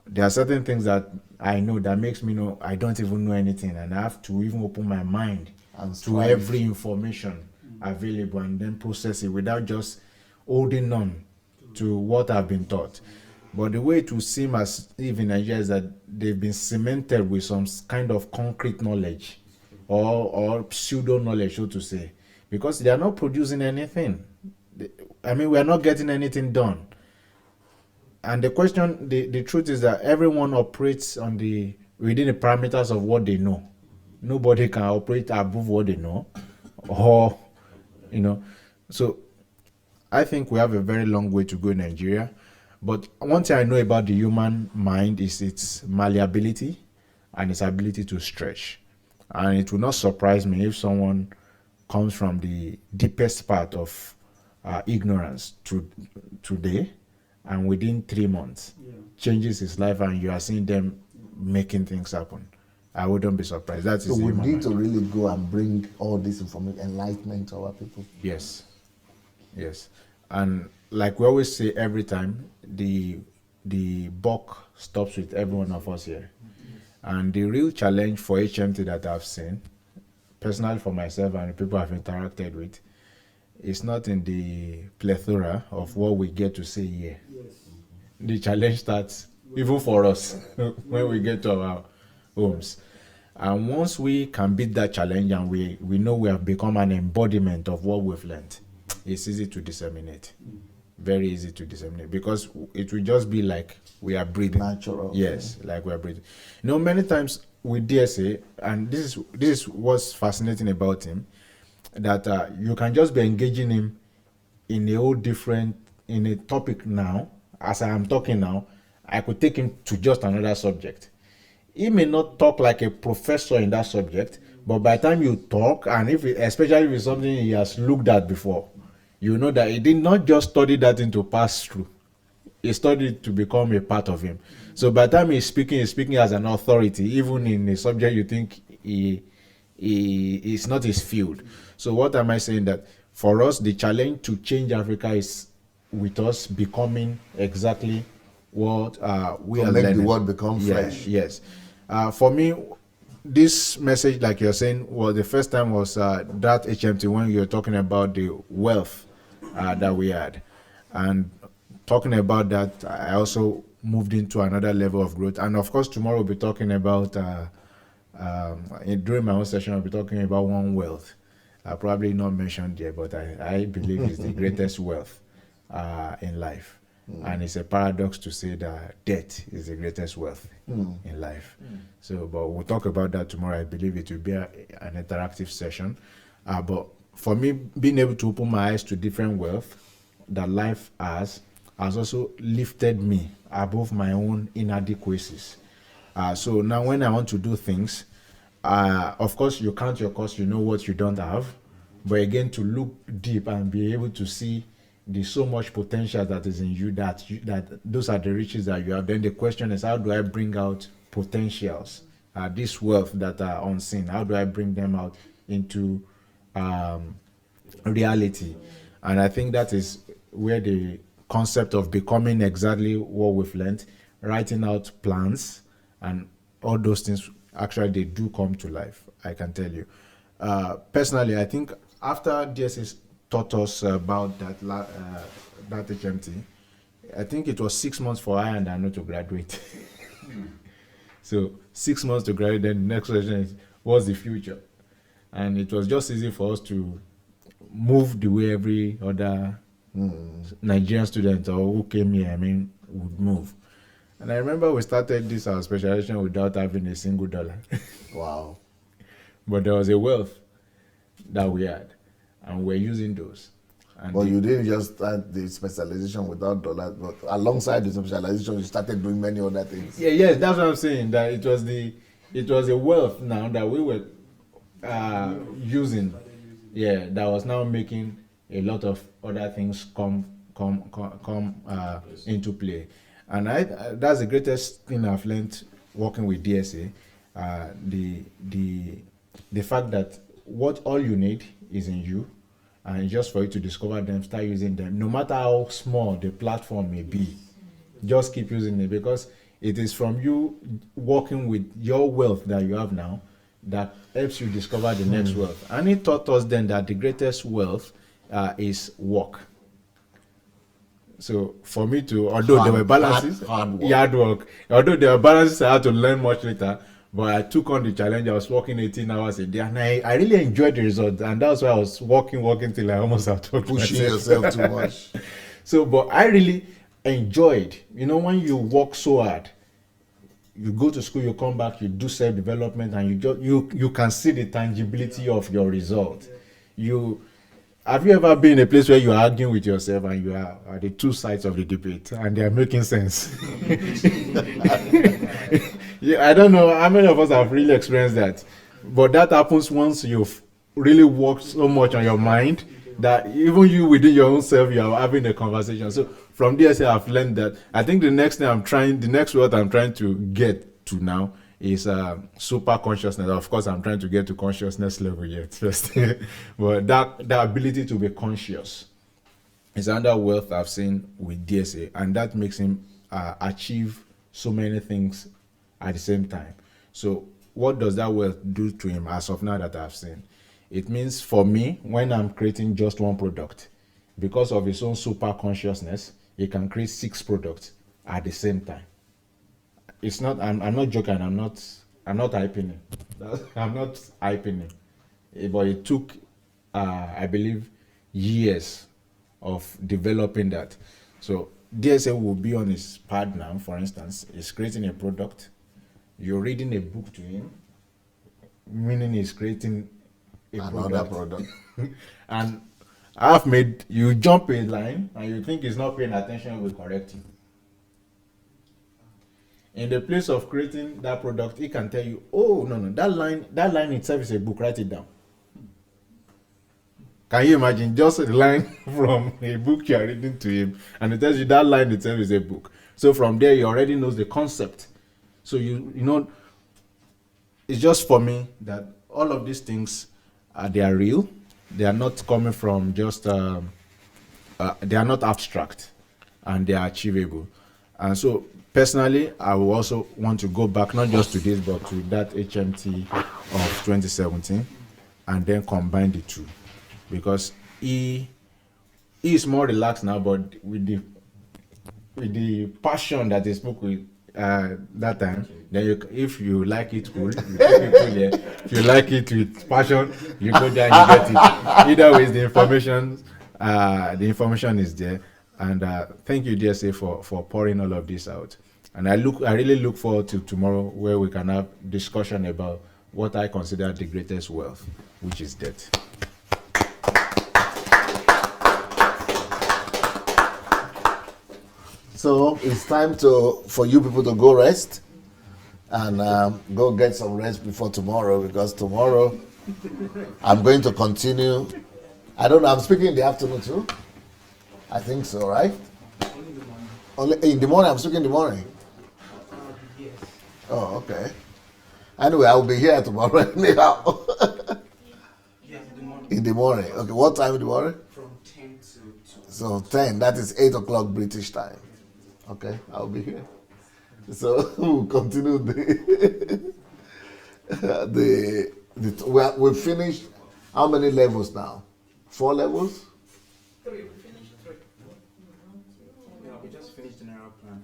There are certain things that I know that makes me know I don't even know anything, and I have to even open my mind And to strive. every information available and then process it without just holding on to what I've been taught. But the way it will seem as if in Nigeria is that they've been cemented with some kind of concrete knowledge or pseudo knowledge, so to say, because they are not producing anything. I mean, we are not getting anything done. And the question, the truth is that everyone operates within the parameters of what they know. Nobody can operate above what they know, or So I think we have a very long way to go in Nigeria. But one thing I know about the human mind is its malleability and its ability to stretch. And it will not surprise me if someone comes from the deepest part of ignorance today, and within 3 months changes his life, and you are seeing them making things happen. I wouldn't be surprised. That is So the we human need mind. to really go and bring all this information, enlightenment to our people. Yes. And like we always say every time, the buck stops with every one of us here. And the real challenge for HMT that I've seen, personally for myself and the people I've interacted with, is not in the plethora of what we get to say here. The challenge starts even for us when we get to our homes. And once we can beat that challenge and we know we have become an embodiment of what we've learned, it's easy to disseminate. Very easy to disseminate, because it will just be like we are breathing. Natural. Yes, like we are breathing. Many times with DSA, and this is what's fascinating about him, that you can just be engaging him in a topic now. As I am talking now, I could take him to just another subject. He may not talk like a professor in that subject, but by the time you talk, and especially if it's something he has looked at before, you know that he did not just study that thing to pass through. He studied to become a part of him. So by the time he's speaking as an authority, even in a subject you think it's not his field. So what am I saying? That for us, the challenge to change Africa is with us becoming exactly what we To are make the learning. world become fresh. Yes. For me, this message, like you're saying, the first time was that HMT, when you were talking about the wealth that we had. And talking about that, I also moved into another level of growth. And of course, tomorrow we'll be talking about, during my own session, I'll be talking about one wealth. Probably not mentioned here, but I believe it's the greatest wealth in life. And it's a paradox to say that debt is the greatest wealth in life. So, but we'll talk about that tomorrow. I believe it will be an interactive session. But for me, being able to open my eyes to different wealth that life has also lifted me above my own inadequacies. So now when I want to do things, of course you count your cost, you know what you don't have. But again, to look deep and be able to see there's so much potential that is in you, that those are the riches that you have. Then the question is, how do I bring out potentials, this wealth that are unseen? How do I bring them out into reality? And I think that is where the concept of becoming exactly what we've learned, writing out plans, and all those things, actually they do come to life, I can tell you. Personally, I think after DSS taught us about that HMT, I think it was 6 months for I and Anu to graduate. So 6 months to graduate, then the next question is, what's the future? And it was just easy for us to move the way every other Nigerian student or who came here, would move. And I remember we started this our specialization without having a single dollar. Wow. But there was a wealth that we had, and we're using those. And But you didn't just start the specialization without dollars, but alongside the specialization, you started doing many other things. Yes, that's what I'm saying. That it was a wealth now that we were using. Yeah, that was now making a lot of other things come into play. And that's the greatest thing I've learned working with DSA. The fact that what all you need is in you, and just for you to discover them, start using them, no matter how small the platform may be. Just keep using it, because it is from you working with your wealth that you have now that helps you discover the next wealth. And he taught us then that the greatest wealth is work. So for me to, although there were balances, hard work. Although there were balances, I had to learn much later. But I took on the challenge. I was working 18 hours a day, and I really enjoyed the result. And that's why I was working till I almost had to pushing yourself too much. So, but I really enjoyed. You know, when you work so hard, you go to school, you come back, you do self-development, and you can see the tangibility of your result. Have you ever been in a place where you are arguing with yourself and you are at the two sides of the debate and they are making sense? Yeah, I don't know how many of us have really experienced that, but that happens once you've really worked so much on your mind that even you within your own self, you are having a conversation. So from DSA, I've learned that. I think the next word I'm trying to get to now is super consciousness. Of course, I'm trying to get to consciousness level yet first. But that ability to be conscious is another wealth I've seen with DSA, and that makes him achieve so many things at the same time. So what does that wealth do to him as of now that I've seen? It means for me, when I'm creating just one product, because of his own super consciousness, he can create 6 products at the same time. It's not. I'm not joking. I'm not hyping him. I'm not hyping him. But it took, I believe, years of developing that. So DSA will be on his pad now. For instance, he's creating a product. You're reading a book to him, meaning he's creating another product. And I've made you jump a line, and you think he's not paying attention. We'll correct you. In the place of creating that product, he can tell you, oh, no, that line itself is a book, write it down. Can you imagine just a line from a book you are reading to him, and it tells you that line itself is a book. So from there, he already knows the concept. So you know, it's just for me that all of these things, they are real. They are not coming from just, they are not abstract, and they are achievable. And so personally, I will also want to go back, not just to this, but to that HMT of 2017, and then combine the two. Because he is more relaxed now, but with the passion that he spoke with that time, then if you like it cool, you keep it cool there. If you like it with passion, you go there and you get it. Either way, the information is there. And thank you, DSA, for pouring all of this out. And I really look forward to tomorrow, where we can have discussion about what I consider the greatest wealth, which is debt. So it's time for you people to go rest and go get some rest before tomorrow, because tomorrow I'm going to continue. I don't know, I'm speaking in the afternoon too. I think so, right? Only in the morning. I'm speaking in the morning. Oh, okay. Anyway, I'll be here tomorrow anyhow. In the morning. Okay, what time in the morning? From 10 to 2. So 10, that is 8 o'clock British time. Okay, I'll be here. So we'll continue we've finished how many levels now? 4 levels? 3. We finished 3. Yeah, we just finished the general plan.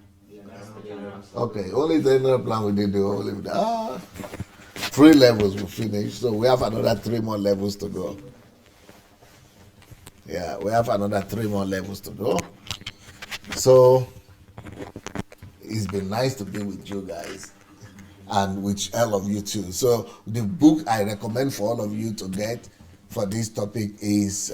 Okay, only the general plan we did the whole of that. 3 levels we finished, so we have another 3 more levels to go. Yeah, we have another 3 more levels to go. So it's been nice to be with you guys and with all of you too. So the book I recommend for all of you to get for this topic is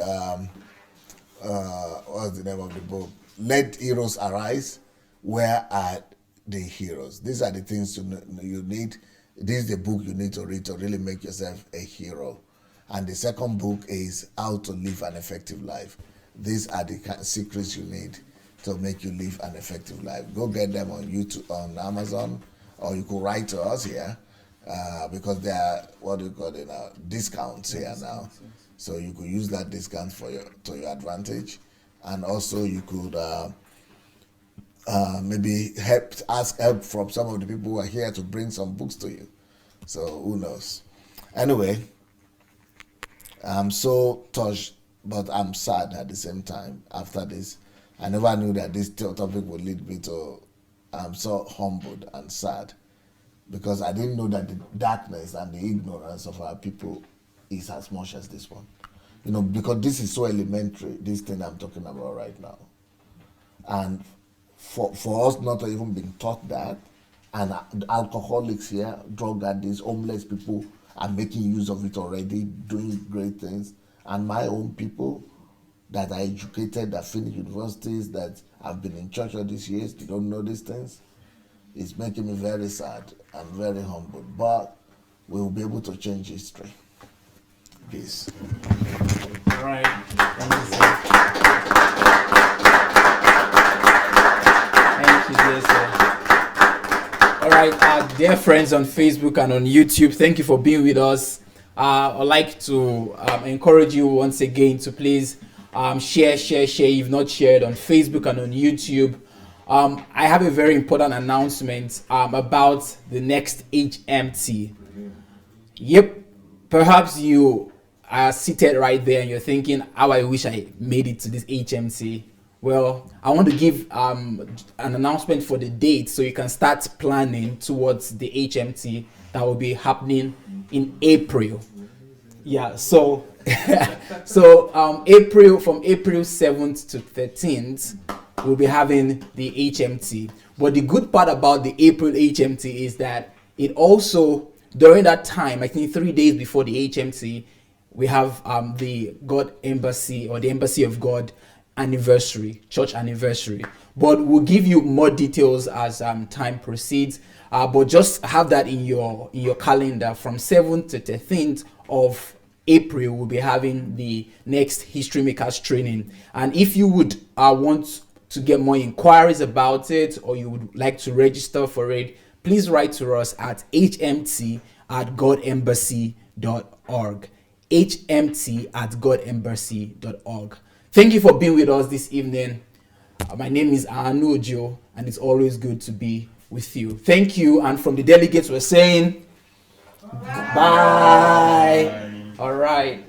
what's the name of the book? Let Heroes Arise. Where are the heroes? These are the things you need. This is the book you need to read to really make yourself a hero. And the second book is How to Live an Effective Life. These are the secrets you need to make you live an effective life. Go get them on YouTube, on Amazon, or you could write to us here, because there are, what do you call it now, discounts here now. So you could use that discount to your advantage, and also you could maybe ask help from some of the people who are here to bring some books to you. So who knows? Anyway, I'm so touched, but I'm sad at the same time. After this, I never knew that this topic would lead me to. I'm so humbled and sad, because I didn't know that the darkness and the ignorance of our people is as much as this one. You know, because this is so elementary, this thing I'm talking about right now. And for us not to even been taught that, and alcoholics here, drug addicts, homeless people are making use of it already, doing great things. And my own people that are educated, that finish universities, that have been in church all these years, they don't know these things. It's making me very sad and very humbled. But we will be able to change history. Peace. All right. Thank you, dear sir. All right, dear friends on Facebook and on YouTube, thank you for being with us. I'd like to encourage you once again to please share if you've not shared on Facebook and on YouTube. I have a very important announcement about the next HMT. Yep, perhaps you are seated right there and you're thinking, how I wish I made it to this HMT. Well, I want to give an announcement for the date so you can start planning towards the HMT that will be happening in April. Yeah, so from April 7th to 13th, we'll be having the HMT. But the good part about the April HMT is that it also, during that time, I think 3 days before the HMT, we have the God Embassy, or the Embassy of God anniversary, church anniversary. But we'll give you more details as time proceeds. But just have that in your calendar. From 7th to 13th of April, we'll be having the next History Makers training. And if you would want to get more inquiries about it, or you would like to register for it, please write to us at hmt@godembassy.org. hmt@godembassy.org. Thank you for being with us this evening. My name is Anu Ojo, and it's always good to be with you. Thank you. And from the delegates, we're saying bye. All right.